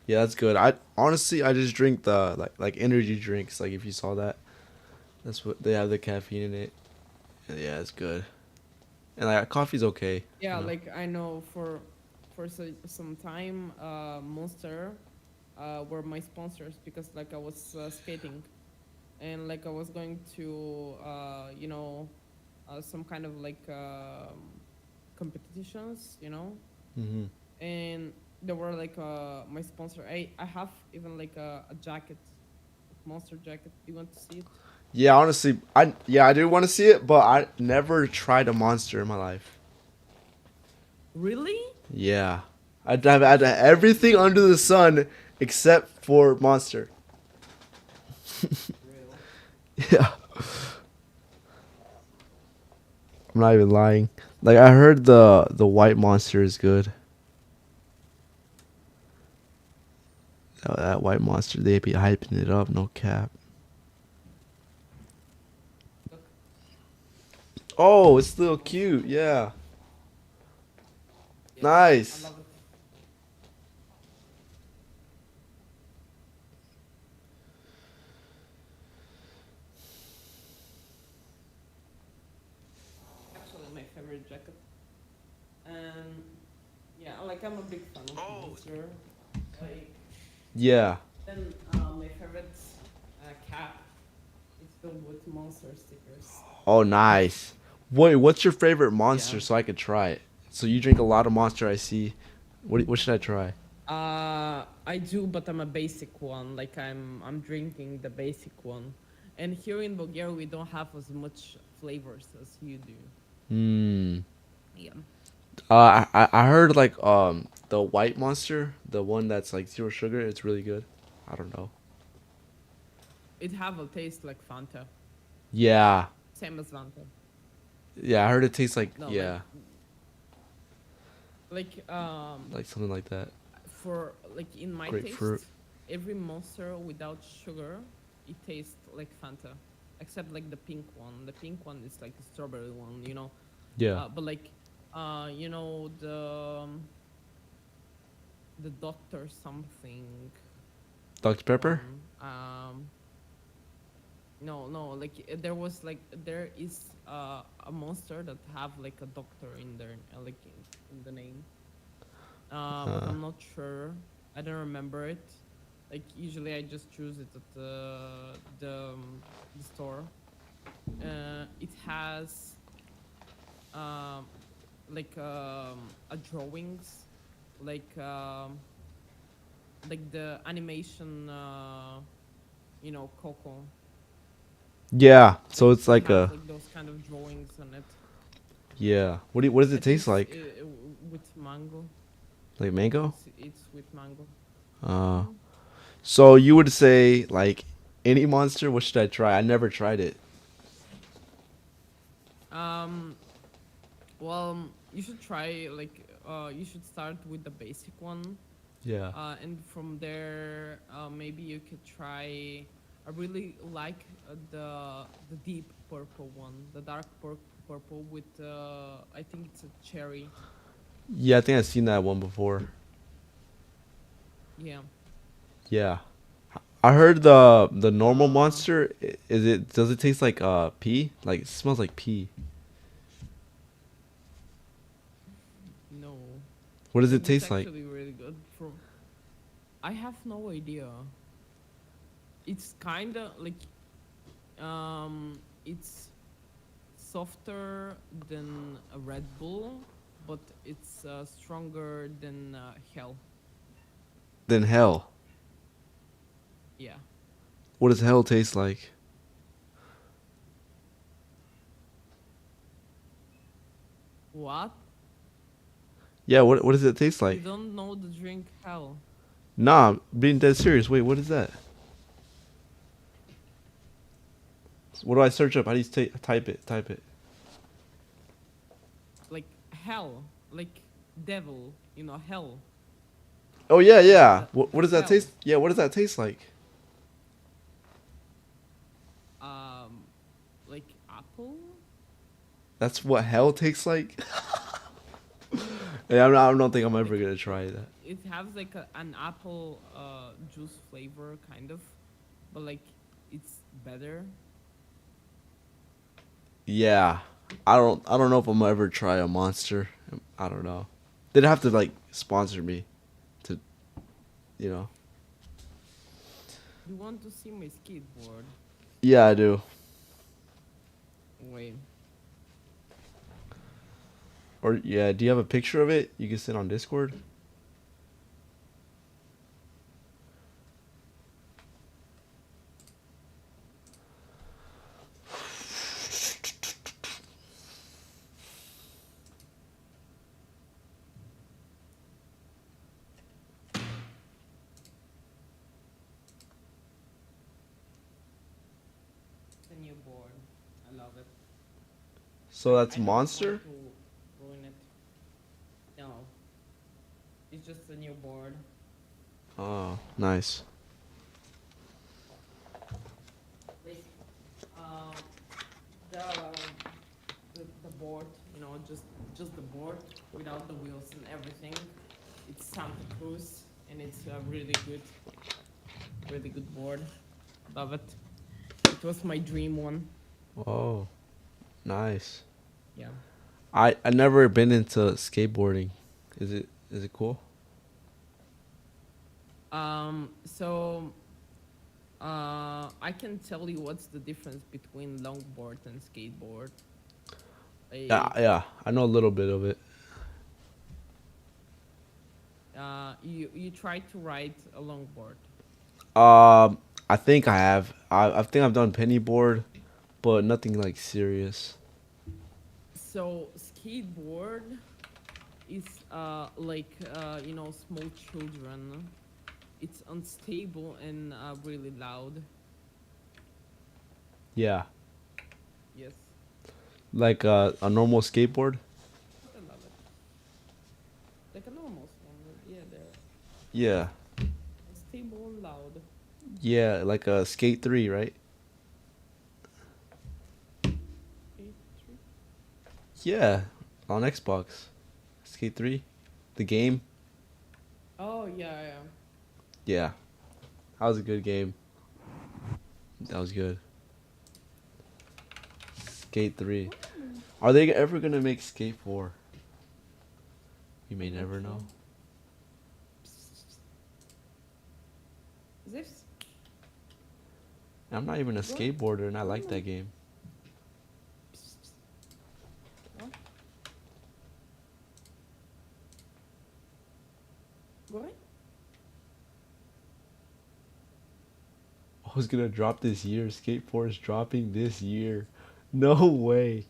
Yeah, that's good. I honestly, I just drink the like energy drinks. Like if you saw that, that's what they have the caffeine in it. And yeah, it's good. And like coffee's okay. Yeah, You know? like I know for some time, Monster were my sponsors because like I was skating, and like I was going to some kind of like competitions, Mhm. and they were like my sponsor. I have even like a jacket, Monster jacket. Do you want to see it? Yeah, honestly, I do want to see it, but I never tried a monster in my life. Really? Yeah, I've had everything under the sun except for monster. Yeah, I'm not even lying. Like I heard the white monster is good. That white monster, they be hyping it up, no cap. Oh, it's still cute. Yeah. Nice. I love it. Actually, my favorite jacket. And yeah, like I'm a big fan of Monster. Like Yeah. then my favorite cap is filled with Monster stickers. Oh, nice. Wait, what's your favorite monster Yeah. so I could try it? So you drink a lot of monster, I see. What should I try? I do, but I'm a basic one. Like I'm drinking the basic one. And here in Bulgaria, we don't have as much flavors as you do. Hmm. Yeah. I heard like the white monster, the one that's like zero sugar, it's really good. I don't know. It have a taste like Fanta. Yeah. Same as Fanta. Yeah, I heard it tastes like No, yeah, like like something like that. for like in my Grapefruit. taste, every monster without sugar, it tastes like Fanta, except like the pink one. The pink one is like the strawberry one, you know. Yeah. But like, the Doctor something. Dr. Pepper? No, like there is a monster that have like a doctor in there, like in the name. But I'm not sure. I don't remember it. Like usually I just choose it at the store. It has like a drawings, like the animation, Coco. Yeah. So it's like Has, a like those kind of drawings on it. yeah. What does it taste like? With mango. Like mango? It's with mango. So you would say like any monster? What should I try? I never tried it. Well, you should try like you should start with the basic one. Yeah. And from there, maybe you could try. I really like the deep purple one, the dark purple with I think it's a cherry. Yeah, I think I've seen that one before. Yeah. Yeah. I heard the normal monster does it taste like pea? Like it smells like pea. No. What does it It's taste like? actually really good. I have no idea. It's kind of like, it's softer than a Red Bull, but it's stronger than hell. Than hell. Yeah. What does hell taste like? What? Yeah, what does it taste You like? don't know the drink hell? Nah, I'm being dead serious. Wait, what is that? What do I search up? How do you type it? Type it. Like hell, like devil, you know, hell. Oh yeah, yeah. What does that hell. taste? Yeah, what does that taste like? Like apple. That's what hell tastes like. Yeah, I don't think I'm ever gonna try that. It has like an apple juice flavor, kind of, but like it's better. Yeah, I don't know if I'm gonna ever try a Monster. I don't know. They'd have to like sponsor me, to, you know. You want to see my skateboard? Yeah, I do. Wait. Or yeah, do you have a picture of it? You can send on Discord. The new board. I love it. So that's I don't Monster? want to ruin it. No. It's just a new board. Oh, nice. Um, the board, you know, just the board without the wheels and everything. It's Santa Cruz, and it's a really good board. Love it. It was my dream one. Oh, nice. Yeah. I never been into skateboarding. Is it cool? I can tell you what's the difference between longboard and skateboard. Yeah, I know a little bit of it. You try to ride a longboard. I think I have. I think I've done pennyboard, but nothing like serious. So skateboard is like you know, small children. It's unstable and really loud. Yeah. Yes. Like a normal skateboard. I love it. Like a normal one. Yeah, they're Yeah. unstable and loud. Yeah, like a Skate 3, right? Yeah, on Xbox. Skate 3, the game. Oh yeah. Yeah, that was a good game. That was good. Skate 3. Are they ever gonna make Skate 4? You may never know. This. I'm not even a skateboarder, and I like that game. What? I was gonna drop this year. Skate 4 is dropping this year. No way.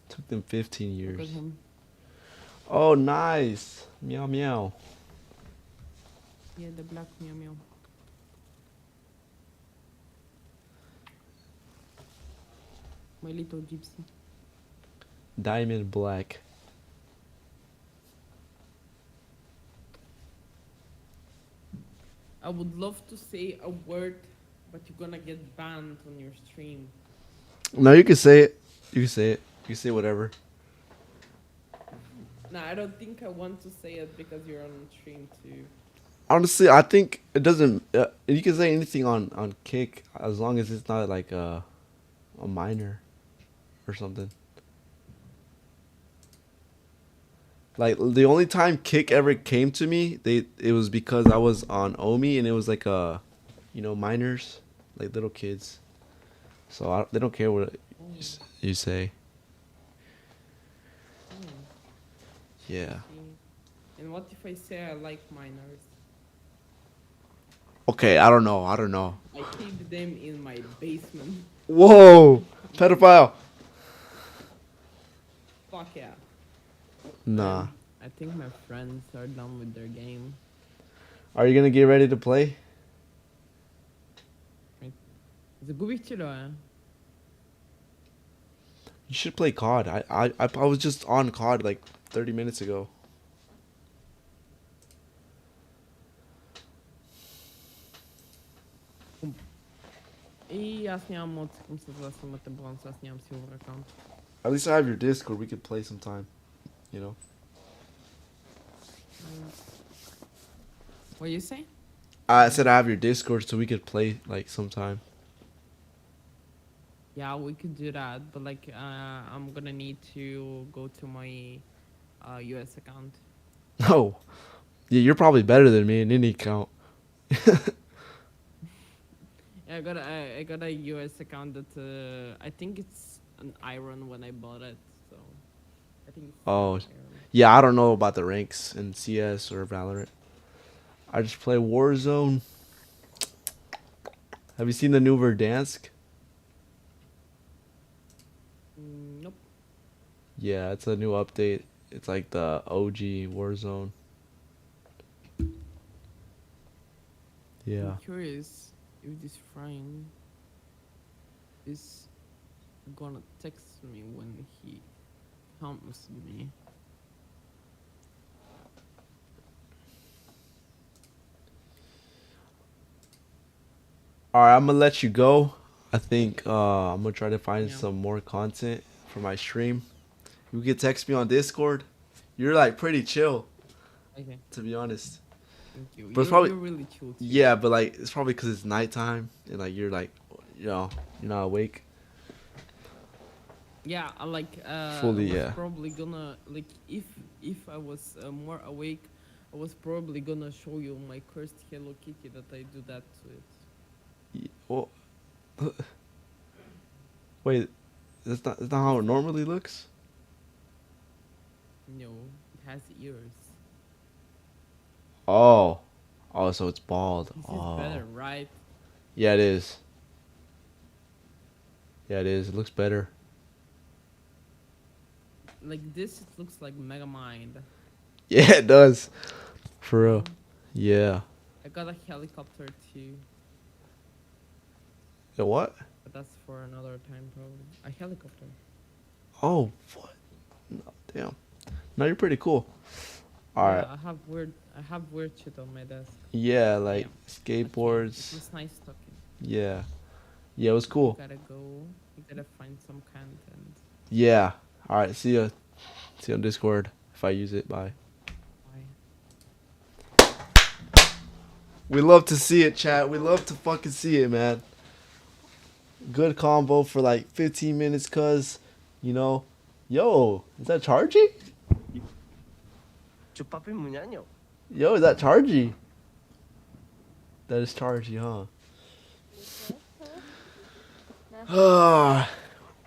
Took them 15 years. Look at him. Oh, nice. Meow meow. Yeah, the black meow meow. My little gypsy. Diamond black. I would love to say a word, but you're gonna get banned on your stream. No, you can say it. You can say it. You can say whatever. Nah, I don't think I want to say it because you're on stream too. Honestly, I think it doesn't. You can say anything on Kick as long as it's not like a minor or something. Like the only time Kick ever came to me, it was because I was on Omi and it was like minors, like little kids. So they don't care what you say. Yeah. And what if I say I like minors? Okay, I don't know. I don't know. I keep them in my basement. Whoa, pedophile. Fuck yeah. Nah. I think my friends are done with their game. Are you gonna get ready to play? Zagubić ci lo, You should play COD. I was just on COD like 30 minutes ago. I ja sniałam moc, cum să vă lasă mă bron, să sniałam silver account. At least I have your Discord. We could play sometime. You know. What you say? I said I have your Discord so we could play like sometime. Yeah, we could do that, but like I'm gonna need to go to my US account. Oh, yeah, you're probably better than me in any account. Yeah, I got a US account that I think it's an Iron when I bought it, so I think. It's Oh, yeah, I don't know about the ranks in CS or Valorant. I just play Warzone. Have you seen the new Verdansk? Nope. Yeah, it's a new update. It's like the OG Warzone. Yeah. I'm curious if this friend is gonna text me when he comes to me. Alright, I'm gonna let you go. I think I'm gonna try to find some more content for my stream. You can text me on Discord. You're like pretty chill. Okay. To be honest. Thank you. But it's probably you're really chill too. Yeah, but like it's probably because it's nighttime and like you're like, you're not awake. Yeah, I like Fully, I was yeah. probably gonna like if I was more awake, I was probably gonna show you my cursed Hello Kitty that I do that to it. Well, wait, that's not how it normally looks. No, it has ears. Oh, so it's bald. This Oh, is better, right? Yeah, it is. Yeah, it is. It looks better. Like this, it looks like Megamind. Yeah, it does. For real. Yeah. I got a helicopter too. A what? But that's for another time, probably. A helicopter. Oh, what? No, damn. No, you're pretty cool. All right. I have weird shit on my desk. Yeah, like skateboards. It was nice talking. Yeah. Yeah, it was cool. You gotta go. You gotta find some content. Yeah. All right. See ya. See you on Discord if I use it. Bye. Bye. We love to see it, chat. We love to fucking see it, man. Good combo for like 15 minutes, cuz, you know. Yo, is that Chargy? Yo, is that Chargy? That is Chargy, huh?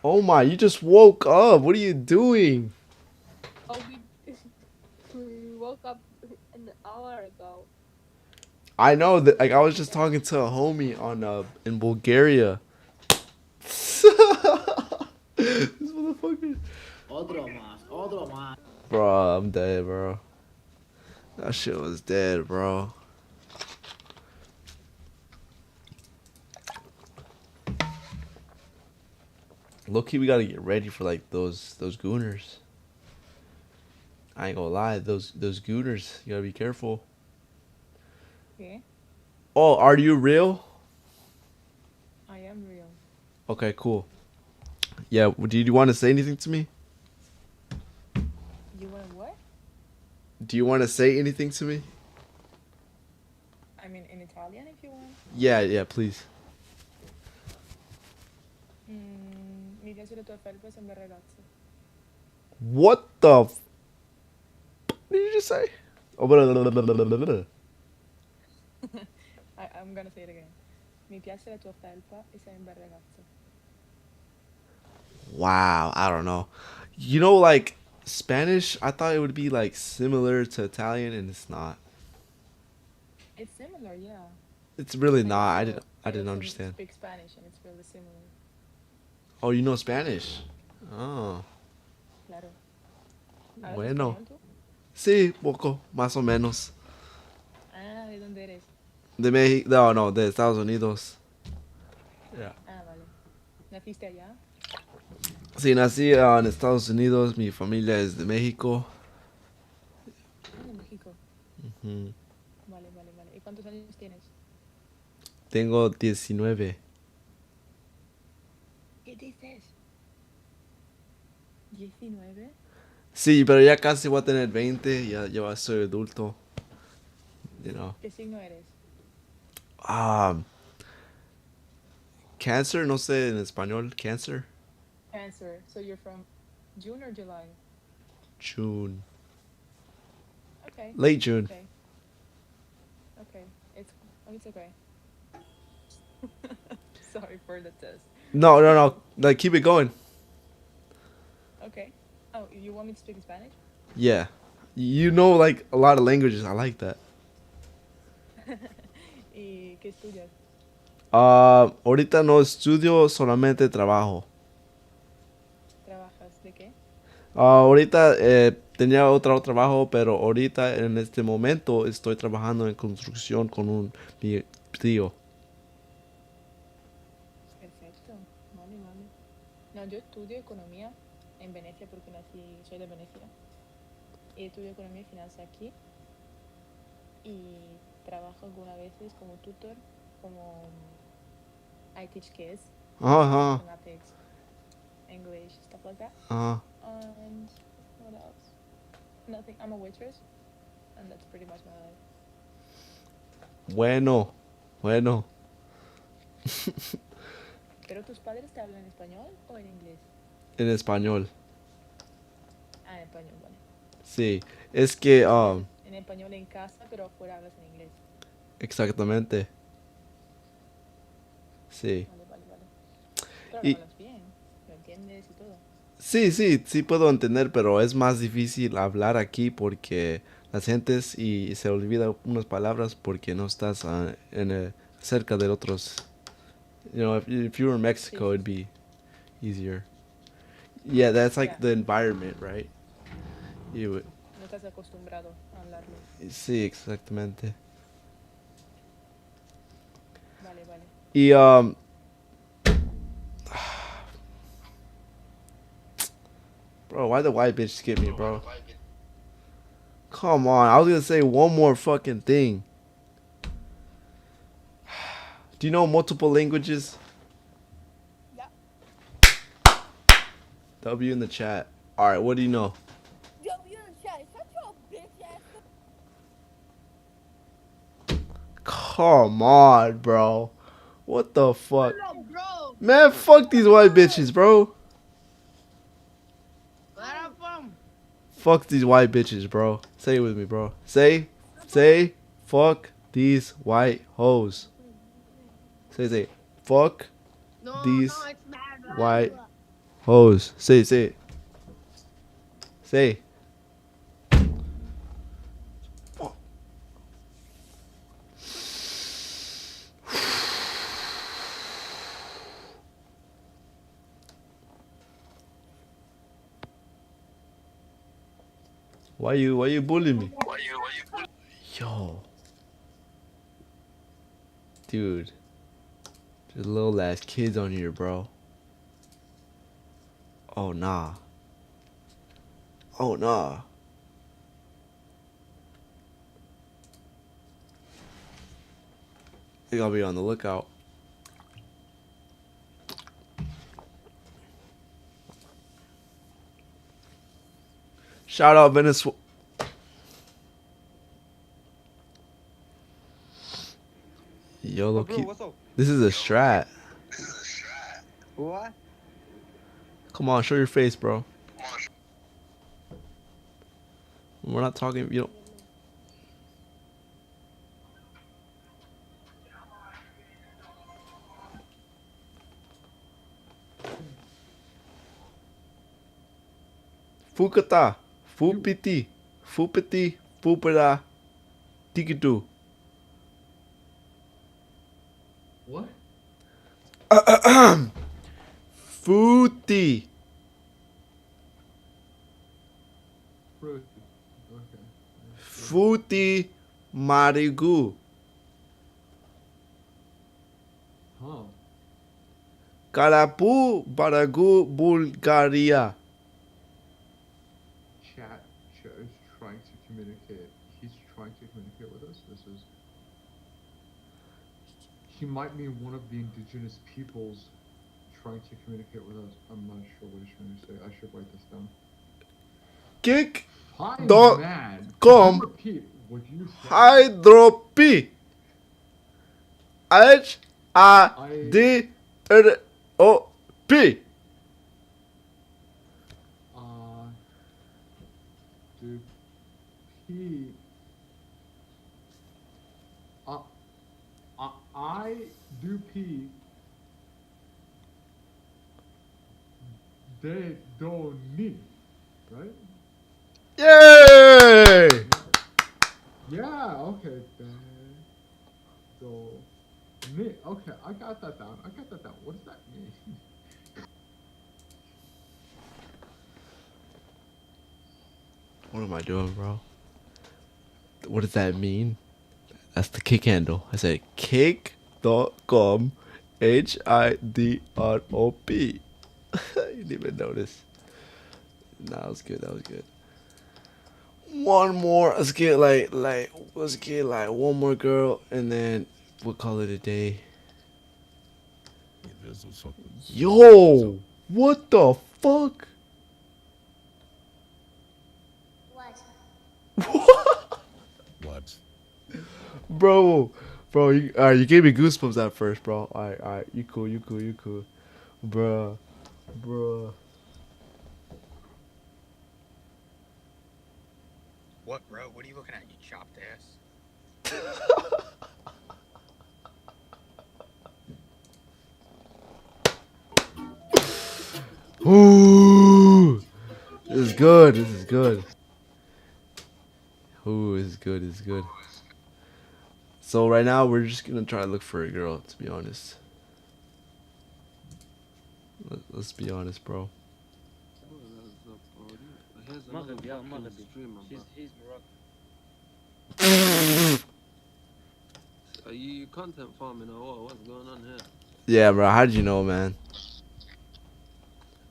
Oh my, you just woke up. What are you doing? Oh, we woke up an hour ago. I know that, like, I was just talking to a homie on in Bulgaria. This motherfucker. Bro, I'm dead, bro. That shit was dead, bro. Low-key, we gotta get ready for like those gooners. I ain't gonna lie, those gooners. You gotta be careful. Okay. Oh, are you real? I am real. Okay, cool. Yeah, do you want to say anything to me? You want what? Do you want to say anything to me? I mean, in Italian, if you want. Yeah, please. Mi piace le tue felpe, sembra ragazzo. What the? say? Oh, I'm gonna say it again. Mi piace la tua felpa e sei un bel ragazzo. wow, I don't know. You know, like Spanish, I thought it would be like similar to Italian, and it's not. It's similar, yeah. It's really I not. also I I didn't also understand. speak Spanish and it's really similar. Oh, you know Spanish? Oh, Claro. ¿Hablas bueno. español tú? Sí, poco, más o menos. Ah, ¿de dónde eres? De México, no, no, de Estados Unidos. Yeah. Ah, vale. ¿Naciste allá? Sí, nací en Estados Unidos. Mi familia es de México. Ah, de México. Ujú. Vale, vale, vale. ¿Y cuántos años tienes? Tengo 19. ¿Qué dices? ¿19? Sí, pero ya casi voy a tener 20. Ya soy adulto. You know. ¿Qué signo eres? Cancer, no sé en español. Cancer. Cancer. So you're from June or July? June. Okay. Late June. Okay. Okay. It's okay. Sorry for the test. No, no, no. Like, keep it going. Okay. Oh, you want me to speak Spanish? Yeah. You know, like, a lot of languages. I like that. ¿Y qué estudias? Ahorita no estudio, solamente trabajo. ¿Trabajas de qué? Ahorita tenía otro trabajo, pero ahorita en este momento estoy trabajando en construcción con mi tío. Perfecto. Vale, vale. No, yo estudio economía en Venecia porque soy de Venecia. Y estudio economía y finanzas aquí. Y trabajo algunas veces como tutor, como I teach kids. Mathematics, English, stuff like that. And what else? Nothing. I'm a waitress, and that's pretty much my life. Bueno. ¿Pero tus padres te hablan en español o en inglés? En español. Ah, en español, vale. Sí, es que... en español en casa, pero afuera hablas en inglés. Exactamente. Sí. Vale, vale, vale. Pero lo hablas bien, lo entiendes y todo. Sí puedo entender, pero es más difícil hablar aquí porque las gentes y se olvida unas palabras porque no estás cerca de otros. You know, if you were in Mexico, it'd be easier. Yeah, that's like the environment, right? No estás acostumbrado a hablarlo. Sí, exactamente. Vale, vale. Y bro, why the white bitch skip me, bro? Come on, I was gonna say one more fucking thing. Do you know multiple languages? Yeah. W in the chat. Alright, what do you know? W in the chat. Shut your bitch ass up. Come on, bro. What the fuck? Hello, bro. Man, fuck these white bitches, bro. Where I'm from? Fuck these white bitches, bro. Say it with me, bro. Say, fuck these white hoes. Say, fuck these white hoes. Say it. Say. Why you bullying me? Yo. Dude. There's little ass kids on here, bro. Oh nah. You gotta be on the lookout. Shout out Venezuela. Yo, look, this is a strat. What? Come on, show your face, bro. We're not talking. You know. Fukata, Fupiti, Fupiti, Fupera, Tikitu. What? Futi. Fruit. Okay. Futi Marigu. Huh. Karapu Baragu Bulgaria. Chat is trying to communicate. He's trying to communicate with us. This is. He might mean one of the indigenous peoples trying to communicate with us. I'm not sure what he's trying to say. I should write this down. Kick.com repeat what you said. Hydropi HIDROP. Do P. I do P. They don't need, right? Yay! Yeah, okay. Me. Okay, I got that down. What does that mean? What am I doing, bro? What does that mean? That's the kick handle. I said kick.com HIDROP. You didn't even notice. Nah, that was good. One more. Let's get like one more girl, and then we'll call it a day. Yo, what the fuck? What? Bro, you gave me goosebumps at first, bro. Alright, you cool. Bruh. What, bro? What are you looking at, you chopped ass? Ooh, this is good. Ooh, this is good. So right now we're just gonna try to look for a girl. To be honest, let's be honest, bro. Are you content farming or what? What's going on here? Yeah, bro. How did you know, man?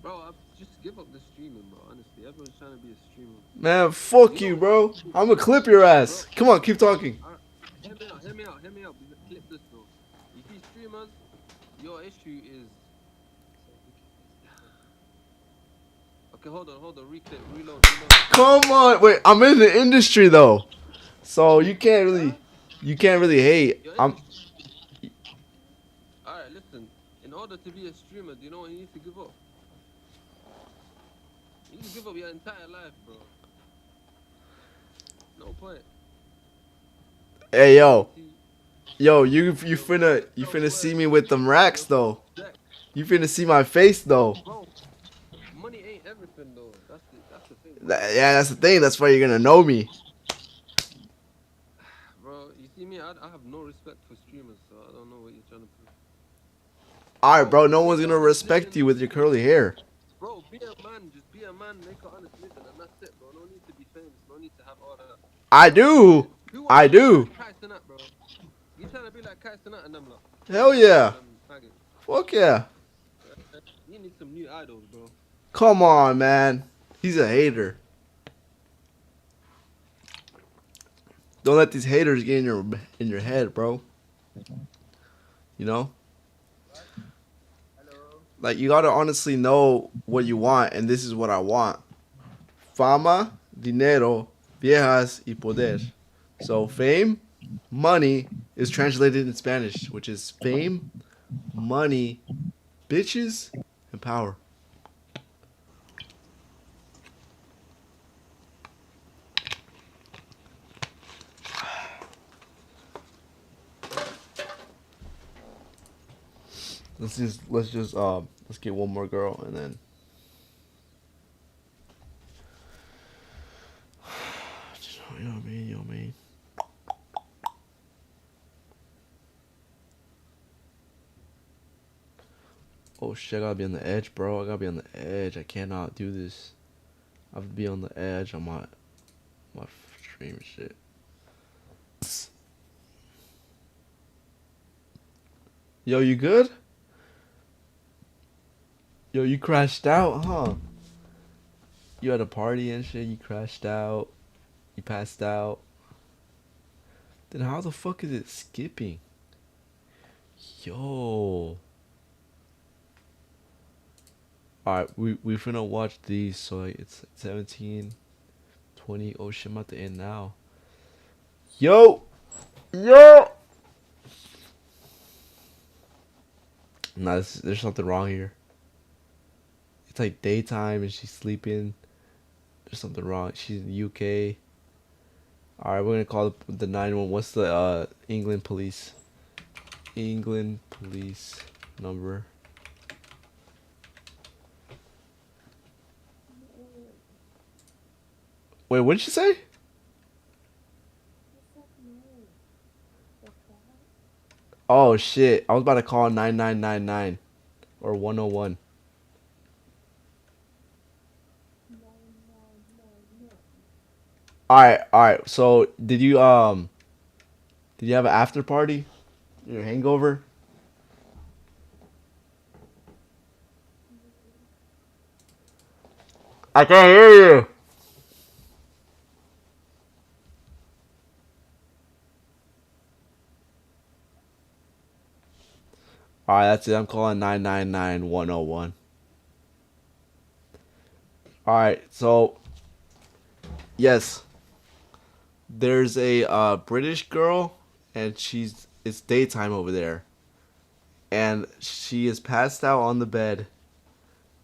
Bro, I just give up the streaming, bro. Honestly, everyone's trying to be a streamer. Man, fuck you, bro. I'm gonna clip your ass. Come on, keep talking. Hear me out. Clip this, bro. You see, streamers, your issue is. Okay, hold on. Reload. Come on, wait. I'm in the industry though, so you can't really hate. Alright, listen. In order to be a streamer, do you know what you need to give up? You need to give up your entire life, bro. No point. Hey, yo, you finna see me with them racks though. You finna see my face though. Bro, money ain't everything though. That's the thing. Yeah, that's the thing. That's why you're gonna know me. Bro, you see me? I have no respect for streamers, so I don't know what you're trying to prove. Alright, bro. No one's gonna respect you with your curly hair. Bro, be a man. Just be a man. Make an honest living, and that's it, bro. No need to be famous. No need to have all that. I do. Bro. You trying to be like Kai Cenat and them, lot? Hell yeah. Fuck yeah. You need some new idols, bro. Come on, man. He's a hater. Don't let these haters get in your head, bro. You know? Like, you gotta honestly know what you want, and this is what I want. Fama, dinero, viejas y poder. So fame, money is translated in Spanish, which is fame, money, bitches, and power. let's get one more girl and then. You know what I mean? You know what I mean? Oh shit! I gotta be on the edge, bro. I gotta be on the edge. I cannot do this. I have to be on the edge on my stream shit. Yo, you good? Yo, you crashed out, huh? You had a party and shit. You crashed out. You passed out. Then how the fuck is it skipping? Yo. Alright, we finna watch these. So like, it's 17, 20. Oh shit, I'm at the end now. Yo! Yo! Nah, there's something wrong here. It's like daytime and she's sleeping. There's something wrong. She's in the UK. Alright, we're gonna call the 911. What's the England police? England police number. Wait, what did she say? Oh shit. I was about to call 9999 or 101. Alright. So did you have an after party? Your hangover? I can't hear you. Alright, that's it. I'm calling 999101. Alright, so yes. There's a British girl and it's daytime over there. And she is passed out on the bed.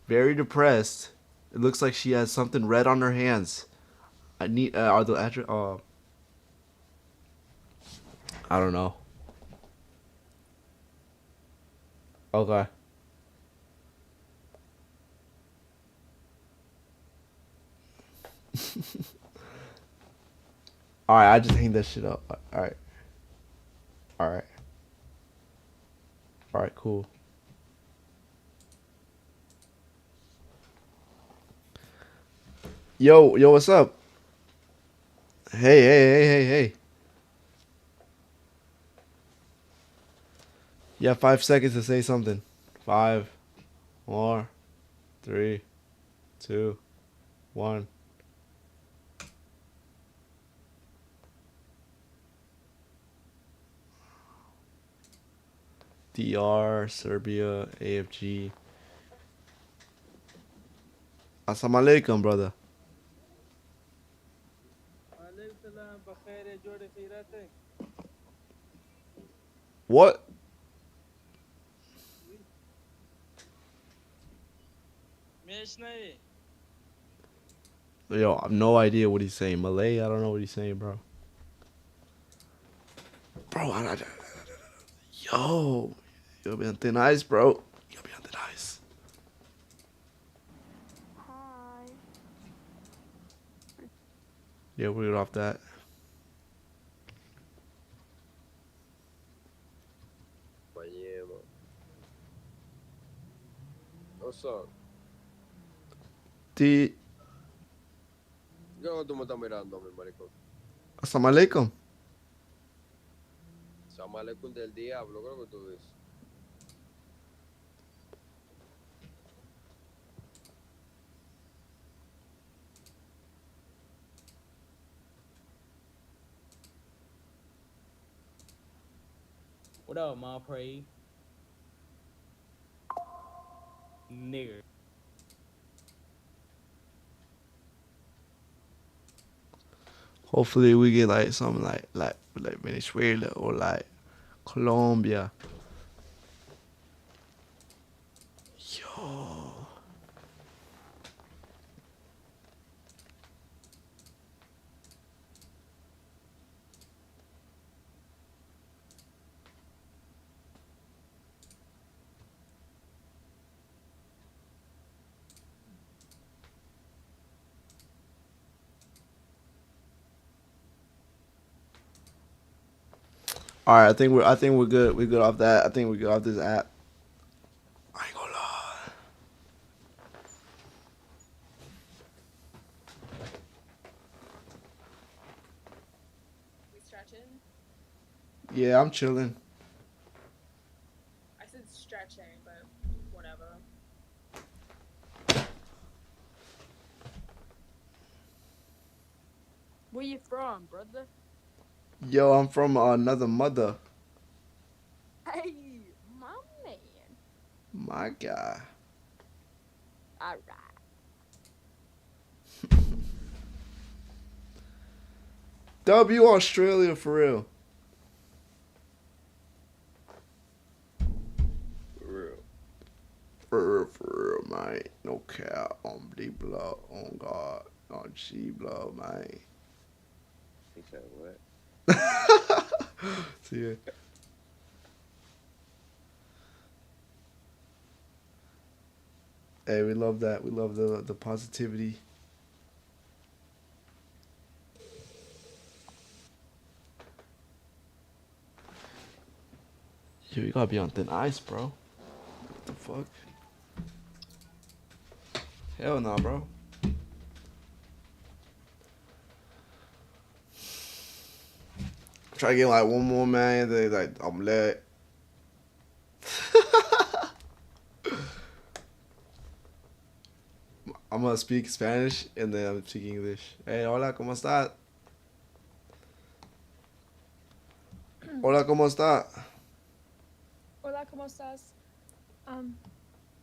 Very depressed. It looks like she has something red on her hands. I need are the address I don't know. Okay. Alright, I just hang that shit up. Alright. Alright. Alright, cool. Yo, what's up? Hey. You have 5 seconds to say something. 5, 4, 3, 2, 1. DR, Serbia, AFG. Assalamu alaikum, brother. What? Yo, I have no idea what he's saying. Malay, I don't know what he's saying, bro. Bro, yo, you'll be on thin ice, bro. You'll be on thin ice. Hi. Yeah, we'll get off that. What's up? ¿Qué tú me estás mirando, mi maricón? Assalamu alaikum. Samalekun del diablo, creo que tú dices. What up, my prey? Nigger. Hopefully we get like something like Venezuela or like Colombia. Yo. All right, I think we're good. We're good off that. I think we're good off this app. I ain't gonna lie. We stretching? Yeah, I'm chilling. I said stretching, but whatever. Where you from, brother? Yo, I'm from another mother. Hey, my man. My guy. All right. W Australia for real. For real, man. No cap. On D blood. On God. On G blood, man. He said what? See ya. Hey, we love that. We love the positivity. Yo, you gotta be on thin ice, bro. What the fuck? Hell nah, bro. Try to get like one more, man. They like omelette. I'm gonna speak Spanish and then I'm speaking English. Hey, hola, ¿cómo está? Hola, ¿cómo está? Hola, ¿cómo estás?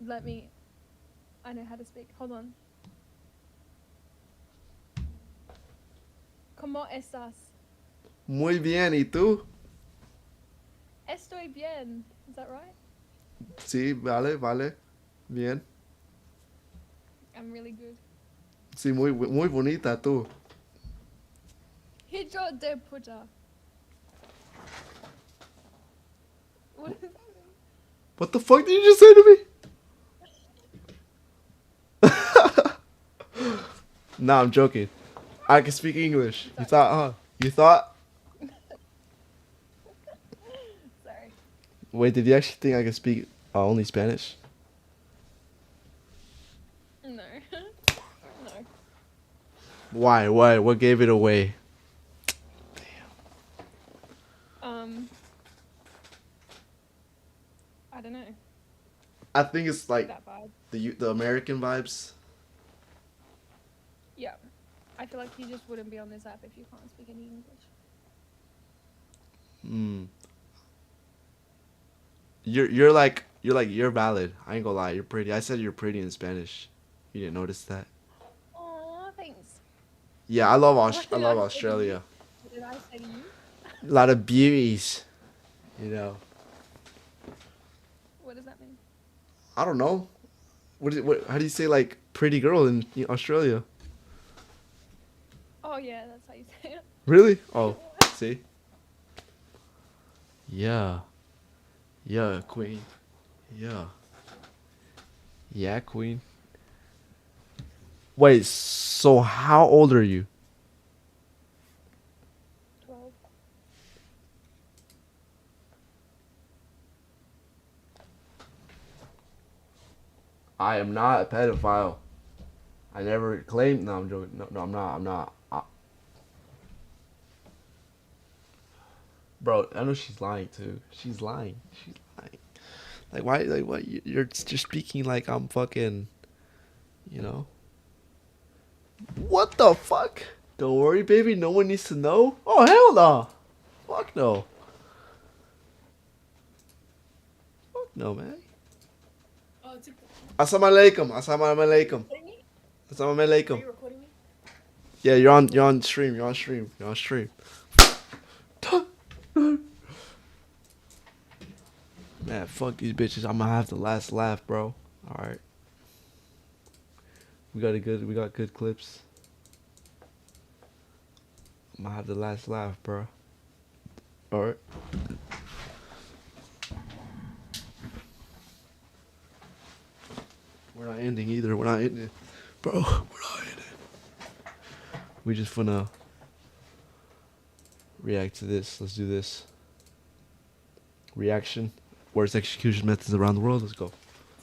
Let me. I know how to speak. Hold on. ¿Cómo estás? Muy bien, ¿y tú? Estoy bien. Is that right? Sí, vale, vale. Bien. I'm really good. Sí, muy bonita tú. Hijo de puta. What does that mean? What the fuck did you just say to me? Nah, I'm joking. I can speak English. You thought, huh? You thought? Sorry. Wait, did you actually think I could speak only Spanish? No. No. Why? Why? What gave it away? I don't know. I think it's like That vibe. the American vibes. Yeah. I feel like you just wouldn't be on this app if you can't speak any English. You're valid. I ain't gonna lie. You're pretty. I said you're pretty in Spanish. You didn't notice that? Aw, thanks. Yeah, I love What did I say to Australia. you? What did I say to you? A lot of beauties. You know. What does that mean? I don't know. How do you say like pretty girl in Australia? Oh yeah, that's how you say it. Really? Oh, see. Yeah. Yeah, queen. Yeah. Yeah, queen. Wait, so how old are you? 12. I am not a pedophile. I never claimed. No, I'm joking. No, I'm not. I'm not. Bro, I know she's lying too. She's lying. She's lying. Like why? Like what? You're just speaking like I'm fucking. You know. What the fuck? Don't worry, baby. No one needs to know. Oh hell no. Fuck no. Fuck no, man. Oh, Assalamualaikum. Assalamualaikum. Assalamualaikum. Are you recording me? Yeah, you're on stream. You're on stream. You're on stream. Man, fuck these bitches. I'm gonna have the last laugh, bro. All right. We got good clips. I'm gonna have the last laugh, bro. All right. We're not ending either. We're not ending, bro. We're not ending. We just wanna react to this. Let's do this. reaction. Worst execution methods around the world. Let's go.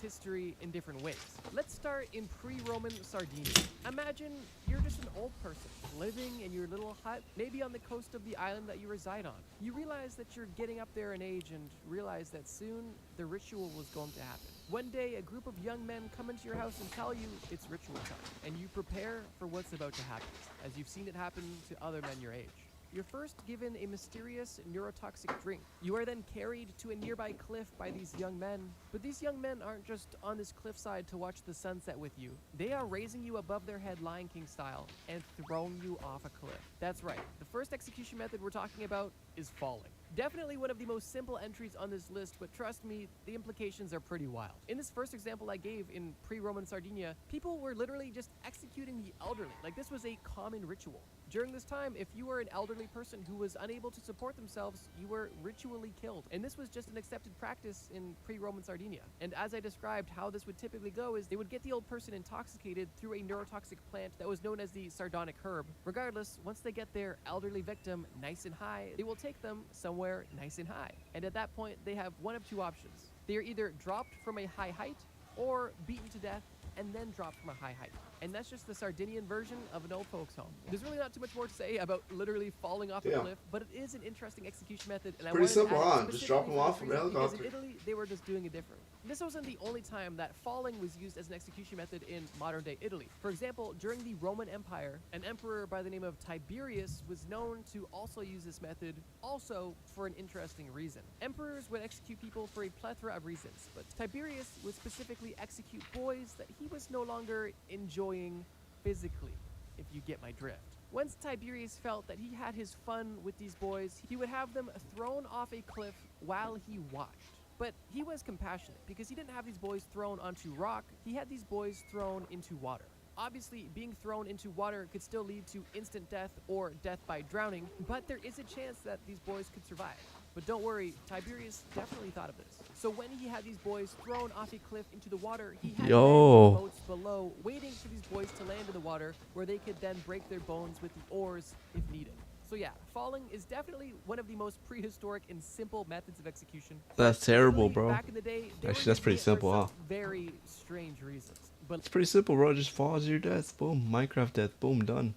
History in different ways. Let's start in pre-Roman Sardinia. Imagine you're just an old person living in your little hut, maybe on the coast of the island that you reside on. You realize that you're getting up there in age and realize that soon the ritual was going to happen. One day, a group of young men come into your house and tell you it's ritual time, and you prepare for what's about to happen, as you've seen it happen to other men your age. You're first given a mysterious neurotoxic drink. You are then carried to a nearby cliff by these young men. But these young men aren't just on this cliffside to watch the sunset with you. They are raising you above their head Lion King style and throwing you off a cliff. That's right. The first execution method we're talking about is falling. Definitely one of the most simple entries on this list, but trust me, the implications are pretty wild. In this first example I gave in pre-Roman Sardinia, people were literally just executing the elderly. Like, this was a common ritual. During this time, if you were an elderly person who was unable to support themselves, you were ritually killed. And this was just an accepted practice in pre-Roman Sardinia. And as I described, how this would typically go is they would get the old person intoxicated through a neurotoxic plant that was known as the sardonic herb. Regardless, once they get their elderly victim nice and high, they will take them somewhere nice and high. And at that point, they have one of two options. They are either dropped from a high height or beaten to death and then dropped from a high height. And that's just the Sardinian version of an old folks home. There's really not too much more to say about literally falling off a cliff, but it is an interesting execution method. And Pretty simple, huh? Just drop them off from a helicopter. Because in Italy, they were just doing it different. This wasn't the only time that falling was used as an execution method in modern-day Italy. For example, during the Roman Empire, an emperor by the name of Tiberius was known to also use this method, also for an interesting reason. Emperors would execute people for a plethora of reasons, but Tiberius would specifically execute boys that he was no longer enjoying physically, if you get my drift. Once Tiberius felt that he had his fun with these boys, he would have them thrown off a cliff while he watched. But he was compassionate because he didn't have these boys thrown onto rock, he had these boys thrown into water. Obviously, being thrown into water could still lead to instant death or death by drowning, but there is a chance that these boys could survive. But don't worry, Tiberius definitely thought of this. So when he had these boys thrown off a cliff into the water, he had boats below waiting for these boys to land in the water where they could then break their bones with the oars if needed. So yeah, falling is definitely one of the most prehistoric and simple methods of execution. That's terrible, bro. Back in the day, actually, that's pretty simple, huh? Very strange reasons. But it's pretty simple, bro. Just fall to your death. Boom. Minecraft death. Boom. Done.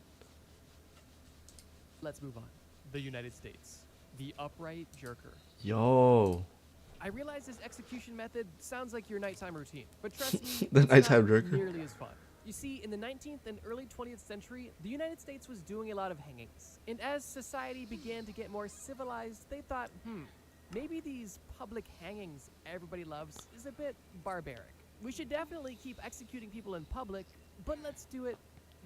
Let's move on. The United States. The upright jerker. Yo. I realize this execution method sounds like your nighttime routine, but trust me, the it's nighttime not jerker. nearly as fun. You see, in the 19th and early 20th century, the United States was doing a lot of hangings. And as society began to get more civilized, they thought, maybe these public hangings everybody loves is a bit barbaric. We should definitely keep executing people in public, but let's do it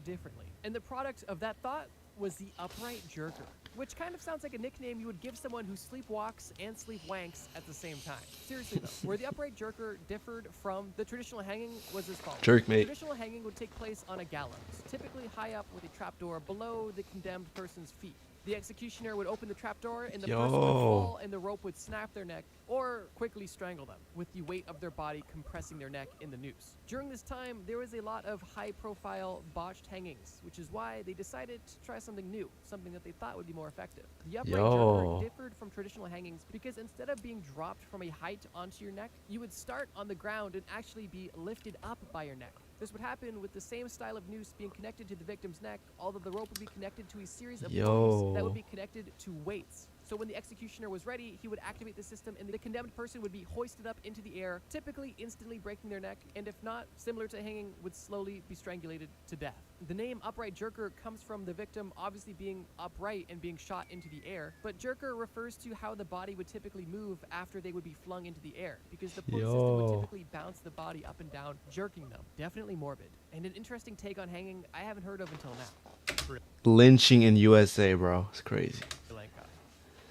differently. And the product of that thought was the upright jerker, which kind of sounds like a nickname you would give someone who sleepwalks and sleepwanks at the same time. Seriously though, where the upright jerker differed from the traditional hanging was as follows. Jerk, mate. Traditional hanging would take place on a gallows, typically high up with a trapdoor below the condemned person's feet. The executioner would open the trapdoor and the person would fall and the rope would snap their neck or quickly strangle them with the weight of their body compressing their neck in the noose. During this time, there was a lot of high-profile botched hangings, which is why they decided to try something new, something that they thought would be more effective. The upright jerker differed from traditional hangings because instead of being dropped from a height onto your neck, you would start on the ground and actually be lifted up by your neck. This would happen with the same style of noose being connected to the victim's neck, although the rope would be connected to a series of rungs that would be connected to weights. So when the executioner was ready, he would activate the system and the condemned person would be hoisted up into the air, typically instantly breaking their neck, and if not, similar to hanging, would slowly be strangulated to death. The name upright jerker comes from the victim obviously being upright and being shot into the air, but jerker refers to how the body would typically move after they would be flung into the air, because the pulley system would typically bounce the body up and down, jerking them. Definitely morbid. And an interesting take on hanging I haven't heard of until now. Lynching in USA, bro. It's crazy.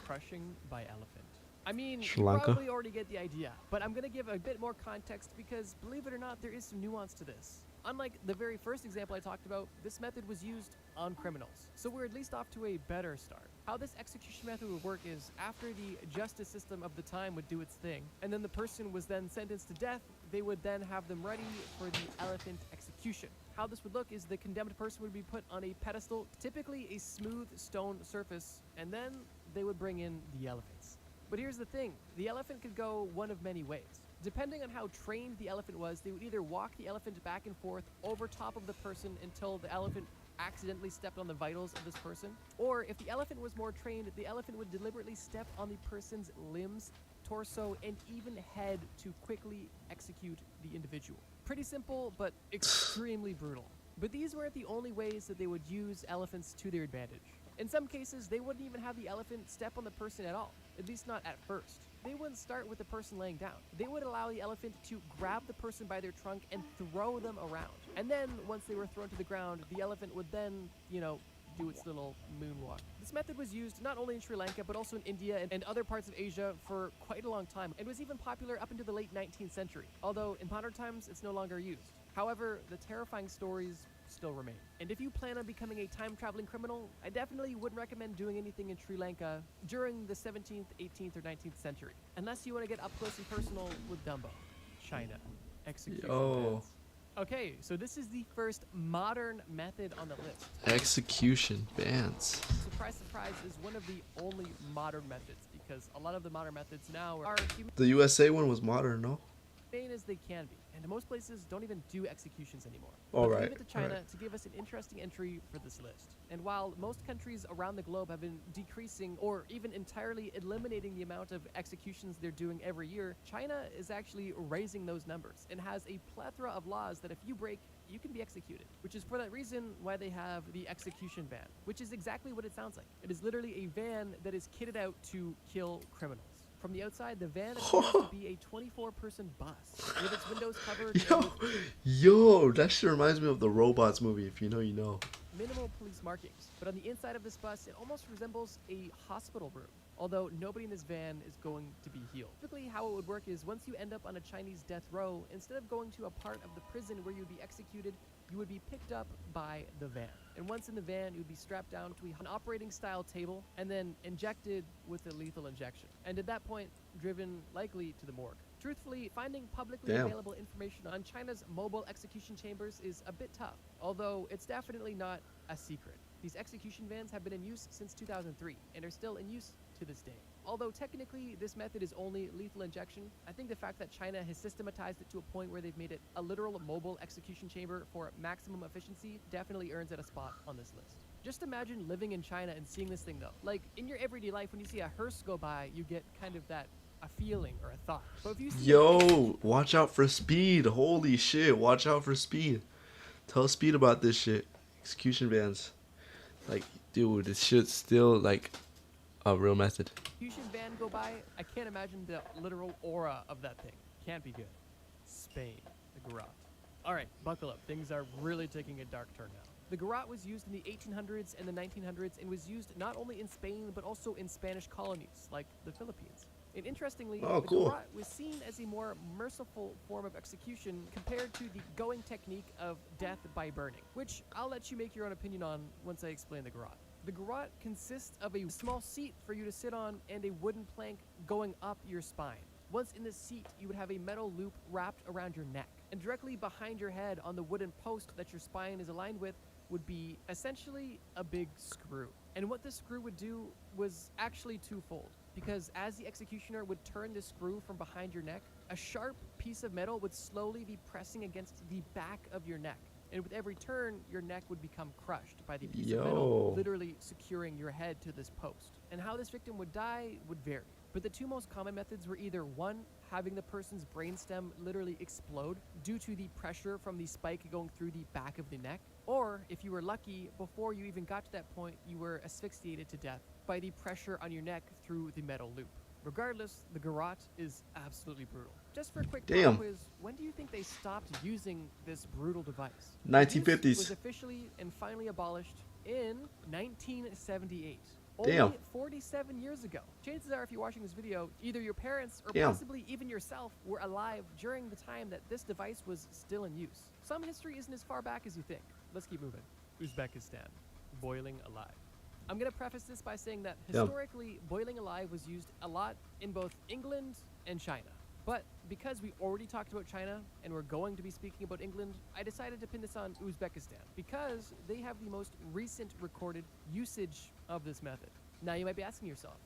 Crushing by elephant. I mean, Sri you Lanka. probably already get the idea, but I'm gonna give a bit more context because, believe it or not, there is some nuance to this. Unlike the very first example I talked about, this method was used on criminals, so we're at least off to a better start. How this execution method would work is, after the justice system of the time would do its thing, and then the person was then sentenced to death, they would then have them ready for the elephant execution. How this would look is the condemned person would be put on a pedestal, typically a smooth stone surface, and then they would bring in the elephants. But here's the thing, the elephant could go one of many ways. Depending on how trained the elephant was, they would either walk the elephant back and forth over top of the person until the elephant accidentally stepped on the vitals of this person, or if the elephant was more trained, the elephant would deliberately step on the person's limbs, torso, and even head to quickly execute the individual. Pretty simple, but extremely brutal. But these weren't the only ways that they would use elephants to their advantage. In some cases, they wouldn't even have the elephant step on the person at all, at least not at first. They wouldn't start with the person laying down. They would allow the elephant to grab the person by their trunk and throw them around. And then, once they were thrown to the ground, the elephant would then, do its little moonwalk. This method was used not only in Sri Lanka, but also in India and other parts of Asia for quite a long time, and was even popular up into the late 19th century, although in modern times it's no longer used. However, the terrifying stories still remain. And if you plan on becoming a time-traveling criminal, I definitely wouldn't recommend doing anything in Sri Lanka during the 17th, 18th, or 19th century, unless you want to get up close and personal with Dumbo. China. Execution. Yo. Okay, so this is the first modern method on the list. Execution bans. Surprise, surprise, is one of the only modern methods, because a lot of the modern methods now are The USA one was modern, no? humane as they can be, and most places don't even do executions anymore. All But right, leave it to China right. to give us an interesting entry for this list. And while most countries around the globe have been decreasing or even entirely eliminating the amount of executions they're doing every year, China is actually raising those numbers and has a plethora of laws that if you break, you can be executed, which is for that reason why they have the execution van, which is exactly what it sounds like. It is literally a van that is kitted out to kill criminals. From the outside, the van appears to be a 24-person bus with its windows covered Yo, that shit reminds me of the Robots movie. If you know, you know. minimal police markings. But on the inside of this bus, it almost resembles a hospital room, although nobody in this van is going to be healed. Typically, how it would work is once you end up on a Chinese death row, instead of going to a part of the prison where you'd be executed, you would be picked up by the van. And once in the van, you'd be strapped down to an operating style table and then injected with a lethal injection. And at that point, driven likely to the morgue. Truthfully, finding publicly available information on China's mobile execution chambers is a bit tough, although it's definitely not a secret. These execution vans have been in use since 2003 and are still in use to this day. Although technically this method is only lethal injection, I think the fact that China has systematized it to a point where they've made it a literal mobile execution chamber for maximum efficiency definitely earns it a spot on this list. Just imagine living in China and seeing this thing though. Like in your everyday life, when you see a hearse go by, you get kind of a feeling or a thought. But if you see Watch out for Speed. Holy shit, watch out for Speed. Tell Speed about this shit. Execution vans. Like, dude, this shit's still like a real method. execution van go by, I can't imagine the literal aura of that thing. Can't be good. Spain, the garrote. Alright, buckle up. Things are really taking a dark turn now. The garrote was used in the 1800s and the 1900s and was used not only in Spain but also in Spanish colonies like the Philippines. And interestingly, the garrote was seen as a more merciful form of execution compared to the going technique of death by burning, which I'll let you make your own opinion on once I explain the garrote. The garrote consists of a small seat for you to sit on and a wooden plank going up your spine. Once in the seat, you would have a metal loop wrapped around your neck. And directly behind your head on the wooden post that your spine is aligned with would be essentially a big screw. And what this screw would do was actually twofold, because as the executioner would turn the screw from behind your neck, a sharp piece of metal would slowly be pressing against the back of your neck. And with every turn, your neck would become crushed by the piece of metal, literally securing your head to this post. And how this victim would die would vary. But the two most common methods were either one, having the person's brainstem literally explode due to the pressure from the spike going through the back of the neck, or if you were lucky, before you even got to that point, you were asphyxiated to death by the pressure on your neck through the metal loop. Regardless, the garrote is absolutely brutal. Just for a quick quiz, when do you think they stopped using this brutal device? 1950s. It was officially and finally abolished in 1978. Damn. Only 47 years ago. Chances are, if you're watching this video, either your parents or possibly even yourself were alive during the time that this device was still in use. Some history isn't as far back as you think. Let's keep moving. Uzbekistan. Boiling alive. I'm going to preface this by saying that historically, boiling alive was used a lot in both England and China. But because we already talked about China and we're going to be speaking about England, I decided to pin this on Uzbekistan because they have the most recent recorded usage of this method. Now you might be asking yourself,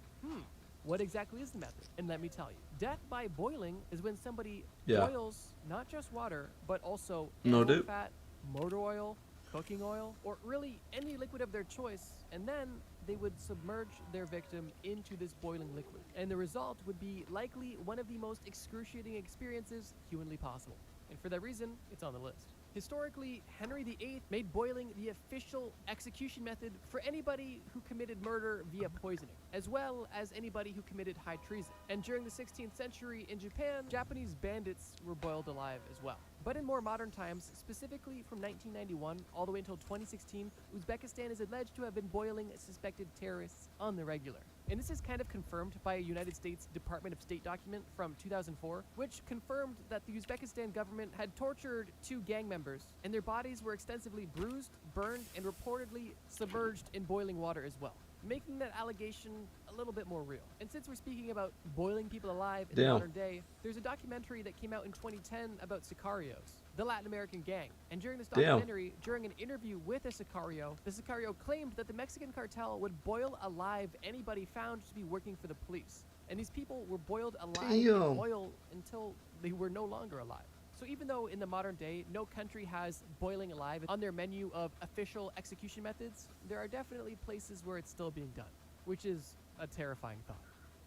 What exactly is the method? And let me tell you. Death by boiling is when somebody Yeah. boils not just water, but also No, animal dude. fat, motor oil, cooking oil, or really any liquid of their choice, and then they would submerge their victim into this boiling liquid. And the result would be likely one of the most excruciating experiences humanly possible. And for that reason, it's on the list. Historically, Henry VIII made boiling the official execution method for anybody who committed murder via poisoning, as well as anybody who committed high treason. And during the 16th century in Japan, Japanese bandits were boiled alive as well. But in more modern times, specifically from 1991 all the way until 2016, Uzbekistan is alleged to have been boiling suspected terrorists on the regular. And this is kind of confirmed by a United States Department of State document from 2004, which confirmed that the Uzbekistan government had tortured 2 gang members, and their bodies were extensively bruised, burned, and reportedly submerged in boiling water as well, making that allegation a little bit more real. And since we're speaking about boiling people alive in the modern day, there's a documentary that came out in 2010 about Sicarios, the Latin American gang. And during this documentary, during an interview with a Sicario, the Sicario claimed that the Mexican cartel would boil alive anybody found to be working for the police. And these people were boiled alive in oil until they were no longer alive. So even though in the modern day, no country has boiling alive on their menu of official execution methods, there are definitely places where it's still being done, which is a terrifying thought.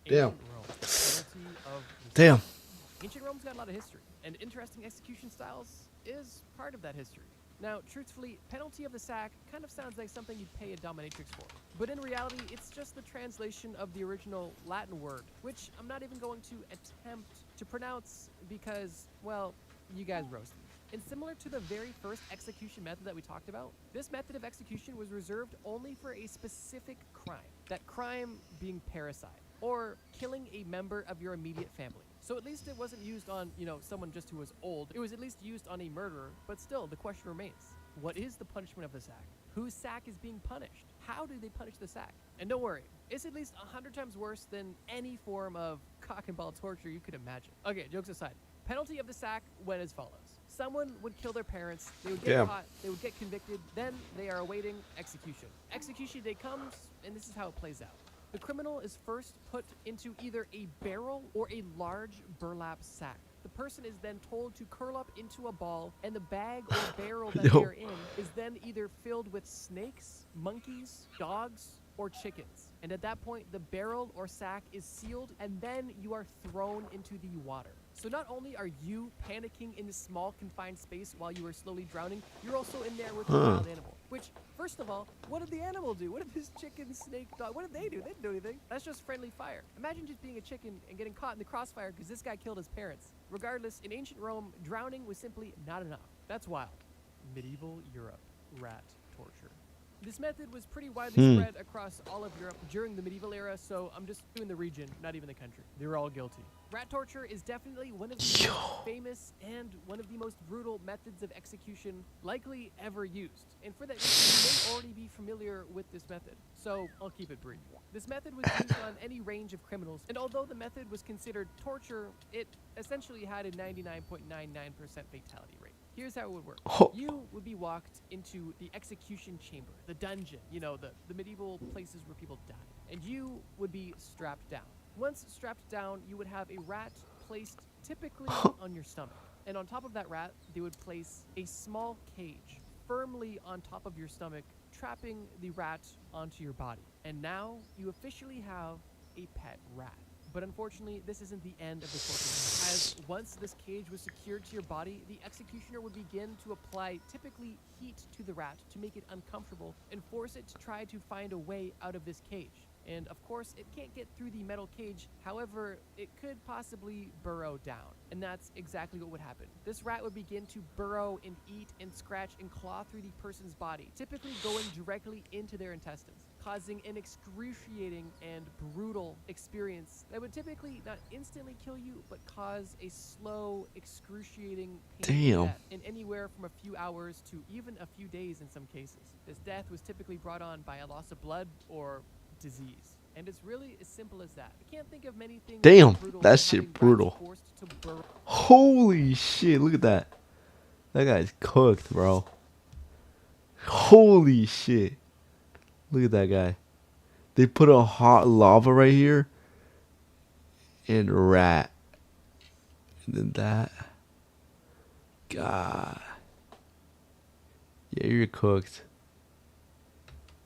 Damn. Ancient Rome, penalty of the Damn. Ancient Rome's got a lot of history, and interesting execution styles is part of that history. Now, truthfully, penalty of the sack kind of sounds like something you'd pay a dominatrix for. But in reality, it's just the translation of the original Latin word, which I'm not even going to attempt to pronounce because, well, you guys roasted me. And similar to the very first execution method that we talked about, this method of execution was reserved only for a specific crime. That crime being parricide, or killing a member of your immediate family. So at least it wasn't used on, someone just who was old. It was at least used on a murderer, but still, the question remains. What is the punishment of the sack? Whose sack is being punished? How do they punish the sack? And don't worry, it's at least 100 times worse than any form of cock and ball torture you could imagine. Okay, jokes aside. Penalty of the sack went as follows. Someone would kill their parents, they would get caught, they would get convicted, then they are awaiting execution. Execution day comes, and this is how it plays out. The criminal is first put into either a barrel or a large burlap sack. The person is then told to curl up into a ball, and the bag or barrel that they're in is then either filled with snakes, monkeys, dogs, or chickens. And at that point, the barrel or sack is sealed, and then you are thrown into the water. So not only are you panicking in this small confined space while you are slowly drowning, you're also in there with a wild animal. Which, first of all, what did the animal do? What did this chicken, snake, dog, what did they do? They didn't do anything. That's just friendly fire. Imagine just being a chicken and getting caught in the crossfire because this guy killed his parents. Regardless, in ancient Rome, drowning was simply not enough. That's wild. Medieval Europe. Rat torture. This method was pretty widely spread across all of Europe during the medieval era, so I'm just doing the region, not even the country. They were all guilty. Rat torture is definitely one of the most famous and one of the most brutal methods of execution likely ever used. And for that, you may already be familiar with this method, so I'll keep it brief. This method was used on any range of criminals, and although the method was considered torture, it essentially had a 99.99% fatality rate. Here's how it would work. You would be walked into the execution chamber, the dungeon, the medieval places where people die. And you would be strapped down. Once strapped down, you would have a rat placed typically on your stomach. And on top of that rat, they would place a small cage firmly on top of your stomach, trapping the rat onto your body. And now you officially have a pet rat. But unfortunately, this isn't the end of the torture, as once this cage was secured to your body, the executioner would begin to apply typically heat to the rat to make it uncomfortable and force it to try to find a way out of this cage. And of course, it can't get through the metal cage, however, it could possibly burrow down. And that's exactly what would happen. This rat would begin to burrow and eat and scratch and claw through the person's body, typically going directly into their intestines, causing an excruciating and brutal experience that would typically not instantly kill you, but cause a slow, excruciating painful death in anywhere from a few hours to even a few days in some cases. This death was typically brought on by a loss of blood or disease. And it's really as simple as that. I can't think of many things. Damn, that shit brutal. Holy shit, look at that. That guy's cooked, bro. Holy shit. Look at that guy. They put a hot lava right here. and rat. And then that. God. Yeah, you're cooked.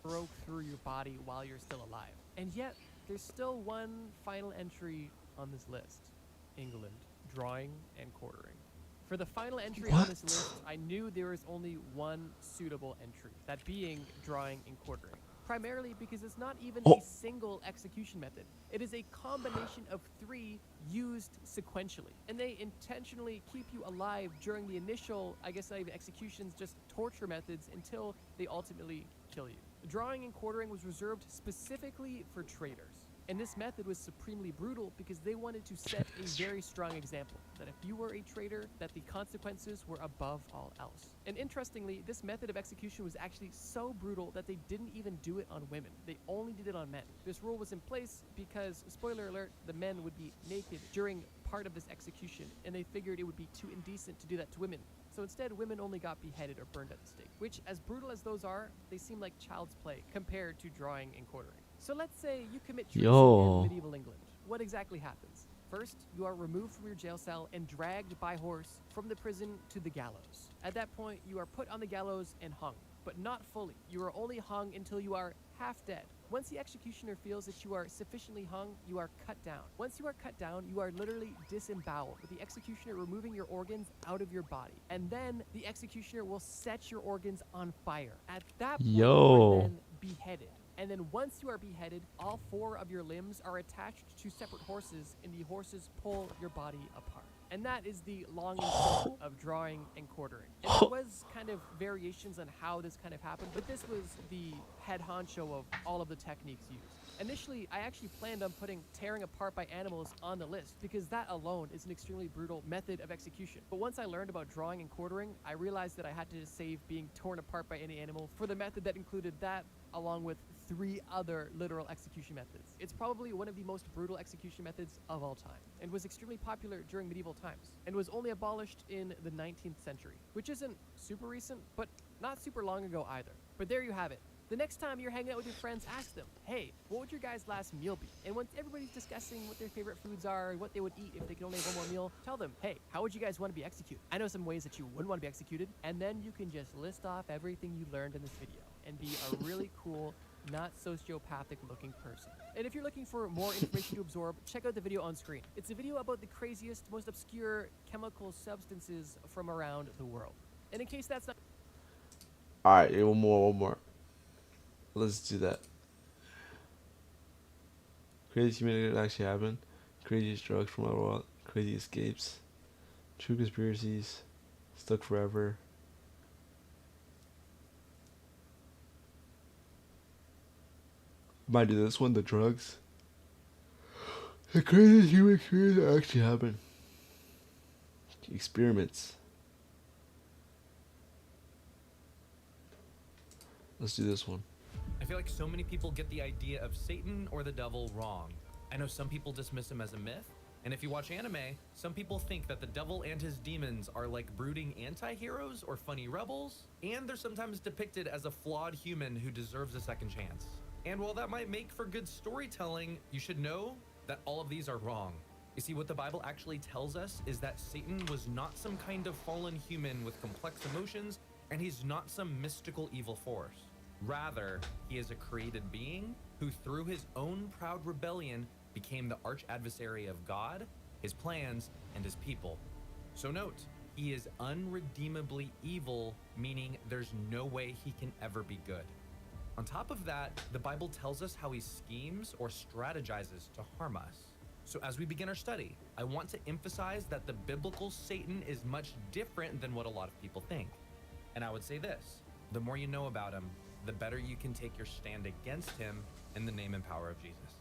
Broke through your body while you're still alive. And yet, there's still one final entry on this list. England, drawing and quartering. For the final entry on this list, I knew there was only one suitable entry, that being drawing and quartering. Primarily because it's not even a single execution method. It is a combination of 3 used sequentially. And they intentionally keep you alive during the initial, I guess not even executions, just torture methods until they ultimately kill you. Drawing and quartering was reserved specifically for traitors. And this method was supremely brutal because they wanted to set a very strong example that if you were a traitor, that the consequences were above all else. And interestingly, this method of execution was actually so brutal that they didn't even do it on women. They only did it on men. This rule was in place because, spoiler alert, the men would be naked during part of this execution, and they figured it would be too indecent to do that to women. So instead, women only got beheaded or burned at the stake, which, as brutal as those are, they seem like child's play compared to drawing and quartering. So let's say you commit treason in medieval England. What exactly happens? First, you are removed from your jail cell and dragged by horse from the prison to the gallows. At that point, you are put on the gallows and hung, but not fully. You are only hung until you are half dead. Once the executioner feels that you are sufficiently hung, you are cut down. Once you are cut down, you are literally disemboweled, with the executioner removing your organs out of your body. And then the executioner will set your organs on fire. At that point, you are then beheaded. And then once you are beheaded, all 4 of your limbs are attached to separate horses, and the horses pull your body apart. And that is the long and short of drawing and quartering. And there was kind of variations on how this kind of happened, but this was the head honcho of all of the techniques used. Initially, I actually planned on putting tearing apart by animals on the list because that alone is an extremely brutal method of execution. But once I learned about drawing and quartering, I realized that I had to save being torn apart by any animal for the method that included that, along with 3 other literal execution methods. It's probably one of the most brutal execution methods of all time, and was extremely popular during medieval times, and was only abolished in the 19th century, which isn't super recent, but not super long ago either. But there you have it. The next time you're hanging out with your friends, ask them, hey, what would your guys' last meal be? And once everybody's discussing what their favorite foods are, what they would eat if they could only have one more meal, tell them, hey, how would you guys want to be executed? I know some ways that you wouldn't want to be executed, and then you can just list off everything you learned in this video and be a really cool, not sociopathic looking person. And if you're looking for more information to absorb, check out the video on screen. It's a video about the craziest, most obscure chemical substances from around the world. And in case that's not... Alright, one more. Let's do that. Crazy humanity that actually happened. Craziest drugs from our world. Crazy escapes. True conspiracies. Stuck forever. Might do this one, the drugs. The craziest human experience that actually happened. Experiments. Let's do this one. I feel like so many people get the idea of Satan or the devil wrong. I know some people dismiss him as a myth, and if you watch anime, some people think that the devil and his demons are like brooding anti-heroes or funny rebels, and they're sometimes depicted as a flawed human who deserves a second chance. And while that might make for good storytelling, you should know that all of these are wrong. You see, what the Bible actually tells us is that Satan was not some kind of fallen human with complex emotions, and he's not some mystical evil force. Rather, he is a created being who, through his own proud rebellion, became the arch adversary of God, his plans, and his people. So note, he is unredeemably evil, meaning there's no way he can ever be good. On top of that, the Bible tells us how he schemes or strategizes to harm us. So as we begin our study, I want to emphasize that the biblical Satan is much different than what a lot of people think. And I would say this, the more you know about him, the better you can take your stand against him in the name and power of Jesus.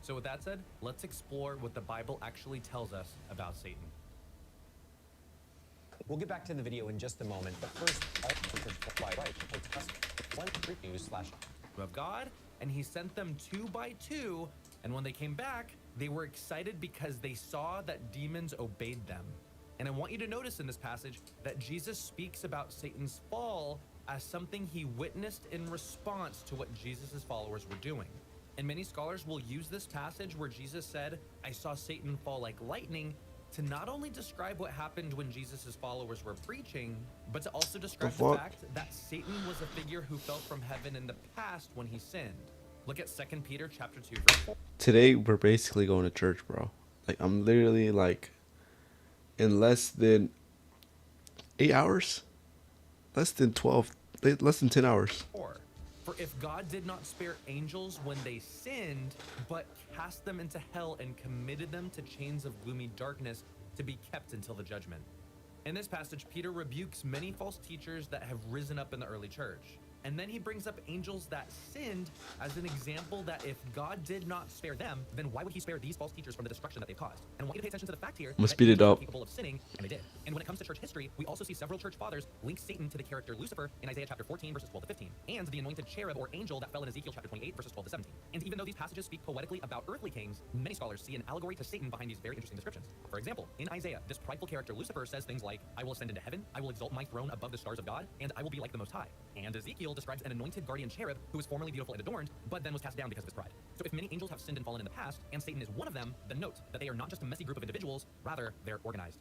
So with that said, let's explore what the Bible actually tells us about Satan. We'll get back to the video in just a moment, but first, Of God, and he sent them 2 by 2, and when they came back, they were excited because they saw that demons obeyed them. And I want you to notice in this passage that Jesus speaks about Satan's fall as something he witnessed in response to what Jesus' followers were doing. And many scholars will use this passage where Jesus said, I saw Satan fall like lightning, to not only describe what happened when Jesus' followers were preaching, but to also describe the fact that Satan was a figure who fell from heaven in the past when he sinned. Look at 2 Peter chapter 2, verse 4. Today, we're basically going to church, bro. Like, I'm literally, like, in less than 8 hours? Less than 10 hours. For if God did not spare angels when they sinned, but cast them into hell and committed them to chains of gloomy darkness to be kept until the judgment. In this passage, Peter rebukes many false teachers that have risen up in the early church. And then he brings up angels that sinned as an example that if God did not spare them, then why would he spare these false teachers from the destruction that they've caused? And I want you to pay attention to the fact here that speed it angels up. are capable of sinning, and they did. And when it comes to church history, we also see several church fathers link Satan to the character Lucifer in Isaiah chapter 14, verses 12 to 15, and the anointed cherub or angel that fell in Ezekiel chapter 28, verses 12 to 17. And even though these passages speak poetically about earthly kings, many scholars see an allegory to Satan behind these very interesting descriptions. For example, in Isaiah, this prideful character Lucifer says things like, I will ascend into heaven, I will exalt my throne above the stars of God, and I will be like the Most High. And Ezekiel describes an anointed guardian cherub who was formerly beautiful and adorned, but then was cast down because of his pride. So if many angels have sinned and fallen in the past, and Satan is one of them, then note that they are not just a messy group of individuals, rather, they're organized.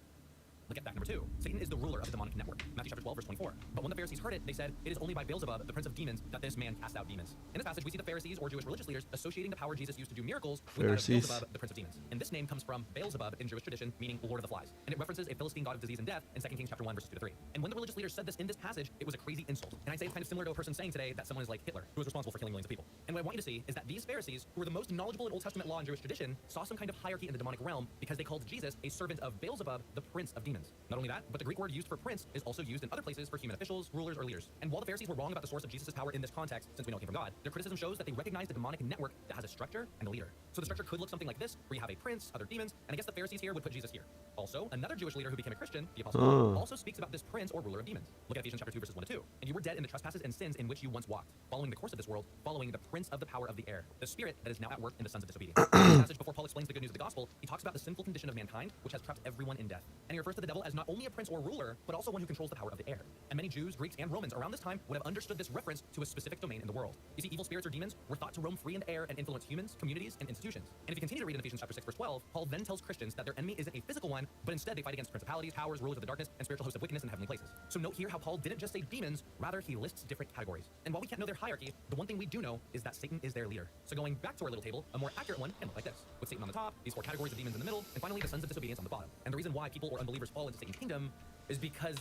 Look at fact number 2. Satan is the ruler of the demonic network. Matthew chapter 12, verse 24. But when the Pharisees heard it, they said, it is only by Beelzebub, the prince of demons, that this man cast out demons. In this passage, we see the Pharisees or Jewish religious leaders associating the power Jesus used to do miracles with that of Beelzebub, the prince of demons. And this name comes from Beelzebub in Jewish tradition, meaning Lord of the Flies. And it references a Philistine god of disease and death in 2 Kings chapter 1, verses 2 to 3. And when the religious leaders said this in this passage, it was a crazy insult. And I'd say it's kind of similar to a person saying today that someone is like Hitler, who was responsible for killing millions of people. And what I want you to see is that these Pharisees, who were the most knowledgeable in Old Testament law and Jewish tradition, saw some kind of hierarchy in the demonic realm because they called Jesus a servant of Beelzebub, the prince of demons. Not only that, but the Greek word used for prince is also used in other places for human officials, rulers, or leaders. And while the Pharisees were wrong about the source of Jesus' power in this context, since we know it came from God, their criticism shows that they recognized a demonic network that has a structure and a leader. So the structure could look something like this, where you have a prince, other demons, and I guess the Pharisees here would put Jesus here. Also, another Jewish leader who became a Christian, the Apostle Paul, also speaks about this prince or ruler of demons. Look at Ephesians chapter 2, verses 1 to 2. And you were dead in the trespasses and sins in which you once walked, following the course of this world, following the prince of the power of the air, the spirit that is now at work in the sons of disobedience. In this passage, before Paul explains the good news of the gospel, he talks about the sinful condition of mankind, which has trapped everyone in death. And he refers to the devil as not only a prince or ruler, but also one who controls the power of the air. And many Jews, Greeks, and Romans around this time would have understood this reference to a specific domain in the world. You see, evil spirits or demons were thought to roam free in the air and influence humans, communities, and institutions. And if you continue to read in Ephesians chapter 6, verse 12, Paul then tells Christians that their enemy isn't a physical one, but instead they fight against principalities, powers, rulers of the darkness, and spiritual hosts of wickedness in heavenly places. So note here how Paul didn't just say demons, rather he lists different categories. And while we can't know their hierarchy, the one thing we do know is that Satan is their leader. So going back to our little table, a more accurate one can look like this, with Satan on the top, these 4 categories of demons in the middle, and finally the sons of disobedience on the bottom. And the reason why people or unbelievers fall into Satan's kingdom is because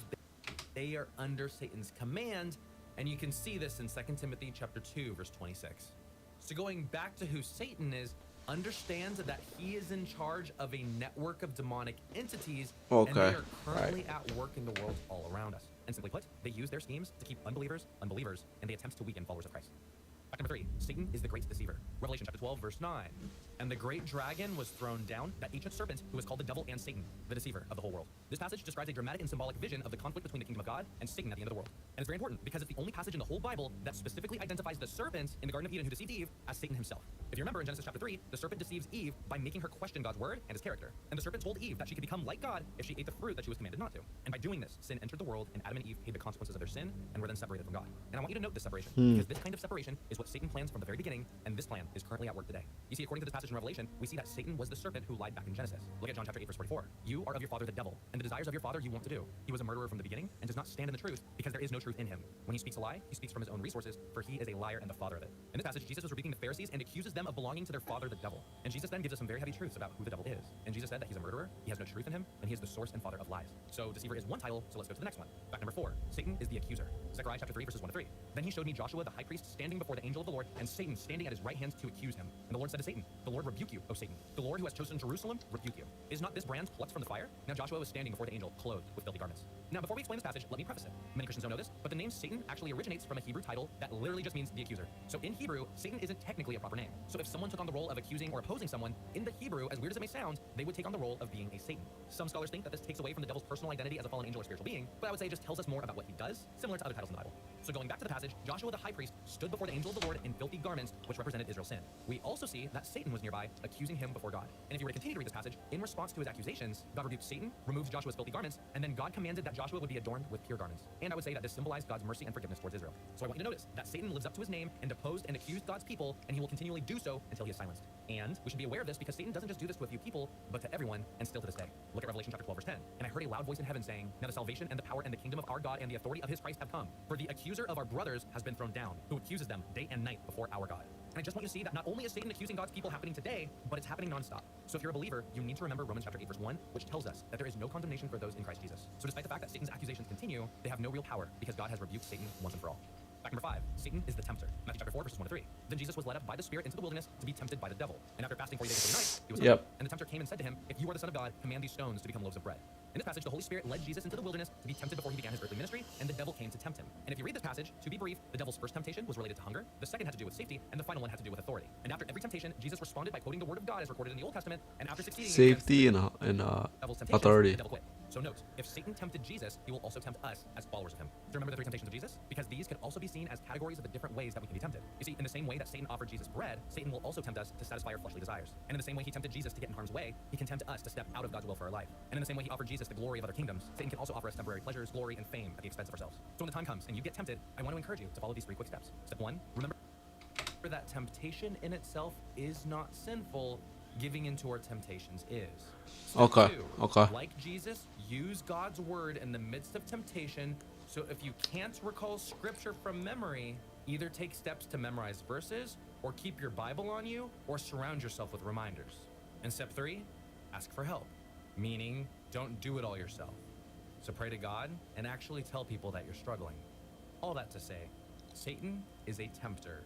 they are under Satan's command, and you can see this in 2 Timothy chapter 2, verse 26. So going back to who Satan is, understand that he is in charge of a network of demonic entities, and they are currently at work in the world all around us. And simply put, they use their schemes to keep unbelievers, and they attempt to weaken followers of Christ. Fact number 3, Satan is the great deceiver. Revelation chapter 12, verse 9. And the great dragon was thrown down, that ancient serpent who is called the devil and Satan, the deceiver of the whole world. This passage describes a dramatic and symbolic vision of the conflict between the kingdom of God and Satan at the end of the world. And it's very important because it's the only passage in the whole Bible that specifically identifies the serpent in the Garden of Eden who deceived Eve as Satan himself. If you remember in Genesis chapter 3, the serpent deceives Eve by making her question God's word and his character. And the serpent told Eve that she could become like God if she ate the fruit that she was commanded not to. And by doing this, sin entered the world, and Adam and Eve paid the consequences of their sin and were then separated from God. And I want you to note this separation, because this kind of separation is what Satan plans from the very beginning, and this plan is currently at work today. You see, according to this passage in Revelation, we see that Satan was the serpent who lied back in Genesis. Look at John chapter 8, verse 44. You are of your father the devil, and the desires of your father you want to do. He was a murderer from the beginning and does not stand in the truth, because there is no truth in him. When he speaks a lie, he speaks from his own resources, for he is a liar and the father of it. In this passage, Jesus was rebuking the Pharisees and accuses them of belonging to their father the devil. And Jesus then gives us some very heavy truths about who the devil is. And Jesus said that he's a murderer, he has no truth in him, and he is the source and father of lies. So deceiver is one title, so let's go to the next one. Fact number 4, Satan is the accuser. Zechariah chapter 3, verses 1 to 3. Then he showed me Joshua the high priest standing before the angel of the Lord, and Satan standing at his right hand to accuse him. And the Lord said to Satan, the Lord rebuke you, O Satan. The Lord who has chosen Jerusalem rebuke you. Is not this brand plucked from the fire? Now Joshua was standing before the angel, clothed with filthy garments. Now before we explain this passage, let me preface it. Many Christians don't know this, but the name Satan actually originates from a Hebrew title that literally just means the accuser. So in Hebrew, Satan isn't technically a proper name. So if someone took on the role of accusing or opposing someone, in the Hebrew, as weird as it may sound, they would take on the role of being a Satan. Some scholars think that this takes away from the devil's personal identity as a fallen angel or spiritual being, but I would say it just tells us more about what he does, similar to other titles in the Bible. So going back to the passage, Joshua the high priest stood before the angel of the Lord in filthy garments, which represented Israel's sin. We also see that Satan was nearby, accusing him before God. And if you were to continue to read this passage, in response to his accusations, God rebuked Satan, removed Joshua's filthy garments, and then God commanded that Joshua would be adorned with pure garments. And I would say that this symbolized God's mercy and forgiveness towards Israel. So I want you to notice that Satan lives up to his name and opposed and accused God's people, and he will continually do do so until he is silenced. And we should be aware of this because Satan doesn't just do this to a few people, but to everyone, and still to this day. Look at Revelation chapter 12, verse 10. And I heard a loud voice in heaven saying, now the salvation and the power and the kingdom of our God and the authority of his Christ have come. For the accuser of our brothers has been thrown down, who accuses them day and night before our God. And I just want you to see that not only is Satan accusing God's people happening today, but it's happening nonstop. So if you're a believer, you need to remember Romans chapter 8, verse 1, which tells us that there is no condemnation for those in Christ Jesus. So despite the fact that Satan's accusations continue, they have no real power because God has rebuked Satan once and for all. Fact number 5, Satan is the tempter. Matthew chapter 4, verses 1 to 3. Then Jesus was led up by the Spirit into the wilderness to be tempted by the devil. And after fasting 40 days and 40 nights, he was hungry. And the tempter came and said to him, if you are the Son of God, command these stones to become loaves of bread. In this passage, the Holy Spirit led Jesus into the wilderness to be tempted before he began his earthly ministry, and the devil came to tempt him. And if you read this passage, to be brief, the devil's first temptation was related to hunger, the second had to do with safety, and the final one had to do with authority. And after every temptation, Jesus responded by quoting the word of God as recorded in the Old Testament, and after succeeding safety and authority. the devil quit. So note, if Satan tempted Jesus, he will also tempt us as followers of him. Do you remember the 3 temptations of Jesus? Because these can also be seen as categories of the different ways that we can be tempted. You see, in the same way that Satan offered Jesus bread, Satan will also tempt us to satisfy our fleshly desires. And in the same way he tempted Jesus to get in harm's way, he can tempt us to step out of God's will for our life. And in the same way he offered Jesus the glory of other kingdoms, Satan can also offer us temporary pleasures, glory, and fame at the expense of ourselves. So when the time comes and you get tempted, I want to encourage you to follow these 3 quick steps. Step 1, remember that temptation in itself is not sinful. Giving into our temptations is. Step 2, like Jesus, use God's word in the midst of temptation. So if you can't recall scripture from memory, either take steps to memorize verses, or keep your Bible on you, or surround yourself with reminders. And step 3, ask for help, meaning don't do it all yourself. So pray to God and actually tell people that you're struggling. All that to say, Satan is a tempter.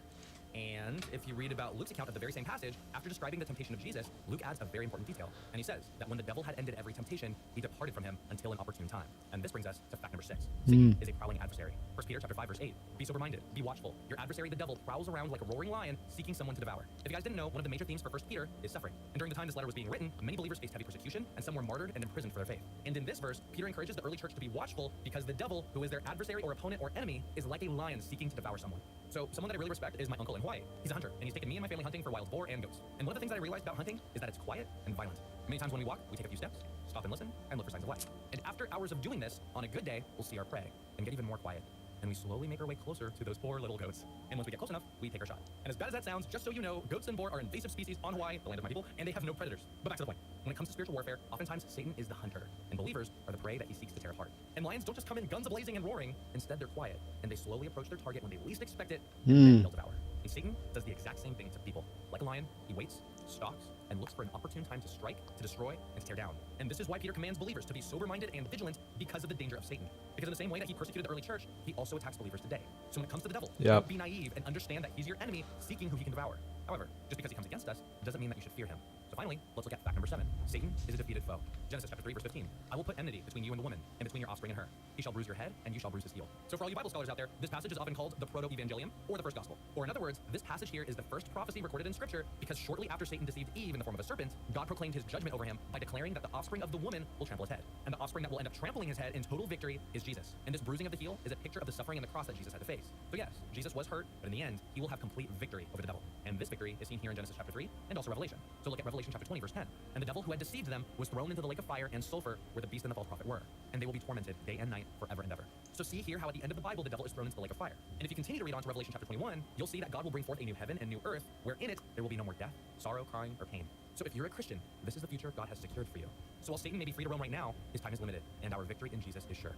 And if you read about Luke's account of the very same passage, after describing the temptation of Jesus, Luke adds a very important detail. And he says that when the devil had ended every temptation, he departed from him until an opportune time. And this brings us to fact number 6. Satan is a prowling adversary. 1 Peter chapter 5, verse 8. Be sober-minded, be watchful. Your adversary, the devil, prowls around like a roaring lion, seeking someone to devour. If you guys didn't know, one of the major themes for 1 Peter is suffering. And during the time this letter was being written, many believers faced heavy persecution, and some were martyred and imprisoned for their faith. And in this verse, Peter encourages the early church to be watchful because the devil, who is their adversary or opponent or enemy, is like a lion seeking to devour someone. So someone that I really respect is my uncle in Hawaii. He's a hunter, and he's taken me and my family hunting for wild boar and goats. And one of the things that I realized about hunting is that it's quiet and violent. Many times when we walk, we take a few steps, stop and listen, and look for signs of life. And after hours of doing this, on a good day, we'll see our prey and get even more quiet. And we slowly make our way closer to those poor little goats. And once we get close enough, we take our shot. And as bad as that sounds, just so you know, goats and boar are invasive species on Hawaii, the land of my people, and they have no predators. But back to the point. When it comes to spiritual warfare, oftentimes Satan is the hunter, and believers are the prey that he seeks to tear apart. And lions don't just come in guns a-blazing and roaring. Instead, they're quiet, and they slowly approach their target when they least expect it, and then they'll devour. And Satan does the exact same thing to people. Like a lion, he waits, stalks, and looks for an opportune time to strike, to destroy, and to tear down. And this is why Peter commands believers to be sober-minded and vigilant because of the danger of Satan. Because in the same way that he persecuted the early church, he also attacks believers today. So when it comes to the devil, don't be naive and understand that he's your enemy seeking who he can devour. However, just because he comes against us doesn't mean that you should fear him. So finally, let's look at fact number 7. Satan is a defeated foe. Genesis chapter 3, verse 15. I will put enmity between you and the woman, and between your offspring and her. He shall bruise your head, and you shall bruise his heel. So for all you Bible scholars out there, this passage is often called the proto-evangelium, or the first gospel. Or in other words, this passage here is the first prophecy recorded in scripture because shortly after Satan deceived Eve in the form of a serpent, God proclaimed his judgment over him by declaring that the offspring of the woman will trample his head. And the offspring that will end up trampling his head in total victory is Jesus. And this bruising of the heel is a picture of the suffering and the cross that Jesus had to face. So yes, Jesus was hurt, but in the end, he will have complete victory over the devil. And this victory is seen here in Genesis chapter 3 and also Revelation. So look at Revelation chapter 20, verse 10. And the devil who had deceived them was thrown into the lake of fire and sulfur where the beast and the false prophet were. And they will be tormented day and night forever and ever. So see here how at the end of the Bible, the devil is thrown into the lake of fire. And if you continue to read on to Revelation chapter 21, you'll see that God will bring forth a new heaven and new earth, where in it there will be no more death, sorrow, crying, or pain. So if you're a Christian, this is the future God has secured for you. So while Satan may be free to roam right now, his time is limited, and our victory in Jesus is sure.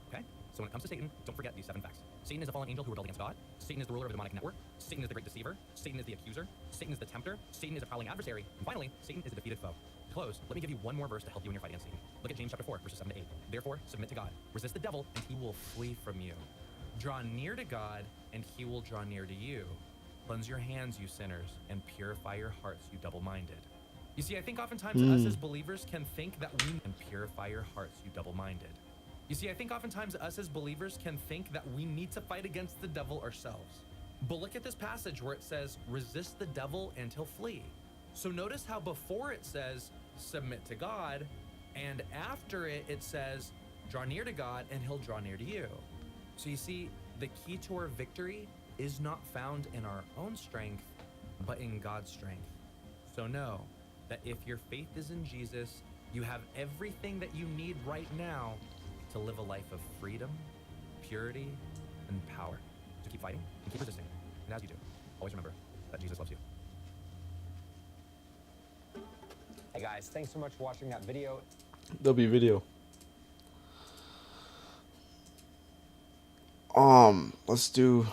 Okay? So when it comes to Satan, don't forget these 7 facts. Satan is a fallen angel who rebelled against God. Satan is the ruler of the demonic network. Satan is the great deceiver. Satan is the accuser. Satan is the tempter. Satan is a prowling adversary. And finally, Satan is a defeated foe. To close, let me give you one more verse to help you in your fight against Satan. Look at James chapter 4, verses 7 to 8. Therefore, submit to God. Resist the devil, and he will flee from you. Draw near to God, and he will draw near to you. Cleanse your hands, you sinners, and purify your hearts, you double-minded. You see, I think oftentimes us as believers can think that we can purify your hearts, you double-minded. You see, I think oftentimes us as believers can think that we need to fight against the devil ourselves. But look at this passage where it says, resist the devil and he'll flee. So notice how before it says, submit to God, and after it, it says, draw near to God and he'll draw near to you. So you see, the key to our victory is not found in our own strength, but in God's strength. So know that if your faith is in Jesus, you have everything that you need right now to live a life of freedom, purity, and power. So keep fighting and keep resisting. And as you do, always remember that Jesus loves you. guys, thanks so much for watching that video. There'll be video. Let's do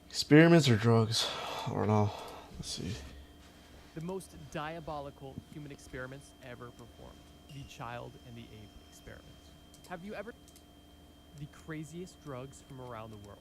experiments or drugs. I don't know. Let's see. The most diabolical human experiments ever performed. The child and the ape experiment. Have you ever the craziest drugs from around the world?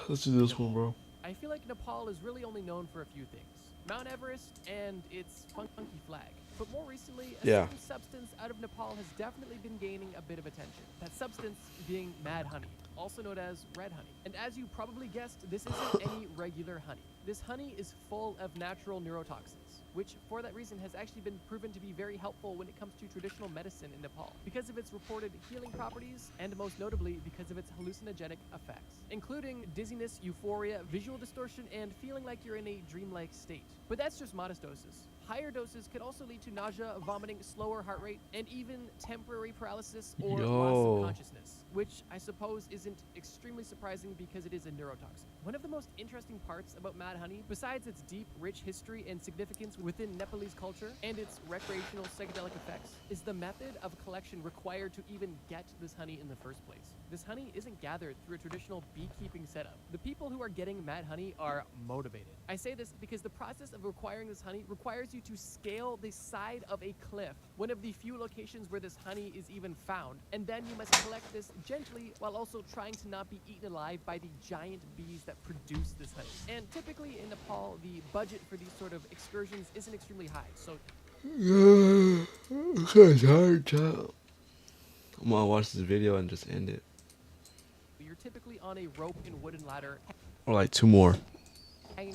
Let's do this one, bro. I feel like Nepal is really only known for a few things. Mount Everest and its funky flag. But more recently, a certain substance out of Nepal has definitely been gaining a bit of attention. That substance being mad honey, also known as red honey. And as you probably guessed, this isn't any regular honey. This honey is full of natural neurotoxins, which for that reason has actually been proven to be very helpful when it comes to traditional medicine in Nepal, because of its reported healing properties, and most notably because of its hallucinogenic effects, including dizziness, euphoria, visual distortion, and feeling like you're in a dreamlike state. But that's just modest doses. Higher doses could also lead to nausea, vomiting, slower heart rate, and even temporary paralysis or loss of consciousness, which I suppose isn't extremely surprising because it is a neurotoxin. One of the most interesting parts about mad honey, besides its deep, rich history and significance within Nepalese culture and its recreational psychedelic effects, is the method of collection required to even get this honey in the first place. This honey isn't gathered through a traditional beekeeping setup. The people who are getting mad honey are motivated. I say this because the process of acquiring this honey requires you to scale the side of a cliff, one of the few locations where this honey is even found, and then you must collect this gently while also trying to not be eaten alive by the giant bees that produce this honey. And typically in Nepal, the budget for these sort of excursions isn't extremely high, so it's hard to. I'm gonna watch this video and just end it. you're typically on a rope and wooden ladder. Or like two more.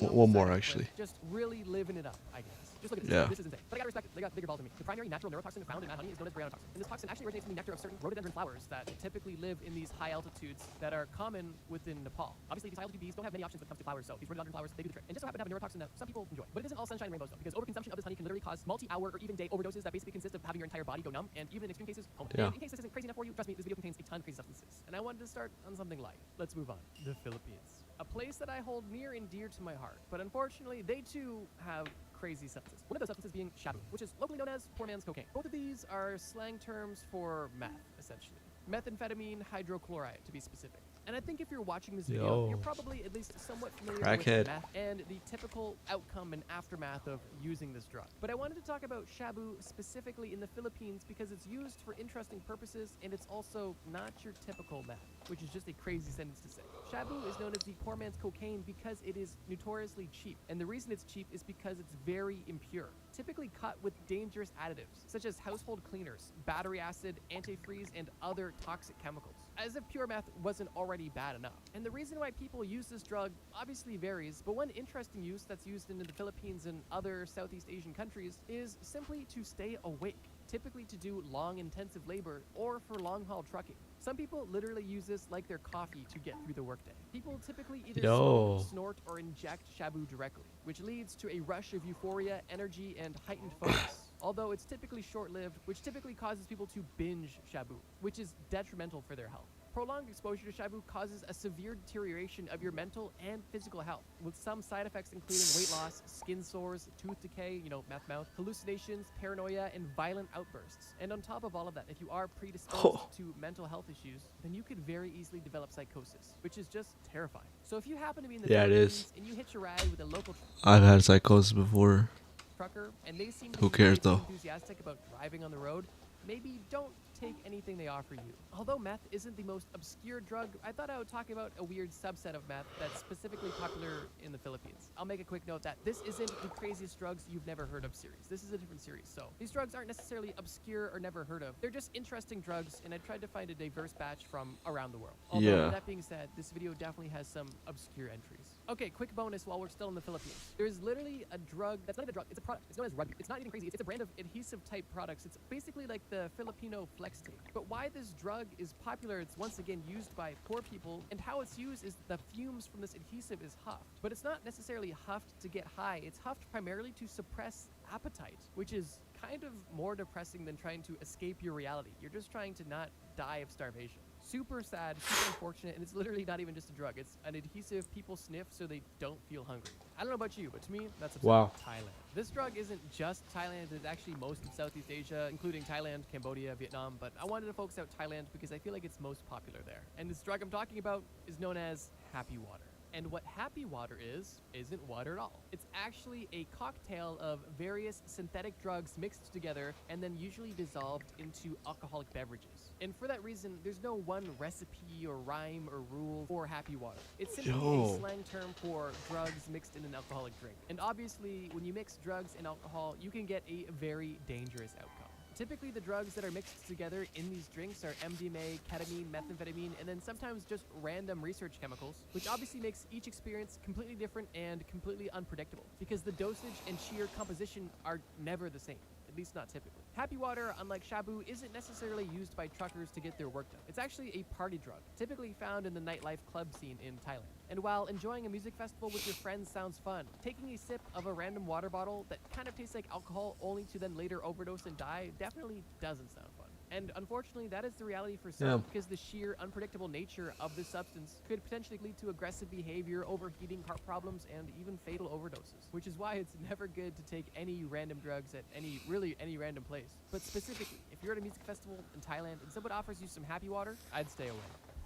One more actually. Just really living it up, I guess. Just look at this. Yeah. This is insane. But I gotta respect it. They got bigger balls than me. The primary natural neurotoxin found in mad honey is known as toxin. And this toxin actually originates from the nectar of certain rhododendron flowers that typically live in these high altitudes that are common within Nepal. Obviously, these high altitude bees don't have many options when it comes to flowers, so these rhododendron flowers, they do the trick. And just so happen to have a neurotoxin that some people enjoy. But it isn't all sunshine and rainbows though, because overconsumption of this honey can literally cause multi-hour or even day overdoses that basically consist of having your entire body go numb, and even in extreme cases, coma. Yeah. And in case this isn't crazy enough for you, trust me, this video contains a ton of crazy substances. And I wanted to start on something light. Let's move on. The Philippines. A place that I hold near and dear to my heart. But unfortunately, they too have crazy substances. One of those substances being shabu, which is locally known as poor man's cocaine. Both of these are slang terms for meth, essentially. Methamphetamine hydrochloride, to be specific. And I think if you're watching this video, you're probably at least somewhat familiar with meth and the typical outcome and aftermath of using this drug. But I wanted to talk about shabu specifically in the Philippines because it's used for interesting purposes, and it's also not your typical meth, which is just a crazy sentence to say. Shabu is known as the poor man's cocaine because it is notoriously cheap. And the reason it's cheap is because it's very impure, typically cut with dangerous additives, such as household cleaners, battery acid, antifreeze, and other toxic chemicals. As if pure meth wasn't already bad enough. And the reason why people use this drug obviously varies, but one interesting use that's used in the Philippines and other Southeast Asian countries is simply to stay awake, typically to do long intensive labor or for long-haul trucking. Some people literally use this like their coffee to get through the workday. People typically either smoke, snort, or inject shabu directly, which leads to a rush of euphoria, energy, and heightened focus. Although it's typically short-lived, which typically causes people to binge shabu, which is detrimental for their health. Prolonged exposure to shabu causes a severe deterioration of your mental and physical health, with some side effects including weight loss, skin sores, tooth decay, meth mouth, hallucinations, paranoia, and violent outbursts. And on top of all of that, if you are predisposed to mental health issues, then you could very easily develop psychosis, which is just terrifying. So if you happen to be in the Philippines and you hitch a ride with a local I've had psychosis before. trucker, and they seem to Who be cares, very though? enthusiastic about driving on the road, maybe don't take anything they offer you. Although meth isn't the most obscure drug, I thought I would talk about a weird subset of meth that's specifically popular in the Philippines. I'll make a quick note that this isn't the craziest drugs you've never heard of series. This is a different series, so these drugs aren't necessarily obscure or never heard of. They're just interesting drugs, and I tried to find a diverse batch from around the world. Although, that being said, this video definitely has some obscure entries. Okay, quick bonus while we're still in the Philippines. There's literally a drug that's not even a drug, it's a product. It's known as rug. It's not even crazy. It's a brand of adhesive type products. It's basically like the Filipino flex tape. But why this drug is popular, it's once again used by poor people, and how it's used is the fumes from this adhesive is huffed. But it's not necessarily huffed to get high. It's huffed primarily to suppress appetite, which is kind of more depressing than trying to escape your reality. You're just trying to not die of starvation. Super sad, super unfortunate, and it's literally not even just a drug. It's an adhesive people sniff so they don't feel hungry. I don't know about you, but to me, that's upsetting. Wow. Thailand. This drug isn't just Thailand, it's actually most of Southeast Asia, including Thailand, Cambodia, Vietnam, but I wanted to focus out Thailand because I feel like it's most popular there. And this drug I'm talking about is known as happy water. And what happy water isn't water at all. It's actually a cocktail of various synthetic drugs mixed together and then usually dissolved into alcoholic beverages. And for that reason, there's no one recipe or rhyme or rule for happy water. It's simply a slang term for drugs mixed in an alcoholic drink. And obviously, when you mix drugs and alcohol, you can get a very dangerous outcome. Typically, the drugs that are mixed together in these drinks are MDMA, ketamine, methamphetamine, and then sometimes just random research chemicals, which obviously makes each experience completely different and completely unpredictable, because the dosage and sheer composition are never the same. At least not typically. Happy water, unlike shabu, isn't necessarily used by truckers to get their work done. It's actually a party drug, typically found in the nightlife club scene in Thailand. And while enjoying a music festival with your friends sounds fun, taking a sip of a random water bottle that kind of tastes like alcohol only to then later overdose and die definitely doesn't sound fun. And unfortunately, that is the reality for some, because the sheer unpredictable nature of this substance could potentially lead to aggressive behavior, overheating, heart problems, and even fatal overdoses. Which is why it's never good to take any random drugs at any random place. But specifically, if you're at a music festival in Thailand and someone offers you some happy water, I'd stay away.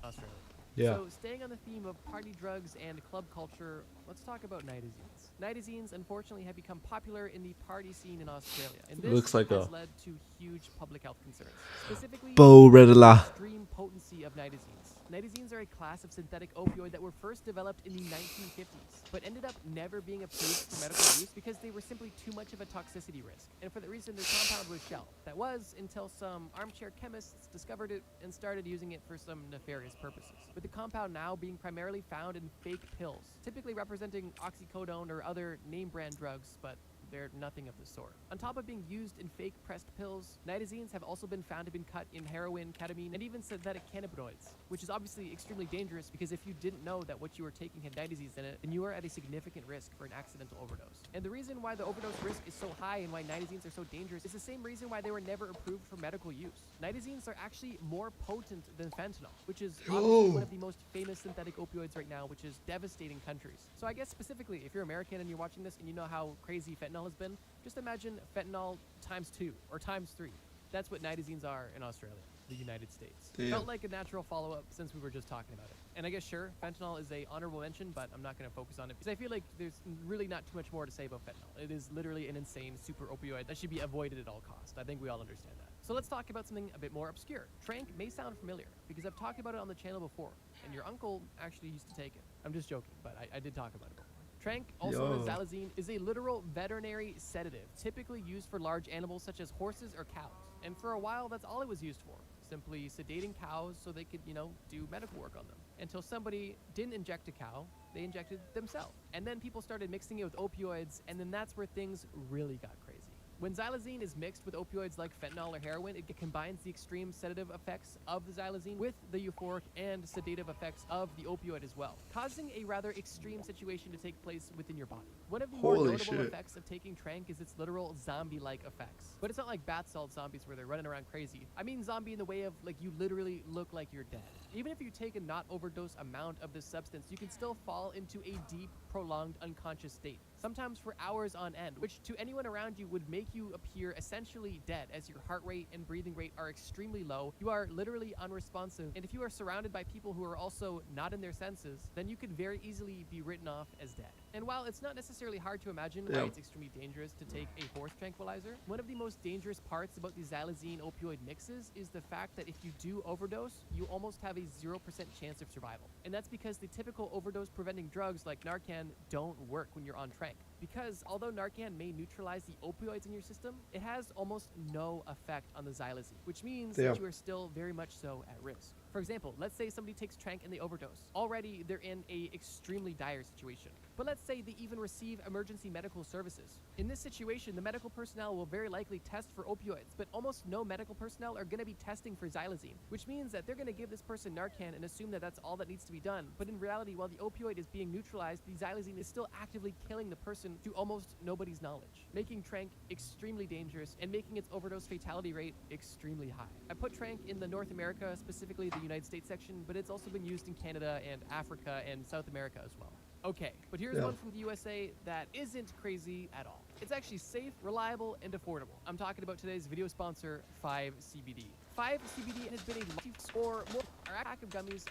Australia. Yeah. So staying on the theme of party drugs and club culture, let's talk about nightazines. Nightazines, unfortunately, have become popular in the party scene in Australia, and this Looks like has led to huge public health concerns. Specifically, Redala. the extreme potency of nitazines. Nitazines are a class of synthetic opioid that were first developed in the 1950s, but ended up never being approved for medical use because they were simply too much of a toxicity risk. And for that reason, their compound was shelved. That was until some armchair chemists discovered it and started using it for some nefarious purposes. With the compound now being primarily found in fake pills, typically representing oxycodone or other name brand drugs, but they're nothing of the sort. On top of being used in fake pressed pills, nitazines have also been found to have been cut in heroin, ketamine, and even synthetic cannabinoids, which is obviously extremely dangerous because if you didn't know that what you were taking had nitazines in it, then you are at a significant risk for an accidental overdose. And the reason why the overdose risk is so high and why nitazines are so dangerous is the same reason why they were never approved for medical use. Nitazines are actually more potent than fentanyl, which is obviously one of the most famous synthetic opioids right now, which is devastating countries. So I guess specifically, if you're American and you're watching this and you know how crazy fentanyl has been, just imagine fentanyl times 2 or times 3. That's what nitazines are in Australia, the United States. Damn. Felt like a natural follow-up since we were just talking about it. And I guess sure, fentanyl is a honorable mention, but I'm not going to focus on it because I feel like there's really not too much more to say about fentanyl. It is literally an insane super opioid that should be avoided at all costs. I think we all understand that. So let's talk about something a bit more obscure. Trank may sound familiar because I've talked about it on the channel before, and your uncle actually used to take it. I'm just joking, but I did talk about it before. Trank, also known as xylazine, is a literal veterinary sedative, typically used for large animals such as horses or cows. And for a while, that's all it was used for. Simply sedating cows so they could, do medical work on them. Until somebody didn't inject a cow, they injected themselves. And then people started mixing it with opioids, and then that's where things really got crazy. When xylazine is mixed with opioids like fentanyl or heroin, it combines the extreme sedative effects of the xylazine with the euphoric and sedative effects of the opioid as well, causing a rather extreme situation to take place within your body. One of the more notable effects of taking trank is its literal zombie-like effects. But it's not like bath salt zombies where they're running around crazy. I mean zombie in the way of, you literally look like you're dead. Even if you take a not overdose amount of this substance, you can still fall into a deep, prolonged, unconscious state, sometimes for hours on end, which to anyone around you would make you appear essentially dead as your heart rate and breathing rate are extremely low. You are literally unresponsive, and if you are surrounded by people who are also not in their senses, then you could very easily be written off as dead. And while it's not necessarily hard to imagine why it's extremely dangerous to take a horse tranquilizer, one of the most dangerous parts about the xylazine opioid mixes is the fact that if you do overdose, you almost have a 0% chance of survival. And that's because the typical overdose preventing drugs like Narcan don't work when you're on trank. Because although Narcan may neutralize the opioids in your system, it has almost no effect on the xylazine, which means that you are still very much so at risk. For example, let's say somebody takes trank and they overdose. Already, they're in a extremely dire situation. But let's say they even receive emergency medical services. In this situation, the medical personnel will very likely test for opioids, but almost no medical personnel are going to be testing for xylazine, which means that they're going to give this person Narcan and assume that that's all that needs to be done. But in reality, while the opioid is being neutralized, the xylazine is still actively killing the person to almost nobody's knowledge, making trank extremely dangerous and making its overdose fatality rate extremely high. I put trank in the North America, specifically the the United States section, but it's also been used in Canada and Africa and South America as well. Okay, but here's one from the USA that isn't crazy at all. It's actually safe, reliable, and affordable. I'm talking about today's video sponsor, 5CBD. 5CBD has been a or more pack of gummies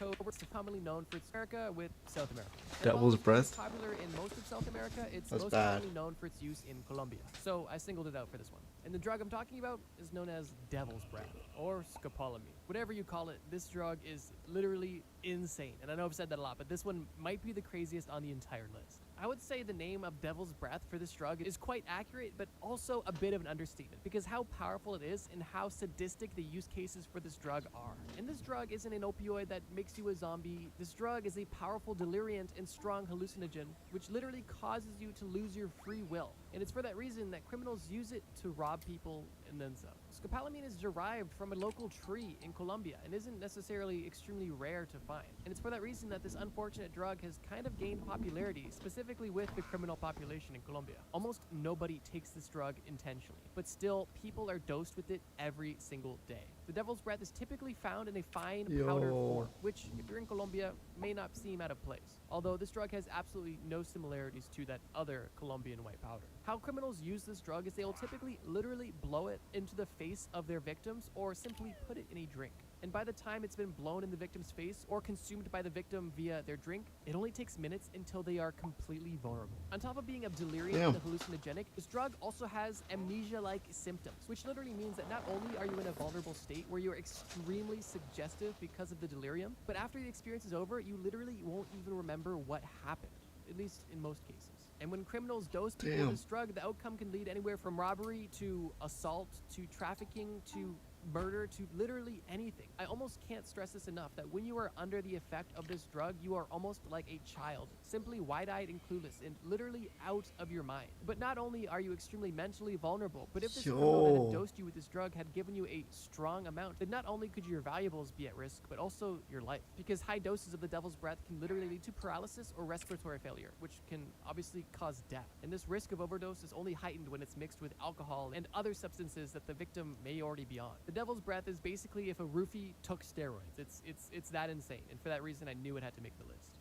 commonly known for its America with South America. Devil's breath. Popular in most of South America, it's That's most bad. commonly known for its use in Colombia. So I singled it out for this one. And the drug I'm talking about is known as devil's breath, or scopolamine. Whatever you call it, this drug is literally insane. And I know I've said that a lot, but this one might be the craziest on the entire list. I would say the name of devil's breath for this drug is quite accurate, but also a bit of an understatement, because how powerful it is and how sadistic the use cases for this drug are. And this drug isn't an opioid that makes you a zombie. This drug is a powerful deliriant and strong hallucinogen, which literally causes you to lose your free will. And it's for that reason that criminals use it to rob people and then some. Scopolamine is derived from a local tree in Colombia and isn't necessarily extremely rare to find. And it's for that reason that this unfortunate drug has kind of gained popularity, specifically with the criminal population in Colombia. Almost nobody takes this drug intentionally, but still people are dosed with it every single day. The devil's breath is typically found in a fine powder form, which, if you're in Colombia, may not seem out of place. Although this drug has absolutely no similarities to that other Colombian white powder. How criminals use this drug is they will typically literally blow it into the face of their victims or simply put it in a drink. And by the time it's been blown in the victim's face or consumed by the victim via their drink, it only takes minutes until they are completely vulnerable. On top of being a delirium and hallucinogenic, this drug also has amnesia-like symptoms, which literally means that not only are you in a vulnerable state where you're extremely suggestive because of the delirium, but after the experience is over, you literally won't even remember what happened, at least in most cases. And when criminals dose people with this drug, the outcome can lead anywhere from robbery to assault to trafficking to murder to literally anything. I almost can't stress this enough that when you are under the effect of this drug, you are almost like a child, simply wide-eyed and clueless and literally out of your mind. But not only are you extremely mentally vulnerable, but if this criminal that had dosed you with this drug had given you a strong amount, then not only could your valuables be at risk, but also your life. Because high doses of the devil's breath can literally lead to paralysis or respiratory failure, which can obviously cause death. And this risk of overdose is only heightened when it's mixed with alcohol and other substances that the victim may already be on. The devil's breath is basically if a roofie took steroids. It's that insane, and for that reason I knew it had to make the list.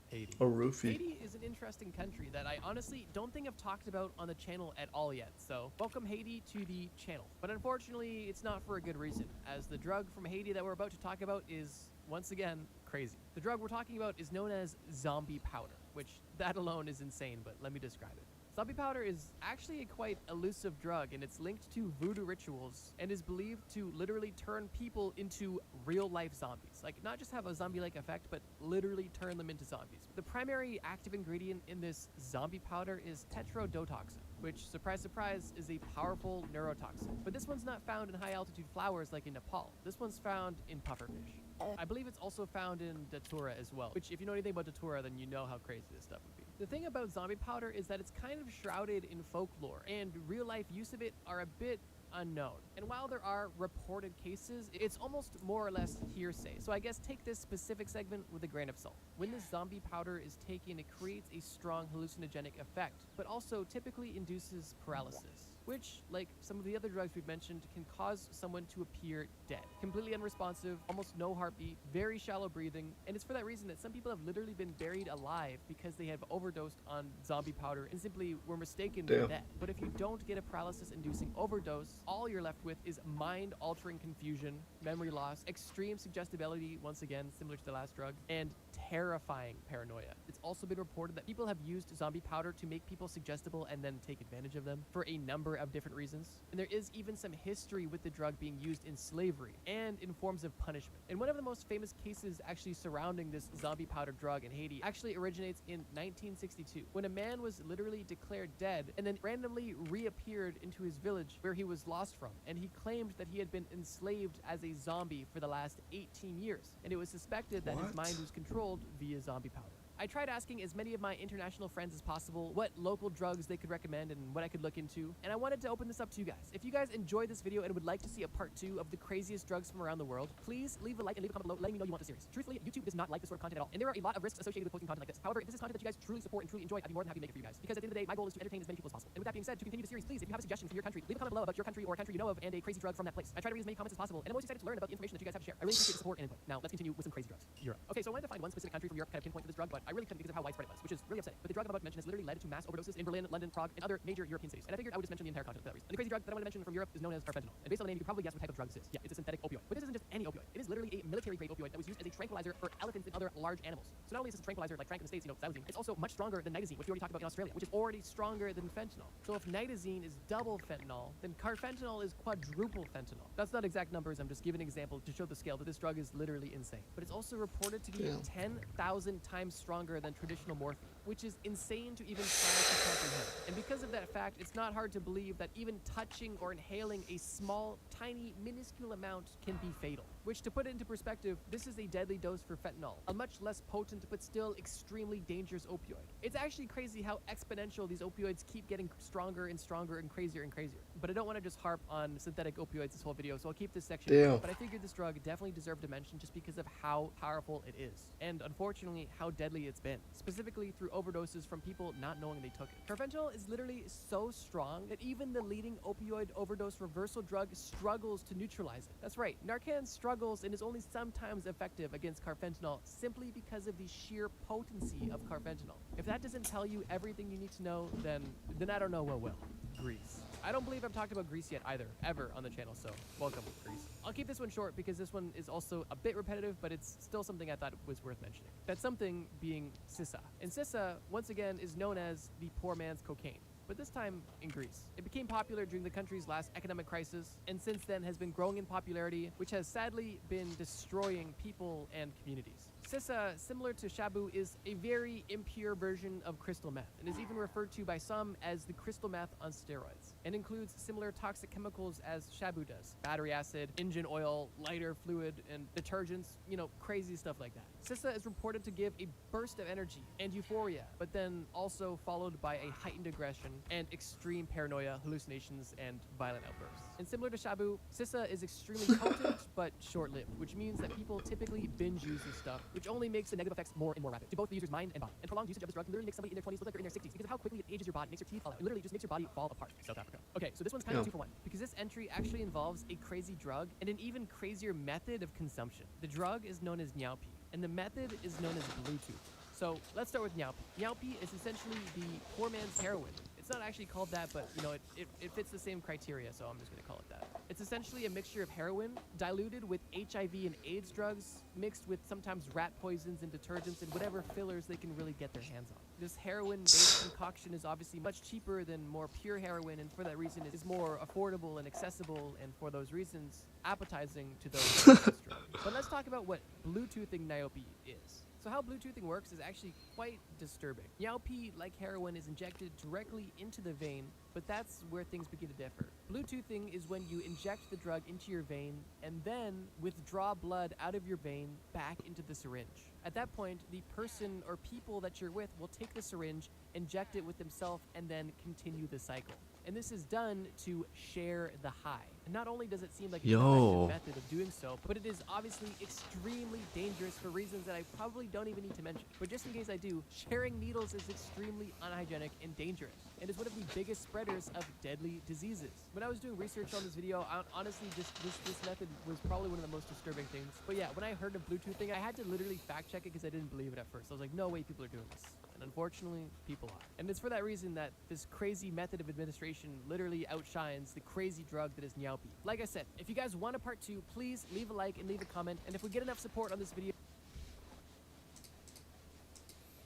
Haiti. A roofie. Haiti is an interesting country that I honestly don't think I've talked about on the channel at all yet, so welcome Haiti to the channel. But unfortunately, it's not for a good reason, as the drug from Haiti that we're about to talk about is, once again, crazy. The drug we're talking about is known as zombie powder, which that alone is insane, but let me describe it. Zombie powder is actually a quite elusive drug, and it's linked to voodoo rituals and is believed to literally turn people into real-life zombies. Like, not just have a zombie-like effect, but literally turn them into zombies. The primary active ingredient in this zombie powder is tetrodotoxin, which, surprise, surprise, is a powerful neurotoxin. But this one's not found in high-altitude flowers like in Nepal. This one's found in pufferfish. I believe it's also found in datura as well, which if you know anything about datura, then you know how crazy this stuff would be. The thing about zombie powder is that it's kind of shrouded in folklore, and real-life use of it are a bit unknown. And while there are reported cases, it's almost more or less hearsay. So I guess take this specific segment with a grain of salt. When this zombie powder is taken, it creates a strong hallucinogenic effect, but also typically induces paralysis, which, like some of the other drugs we've mentioned, can cause someone to appear dead. Completely unresponsive, almost no heartbeat, very shallow breathing, and it's for that reason that some people have literally been buried alive because they have overdosed on zombie powder and simply were mistaken for death. But if you don't get a paralysis-inducing overdose, all you're left with is mind-altering confusion, memory loss, extreme suggestibility, once again, similar to the last drug, and terrifying paranoia. It's also been reported that people have used zombie powder to make people suggestible and then take advantage of them for a number of different reasons. And there is even some history with the drug being used in slavery and in forms of punishment. And one of the most famous cases actually surrounding this zombie powder drug in Haiti actually originates in 1962, when a man was literally declared dead and then randomly reappeared into his village where he was lost from, and he claimed that he had been enslaved as a zombie for the last 18 years, and it was suspected that his mind was controlled via zombie powder. I tried asking as many of my international friends as possible what local drugs they could recommend and what I could look into, and I wanted to open this up to you guys. If you guys enjoyed this video and would like to see a part 2 of the craziest drugs from around the world, please leave a like and leave a comment below letting me know you want the series. Truthfully, YouTube does not like this sort of content at all, and there are a lot of risks associated with posting content like this. However, if this is content that you guys truly support and truly enjoy, I'd be more than happy to make it for you guys. Because at the end of the day, my goal is to entertain as many people as possible. And with that being said, to continue the series, please, if you have a suggestion for your country, leave a comment below about your country or a country you know of and a crazy drug from that place. I try to read as many comments as possible, and I'm always excited to learn about the information that you guys have to share. I really appreciate the support and input. Now, let's continue with some crazy drugs. Europe. Okay, so I wanted to find one specific country from Europe kind of pinpoint for this drug, but I really couldn't because of how widespread it was, which is really upsetting. But the drug I'm about to mention has literally led to mass overdoses in Berlin, London, Prague, and other major European cities. And I figured I would just mention the entire continent for that reason. And the crazy drug that I want to mention from Europe is known as carfentanil. And based on the name, you can probably guess what type of drug this is. Yeah, it's a synthetic opioid. But this isn't just any opioid. It is literally a military-grade opioid that was used as a tranquilizer for elephants and other large animals. So not only is this a tranquilizer like Frank in the States, xylazine, it's also much stronger than nitazine, which we already talked about in Australia, which is already stronger than fentanyl. So if nitazine is double fentanyl, then carfentanil is quadruple fentanyl. That's not exact numbers, I'm just giving an example to show the scale that this drug is literally insane. But it's also reported to be 10,000 times stronger than traditional morphine, which is insane to even try to comprehend. And because of that fact, it's not hard to believe that even touching or inhaling a small, tiny, minuscule amount can be fatal. Which, to put it into perspective, this is a deadly dose for fentanyl, a much less potent but still extremely dangerous opioid. It's actually crazy how exponential these opioids keep getting stronger and stronger and crazier and crazier. But I don't want to just harp on synthetic opioids this whole video, so I'll keep this section short. But I figured this drug definitely deserved a mention just because of how powerful it is, and unfortunately how deadly it's been, specifically through overdoses from people not knowing they took it. Carfentanil is literally so strong that even the leading opioid overdose reversal drug struggles to neutralize it. That's right, Narcan struggles and is only sometimes effective against carfentanil simply because of the sheer potency of carfentanil. If that doesn't tell you everything you need to know, then I don't know what will. Greece. I don't believe I've talked about Greece yet either, ever on the channel, so welcome, Greece. I'll keep this one short because this one is also a bit repetitive, but it's still something I thought was worth mentioning. That something being Sissa. And Sissa, once again, is known as the poor man's cocaine, but this time in Greece. It became popular during the country's last economic crisis, and since then has been growing in popularity, which has sadly been destroying people and communities. Sissa, similar to shabu, is a very impure version of crystal meth, and is even referred to by some as the crystal meth on steroids, and includes similar toxic chemicals as shabu does. Battery acid, engine oil, lighter fluid, and detergents, you know, crazy stuff like that. Sissa is reported to give a burst of energy and euphoria, but then also followed by a heightened aggression and extreme paranoia, hallucinations, and violent outbursts. And similar to shabu, Sissa is extremely potent but short-lived, which means that people typically binge use this stuff, which only makes the negative effects more and more rapid to both the user's mind and body. And prolonged usage of this drug can literally make somebody in their 20s look like they're in their 60s because of how quickly it ages your body, makes your teeth fall out. It literally just makes your body fall apart. South Africa. Okay, so this one's kind of 2 for 1 because this entry actually involves a crazy drug and an even crazier method of consumption. The drug is known as nyaupi, and the method is known as Bluetooth. So let's start with nyaupi. Nyaupi is essentially the poor man's heroin. It's not actually called that, but you know, it fits the same criteria, so I'm just gonna call it that. It's essentially a mixture of heroin diluted with HIV and AIDS drugs, mixed with sometimes rat poisons and detergents and whatever fillers they can really get their hands on. This heroin-based concoction is obviously much cheaper than more pure heroin, and for that reason is more affordable and accessible, and for those reasons, appetizing to those who use this drug. But let's talk about what Bluetoothing nyaupi is. So how Bluetoothing works is actually quite disturbing. Nyaupi, like heroin, is injected directly into the vein, but that's where things begin to differ. Bluetoothing is when you inject the drug into your vein and then withdraw blood out of your vein back into the syringe. At that point, the person or people that you're with will take the syringe, inject it with themselves, and then continue the cycle. And this is done to share the high. And not only does it seem like an effective method of doing so, but it is obviously extremely dangerous for reasons that I probably don't even need to mention. But just in case I do, sharing needles is extremely unhygienic and dangerous, and is one of the biggest spreaders of deadly diseases. When I was doing research on this video, honestly, this method was probably one of the most disturbing things. But yeah, when I heard of Bluetoothing, I had to literally fact check it because I didn't believe it at first. I was like, no way people are doing this. And unfortunately, people are. And it's for that reason that this crazy method of administration literally outshines the crazy drug that is nyaupi. Like I said, if you guys want a part 2, please leave a like and leave a comment. And if we get enough support on this video,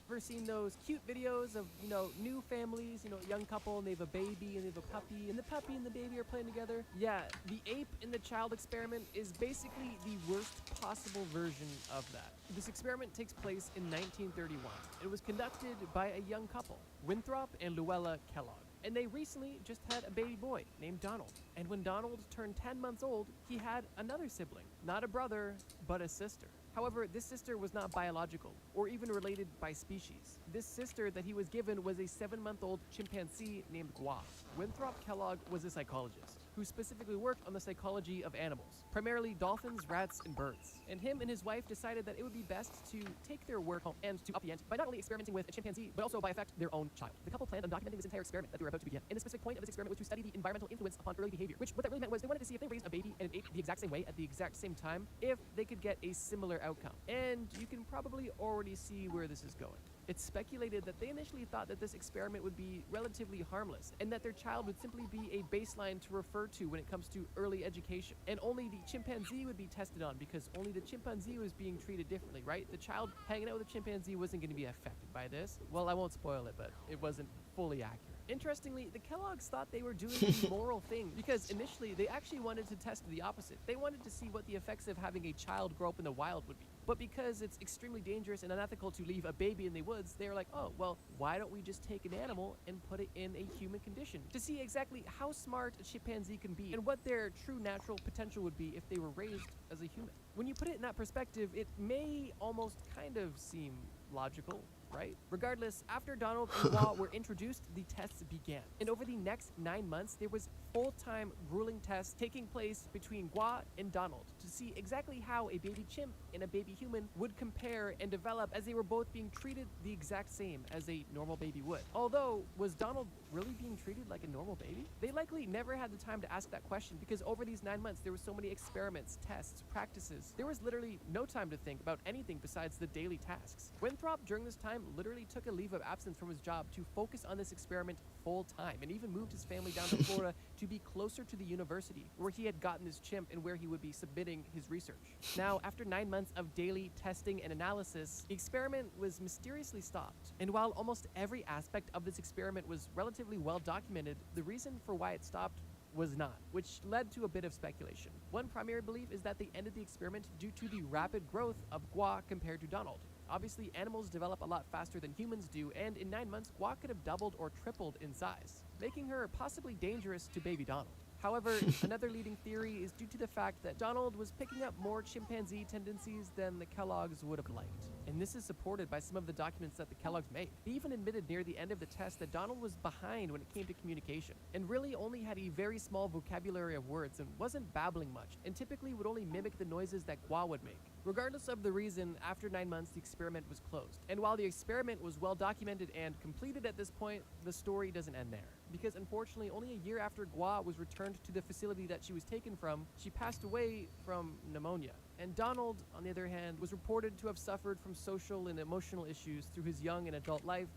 ever seen those cute videos of, you know, new families, you know, a young couple and they have a baby and they have a puppy and the puppy and the baby are playing together? Yeah, the ape in the child experiment is basically the worst possible version of that. This experiment takes place in 1931. It was conducted by a young couple, Winthrop and Luella Kellogg. And they recently just had a baby boy named Donald. And when Donald turned 10 months old, he had another sibling. Not a brother, but a sister. However, this sister was not biological or even related by species. This sister that he was given was a 7-month-old chimpanzee named Gua. Winthrop Kellogg was a psychologist who specifically worked on the psychology of animals, primarily dolphins, rats, and birds. And him and his wife decided that it would be best to take their work home and to up the ante by not only experimenting with a chimpanzee, but also by effect their own child. The couple planned on documenting this entire experiment that they were about to begin. And the specific point of this experiment was to study the environmental influence upon early behavior, which what that really meant was they wanted to see if they raised a baby and it ate the exact same way at the exact same time, if they could get a similar outcome. And you can probably already see where this is going. It's speculated that they initially thought that this experiment would be relatively harmless and that their child would simply be a baseline to refer to when it comes to early education. And only the chimpanzee would be tested on because only the chimpanzee was being treated differently, right? The child hanging out with a chimpanzee wasn't going to be affected by this. Well, I won't spoil it, but it wasn't fully accurate. Interestingly, the Kellogg's thought they were doing the moral thing because initially they actually wanted to test the opposite. They wanted to see what the effects of having a child grow up in the wild would be. But because it's extremely dangerous and unethical to leave a baby in the woods, they were like, oh, well, why don't we just take an animal and put it in a human condition to see exactly how smart a chimpanzee can be and what their true natural potential would be if they were raised as a human. When you put it in that perspective, it may almost kind of seem logical, right? Regardless, after Donald and Gua were introduced, the tests began. And over the next 9 months, there was full-time grueling tests taking place between Gua and Donald to see exactly how a baby chimp and a baby human would compare and develop as they were both being treated the exact same as a normal baby would. Although, was Donald really being treated like a normal baby? They likely never had the time to ask that question because over these 9 months, there were so many experiments, tests, practices. There was literally no time to think about anything besides the daily tasks. Winthrop, during this time, literally took a leave of absence from his job to focus on this experiment full time and even moved his family down to Florida to be closer to the university where he had gotten his chimp and where he would be submitting his research. Now, after 9 months of daily testing and analysis, the experiment was mysteriously stopped. And while almost every aspect of this experiment was relatively well documented, the reason for why it stopped was not, which led to a bit of speculation. One primary belief is that they ended the experiment due to the rapid growth of Gua compared to Donald. Obviously, animals develop a lot faster than humans do, and in 9 months, Gua could have doubled or tripled in size, making her possibly dangerous to baby Donald. However, another leading theory is due to the fact that Donald was picking up more chimpanzee tendencies than the Kellogg's would have liked. And this is supported by some of the documents that the Kellogg's made. They even admitted near the end of the test that Donald was behind when it came to communication, and really only had a very small vocabulary of words and wasn't babbling much, and typically would only mimic the noises that Gua would make. Regardless of the reason, after 9 months, the experiment was closed. And while the experiment was well documented and completed at this point, the story doesn't end there. Because unfortunately, only a year after Gua was returned to the facility that she was taken from, she passed away from pneumonia. And Donald, on the other hand, was reported to have suffered from social and emotional issues through his young and adult life,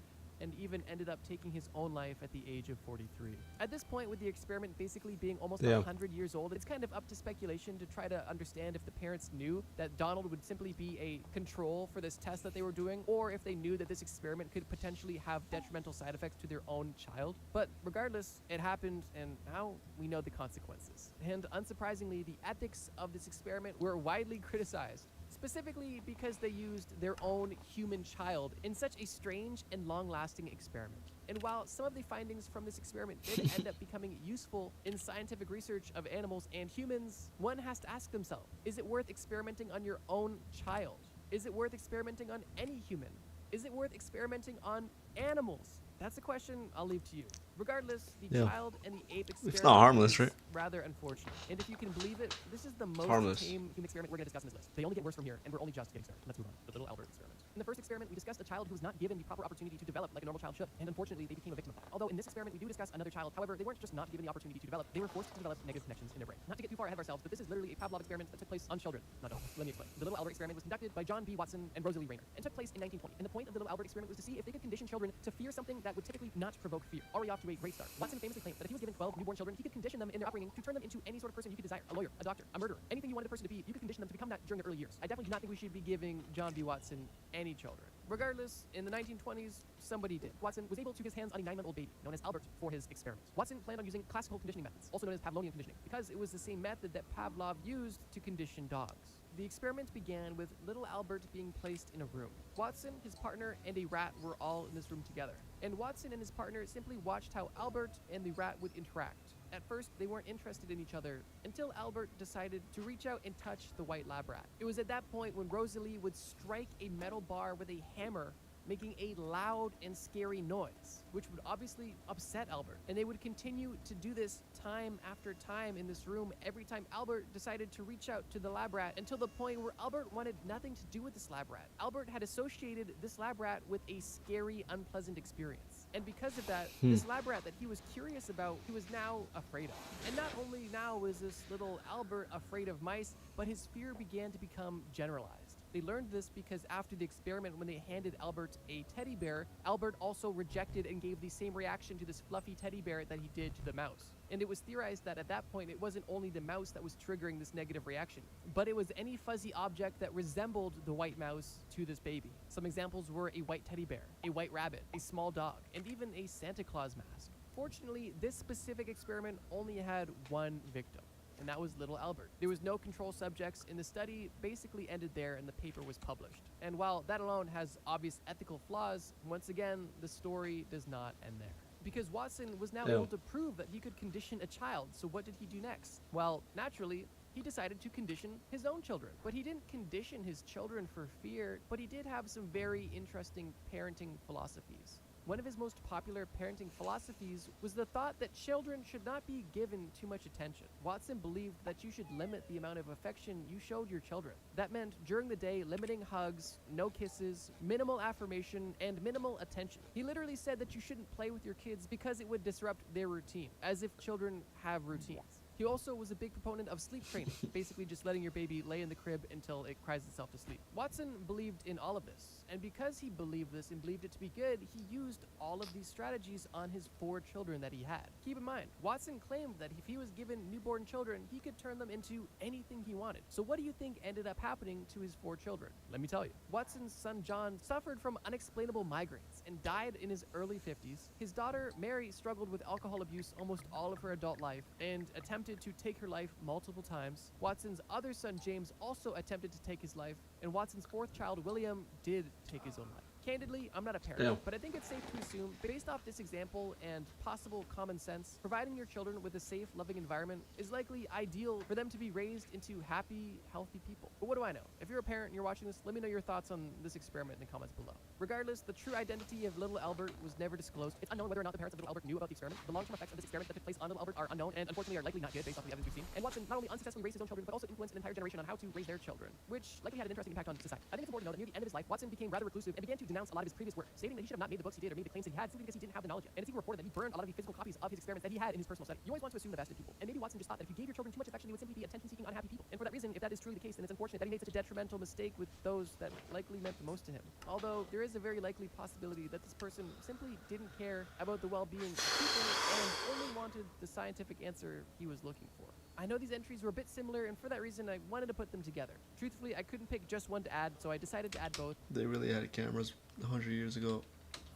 and even ended up taking his own life at the age of 43. At this point, with the experiment basically being almost 100 years old, it's kind of up to speculation to try to understand if the parents knew that Donald would simply be a control for this test that they were doing, or if they knew that this experiment could potentially have detrimental side effects to their own child. But regardless, it happened, and now we know the consequences. And unsurprisingly, the ethics of this experiment were widely criticized, specifically because they used their own human child in such a strange and long-lasting experiment. And while some of the findings from this experiment did end up becoming useful in scientific research of animals and humans, one has to ask themselves, is it worth experimenting on your own child? Is it worth experimenting on any human? Is it worth experimenting on animals? That's a question I'll leave to you. Regardless, the child and the ape experiment It's not harmless, is right? rather unfortunate. And if you can believe it, this is the most harmless. tame human experiment we're going to discuss in this list. They only get worse from here, and we're only just getting started. Let's move on. The little Albert experiment. In the first experiment, we discussed a child who was not given the proper opportunity to develop like a normal child should, and unfortunately, they became a victim of that. Although in this experiment, we do discuss another child. However, they weren't just not given the opportunity to develop, they were forced to develop negative connections in their brain. Not to get too far ahead of ourselves, but this is literally a Pavlov experiment that took place on children. Not adults. Let me explain. The little Albert experiment was conducted by John B. Watson and Rosalie Rayner, and took place in 1920. And the point of the little Albert experiment was to see if they could condition children to fear something that would typically not provoke fear. Already off to a great start. Watson famously claimed that if he was given 12 newborn children, he could condition them in their upbringing to turn them into any sort of person you could desire. A lawyer, a doctor, a murderer, anything you wanted a person to be, you could condition them to become that during their early years. I definitely do not think we should be giving John B. Watson any children. Regardless, in the 1920s, somebody did. Watson was able to get his hands on a 9-month-old baby, known as Albert, for his experiment. Watson planned on using classical conditioning methods, also known as Pavlovian conditioning, because it was the same method that Pavlov used to condition dogs. The experiment began with little Albert being placed in a room. Watson, his partner, and a rat were all in this room together. And Watson and his partner simply watched how Albert and the rat would interact. At first, they weren't interested in each other until Albert decided to reach out and touch the white lab rat. It was at that point when Rosalie would strike a metal bar with a hammer, making a loud and scary noise, which would obviously upset Albert. And they would continue to do this time after time in this room every time Albert decided to reach out to the lab rat, until the point where Albert wanted nothing to do with this lab rat. Albert had associated this lab rat with a scary, unpleasant experience. And because of that, this lab rat that he was curious about, he was now afraid of. And not only now was this little Albert afraid of mice, but his fear began to become generalized. They learned this because after the experiment, when they handed Albert a teddy bear, Albert also rejected and gave the same reaction to this fluffy teddy bear that he did to the mouse. And it was theorized that at that point, it wasn't only the mouse that was triggering this negative reaction, but it was any fuzzy object that resembled the white mouse to this baby. Some examples were a white teddy bear, a white rabbit, a small dog, and even a Santa Claus mask. Fortunately, this specific experiment only had one victim, and that was little Albert. There was no control subjects, and the study basically ended there and the paper was published. And while that alone has obvious ethical flaws, once again, the story does not end there. Because Watson was now able to prove that he could condition a child, so what did he do next? Well, naturally, he decided to condition his own children. But he didn't condition his children for fear, but he did have some very interesting parenting philosophies. One of his most popular parenting philosophies was the thought that children should not be given too much attention. Watson believed that you should limit the amount of affection you showed your children. That meant during the day, limiting hugs, no kisses, minimal affirmation, and minimal attention. He literally said that you shouldn't play with your kids because it would disrupt their routine, as if children have routines. He also was a big proponent of sleep training, basically just letting your baby lay in the crib until it cries itself to sleep. Watson believed in all of this, and because he believed this and believed it to be good, he used all of these strategies on his 4 children that he had. Keep in mind, Watson claimed that if he was given newborn children, he could turn them into anything he wanted. So what do you think ended up happening to his 4 children? Let me tell you. Watson's son John suffered from unexplainable migraines and died in his early 50s. His daughter Mary struggled with alcohol abuse almost all of her adult life and attempted to take her life multiple times. Watson's other son James also attempted to take his life, and Watson's 4th child William did take his own life. Candidly, I'm not a parent, but I think it's safe to assume, based off this example and possible common sense, providing your children with a safe, loving environment is likely ideal for them to be raised into happy, healthy people. But what do I know? If you're a parent and you're watching this, let me know your thoughts on this experiment in the comments below. Regardless, the true identity of little Albert was never disclosed. It's unknown whether or not the parents of little Albert knew about the experiment. The long-term effects of this experiment that took place on little Albert are unknown and unfortunately are likely not good based off of the evidence we've seen. And Watson not only unsuccessfully raised his own children, but also influenced an entire generation on how to raise their children, which likely had an interesting impact on society. I think it's important to know that near the end of his life, Watson became rather reclusive and began to denounce a lot of his previous work, stating that he should have not made the books he did or made the claims that he had simply because he didn't have the knowledge yet. And it's even reported that he burned a lot of the physical copies of his experiments that he had in his personal study. You always want to assume the best in people, and maybe Watson just thought that if you gave your children too much affection, they would simply be attention-seeking, unhappy people. And for that reason, if that is truly the case, then it's unfortunate that he made such a detrimental mistake with those that likely meant the most to him. Although there is a very likely possibility that this person simply didn't care about the well-being of people and only wanted the scientific answer he was looking for. I know these entries were a bit similar, and for that reason, I wanted to put them together. Truthfully, I couldn't pick just one to add, so I decided to add both. They really had cameras 100 years ago.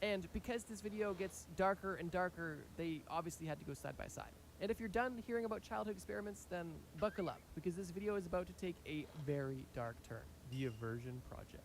And because this video gets darker and darker, they obviously had to go side by side. And if you're done hearing about childhood experiments, then buckle up, because this video is about to take a very dark turn. The Aversion Project.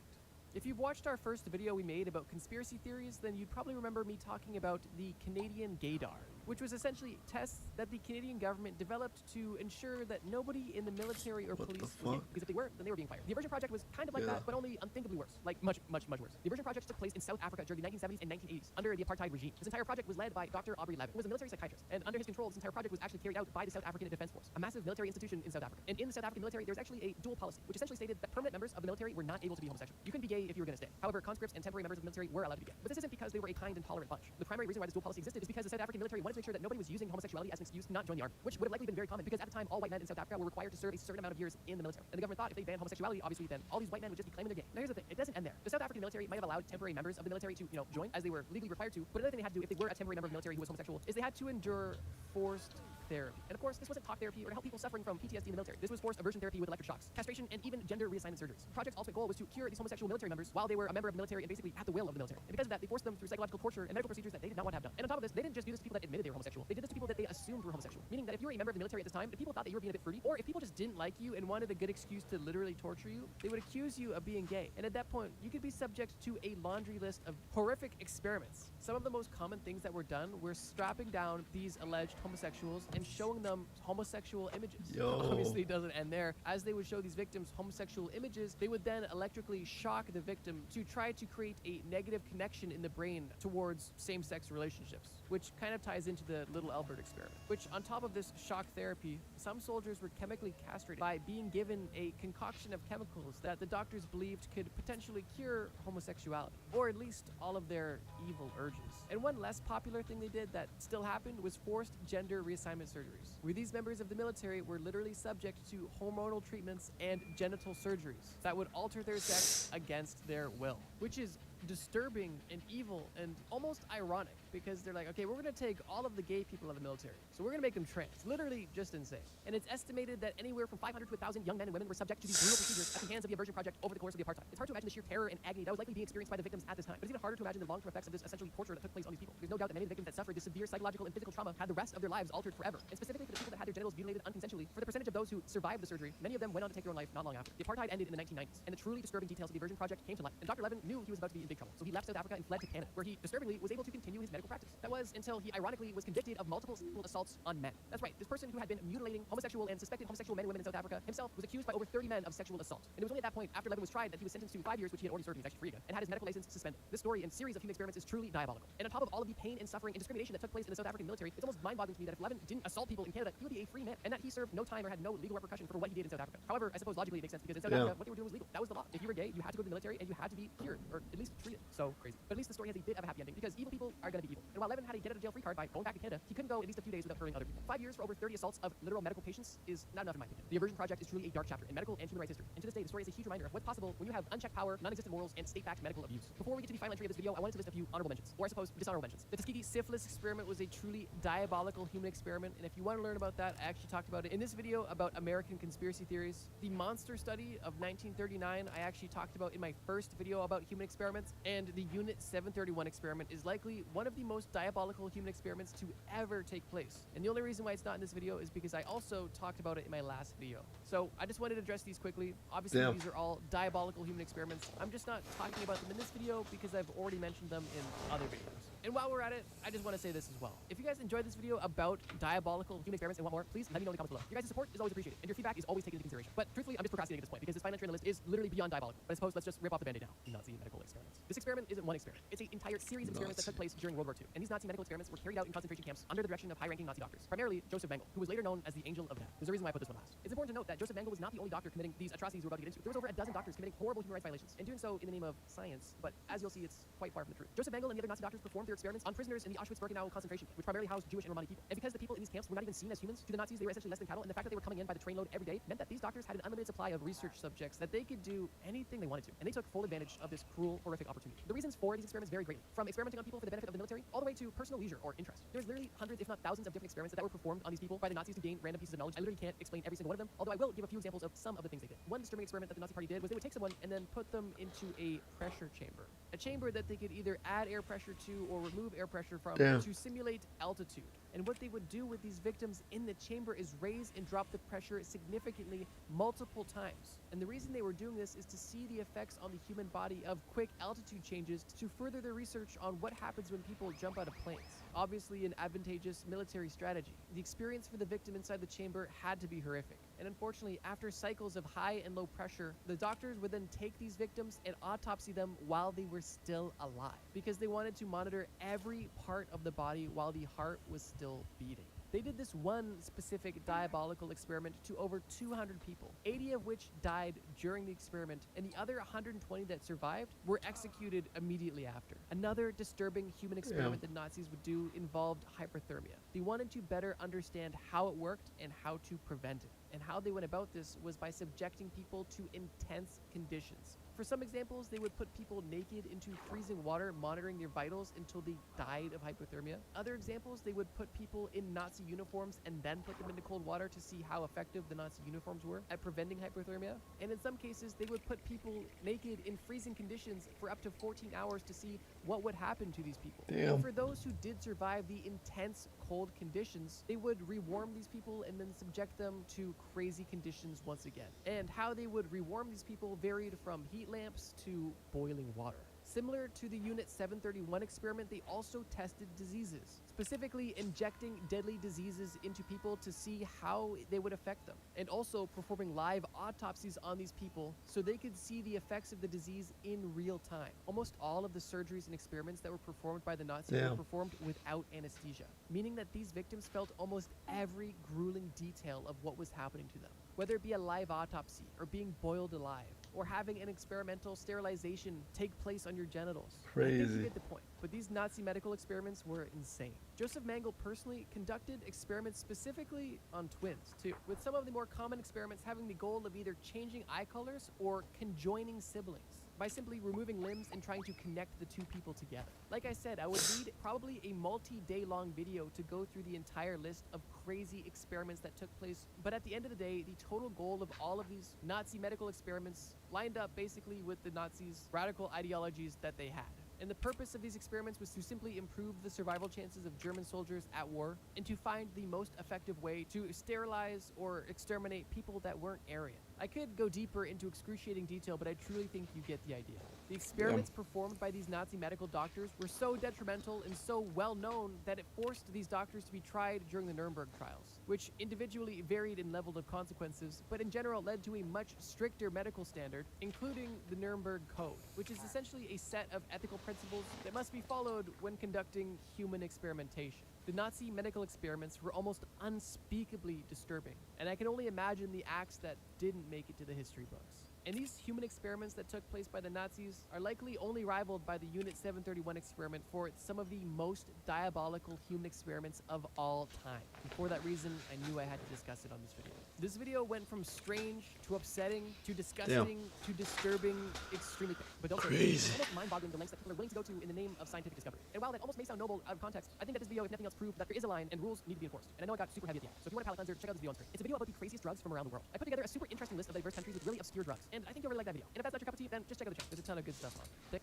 If you've watched our first video we made about conspiracy theories, then you'd probably remember me talking about the Canadian gaydar, which was essentially tests that the Canadian government developed to ensure that nobody in the military or police was gay, because if they were, then they were being fired. The Aversion Project was kind of like that, but only unthinkably worse, like much, much, much worse. The Aversion Project took place in South Africa during the 1970s and 1980s under the apartheid regime. This entire project was led by Dr. Aubrey Levin, who was a military psychiatrist, and under his control, this entire project was actually carried out by the South African Defense Force, a massive military institution in South Africa. And in the South African military, there was actually a dual policy, which essentially stated that permanent members of the military were not able to be homosexual. You couldn't be gay if you were going to stay. However, conscripts and temporary members of the military were allowed to be gay. But this isn't because they were a kind and tolerant bunch. The primary reason why this dual policy existed is because the South African military wanted to make sure that nobody was using homosexuality as an excuse to not join the army, which would have likely been very common because at the time all white men in South Africa were required to serve a certain amount of years in the military. And the government thought if they banned homosexuality, obviously then all these white men would just be claiming they're gay. Now here's the thing, it doesn't end there. The South African military might have allowed temporary members of the military to, join as they were legally required to, but another thing they had to do if they were a temporary member of the military who was homosexual is they had to endure forced therapy. And of course, this wasn't talk therapy or to help people suffering from PTSD in the military. This was forced aversion therapy with electric shocks, castration, and even gender reassignment surgeries. The project's ultimate goal was to cure these homosexual military members while they were a member of the military and basically at the will of the military. And because of that, they forced them through psychological torture and medical procedures that they did not want to have done. And on top of this, they didn't just do this to people that admitted they were homosexual. They did this to people that they assumed assumed were homosexual. Meaning that if you were a member of the military at this time, if people thought that you were being a bit fruity, or if people just didn't like you and wanted a good excuse to literally torture you, they would accuse you of being gay. And at that point, you could be subject to a laundry list of horrific experiments. Some of the most common things that were done were strapping down these alleged homosexuals and showing them homosexual images. Yo. Obviously, it doesn't end there. As they would show these victims homosexual images, they would then electrically shock the victim to try to create a negative connection in the brain towards same-sex relationships, which kind of ties into the Little Albert experiment. Which, on top of this shock therapy, some soldiers were chemically castrated by being given a concoction of chemicals that the doctors believed could potentially cure homosexuality, or at least all of their evil urges. And one less popular thing they did that still happened was forced gender reassignment surgeries, where these members of the military were literally subject to hormonal treatments and genital surgeries that would alter their sex against their will, which is disturbing and evil and almost ironic, because they're like, okay, we're going to take all of the gay people of the military, so we're going to make them trans. Literally just insane. And it's estimated that anywhere from 500 to 1,000 young men and women were subject to these brutal procedures at the hands of the Aversion Project over the course of the apartheid. It's hard to imagine the sheer terror and agony that was likely being experienced by the victims at this time, but it's even harder to imagine the long-term effects of this essentially torture that took place on these people. There's no doubt that many of the victims that suffered this severe psychological and physical trauma had the rest of their lives altered forever. And specifically for the people that had their genitals mutilated unconsensually, for the percentage of those who survived the surgery, many of them went on to take their own life not long after. The apartheid ended in the 1990s, and the truly disturbing details of the Aversion Project came to light. And Dr. Levin knew he was about to be in big trouble, so he left South Africa and fled to Canada, where he disturbingly was able to continue his medical practice. That was until he ironically was convicted of multiple sexual assaults on men. That's right, this person who had been mutilating homosexual and suspected homosexual men and women in South Africa himself was accused by over 30 men of sexual assault. And it was only at that point, after Levin was tried, that he was sentenced to 5 years, which he had already served, and he was actually free again, and had his medical license suspended. This story and series of human experiments is truly diabolical. And on top of all of the pain and suffering and discrimination that took place in the South African military, it's almost mind-boggling to me that if Levin didn't assault people in Canada, he would be a free man, and that he served no time or had no legal repercussion for what he did in South Africa. However, I suppose logically it makes sense, because in South Africa, what they were doing was legal. That was the law. If you were gay, you had to go to the military, and you had to be cured, or at least treated. So crazy. But at least the story has a bit of a happy ending, because evil people are going to be evil. And while Levin had a get-out-of-jail-free card by going back to Canada, he couldn't go at least a few days without hurting other people. 5 years for over 30 assaults of literal medical patients is not enough in my opinion. The Aversion Project is truly a dark chapter in medical and human rights history. And to this day, the story is a huge reminder of what's possible when you have unchecked power, non-existent morals, and state-backed medical abuse. Before we get to the final entry of this video, I wanted to list a few honorable mentions, or I suppose dishonorable mentions. The Tuskegee syphilis experiment was a truly diabolical human experiment, and if you want to learn about that, I actually talked about it in this video about American conspiracy theories. The monster study of 1939, I actually talked about in my first video about human experiments, and the Unit 731 experiment is likely one of the most diabolical human experiments to ever take place. And the only reason why it's not in this video is because I also talked about it in my last video. So I just wanted to address these quickly. Obviously, these are all diabolical human experiments. I'm just not talking about them in this video because I've already mentioned them in other videos. And while we're at it, I just want to say this as well. If you guys enjoyed this video about diabolical human experiments and want more, please let me know in the comments below. Your guys' support is always appreciated, and your feedback is always taken into consideration. But truthfully, I'm just procrastinating at this point because this final entry on the list is literally beyond diabolical. But I suppose let's just rip off the band-aid now. Nazi medical experiments. This experiment isn't one experiment. It's an entire series of experiments that took place during World War II. And these Nazi medical experiments were carried out in concentration camps under the direction of high-ranking Nazi doctors, primarily Joseph Mengele, who was later known as the Angel of Death. There's a reason why I put this one last. It's important to note that Joseph Mengele was not the only doctor committing these atrocities we're about to get into. There was over a dozen doctors committing horrible human rights violations, and doing so in the name of science. But as you'll see, it's quite far from the truth. Joseph Mengele and the other Nazi doctors performed their experiments on prisoners in the Auschwitz-Birkenau concentration camp, which primarily housed Jewish and Romani people. And because the people in these camps were not even seen as humans, to the Nazis they were essentially less than cattle, and the fact that they were coming in by the trainload every day meant that these doctors had an unlimited supply of research subjects that they could do anything they wanted to, and they took full advantage of this cruel, horrific opportunity. The reasons for these experiments vary greatly, from experimenting on people for the benefit of the military, all the way to personal leisure or interest. There's literally hundreds, if not thousands, of different experiments that were performed on these people by the Nazis to gain random pieces of knowledge. I literally can't explain every single one of them, although I will give a few examples of some of the things they did. One disturbing experiment that the Nazi Party did was they would take someone and then put them into a pressure chamber. A chamber that they could either add air pressure to or remove air pressure from to simulate altitude. And what they would do with these victims in the chamber is raise and drop the pressure significantly multiple times. And the reason they were doing this is to see the effects on the human body of quick altitude changes to further their research on what happens when people jump out of planes. Obviously an advantageous military strategy. The experience for the victim inside the chamber had to be horrific. And unfortunately, after cycles of high and low pressure, the doctors would then take these victims and autopsy them while they were still alive, because they wanted to monitor every part of the body while the heart was still beating. They did this one specific diabolical experiment to over 200 people, 80 of which died during the experiment, and the other 120 that survived were executed immediately after. Another disturbing human experiment that Nazis would do involved hyperthermia. They wanted to better understand how it worked and how to prevent it. And how they went about this was by subjecting people to intense conditions. For some examples, they would put people naked into freezing water, monitoring their vitals until they died of hypothermia. Other examples, they would put people in Nazi uniforms and then put them into cold water to see how effective the Nazi uniforms were at preventing hypothermia. And in some cases, they would put people naked in freezing conditions for up to 14 hours to see what would happen to these people. Damn. And for those who did survive the intense cold conditions, they would rewarm these people and then subject them to crazy conditions once again. And how they would rewarm these people varied from heat lamps to boiling water. Similar to the Unit 731 experiment, they also tested diseases, specifically injecting deadly diseases into people to see how they would affect them, and also performing live autopsies on these people so they could see the effects of the disease in real time. Almost all of the surgeries and experiments that were performed by the Nazis were performed without anesthesia, meaning that these victims felt almost every grueling detail of what was happening to them, whether it be a live autopsy or being boiled alive, or having an experimental sterilization take place on your genitals. I think you Crazy. get the point. But these Nazi medical experiments were insane. Joseph Mengele personally conducted experiments specifically on twins, too, with some of the more common experiments having the goal of either changing eye colors or conjoining siblings by simply removing limbs and trying to connect the two people together. Like I said, I would need probably a multi-day long video to go through the entire list of crazy experiments that took place. But at the end of the day, the total goal of all of these Nazi medical experiments lined up basically with the Nazis' radical ideologies that they had. And the purpose of these experiments was to simply improve the survival chances of German soldiers at war and to find the most effective way to sterilize or exterminate people that weren't Aryan. I could go deeper into excruciating detail, but I truly think you get the idea. The experiments performed by these Nazi medical doctors were so detrimental and so well known that it forced these doctors to be tried during the Nuremberg trials, which individually varied in level of consequences, but in general led to a much stricter medical standard, including the Nuremberg Code, which is essentially a set of ethical principles that must be followed when conducting human experimentation. The Nazi medical experiments were almost unspeakably disturbing, and I can only imagine the acts that didn't make it to the history books. And these human experiments that took place by the Nazis are likely only rivaled by the Unit 731 experiment for some of the most diabolical human experiments of all time. And for that reason, I knew I had to discuss it on this video. This video went from strange to upsetting to disgusting to disturbing, extremely but don't crazy. It's almost mind-boggling the lengths that people are willing to go to in the name of scientific discovery. And while that almost may sound noble out of context, I think that this video, if nothing else, proved that there is a line and rules need to be enforced. And I know I got super heavy at the end, so if you want a palate cleanser, check out this video on screen. It's a video about the craziest drugs from around the world. I put together a super interesting list of diverse countries with really obscure drugs, and I think you'll really like that video. And if that's not your cup of tea, then just check out the channel. There's a ton of good stuff on.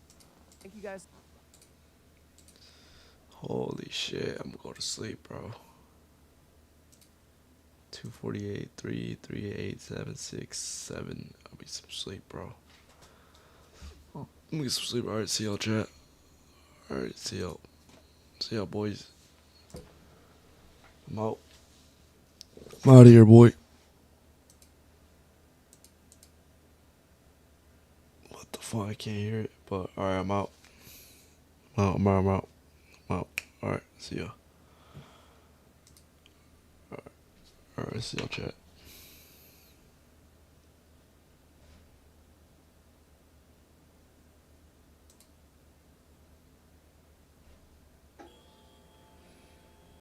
Thank you guys. Holy shit, I'm gonna go to sleep, bro. 2:48, 3, 3, 8, 7, 6, 7. I'll be some sleep, bro. I'm gonna get some sleep. Alright, see y'all, chat. Alright, see y'all. See y'all, boys. I'm out. I'm out of here, boy. What the fuck? I can't hear it. But alright, I'm out. I'm out. Alright, see ya. Alright, see y'all, chat.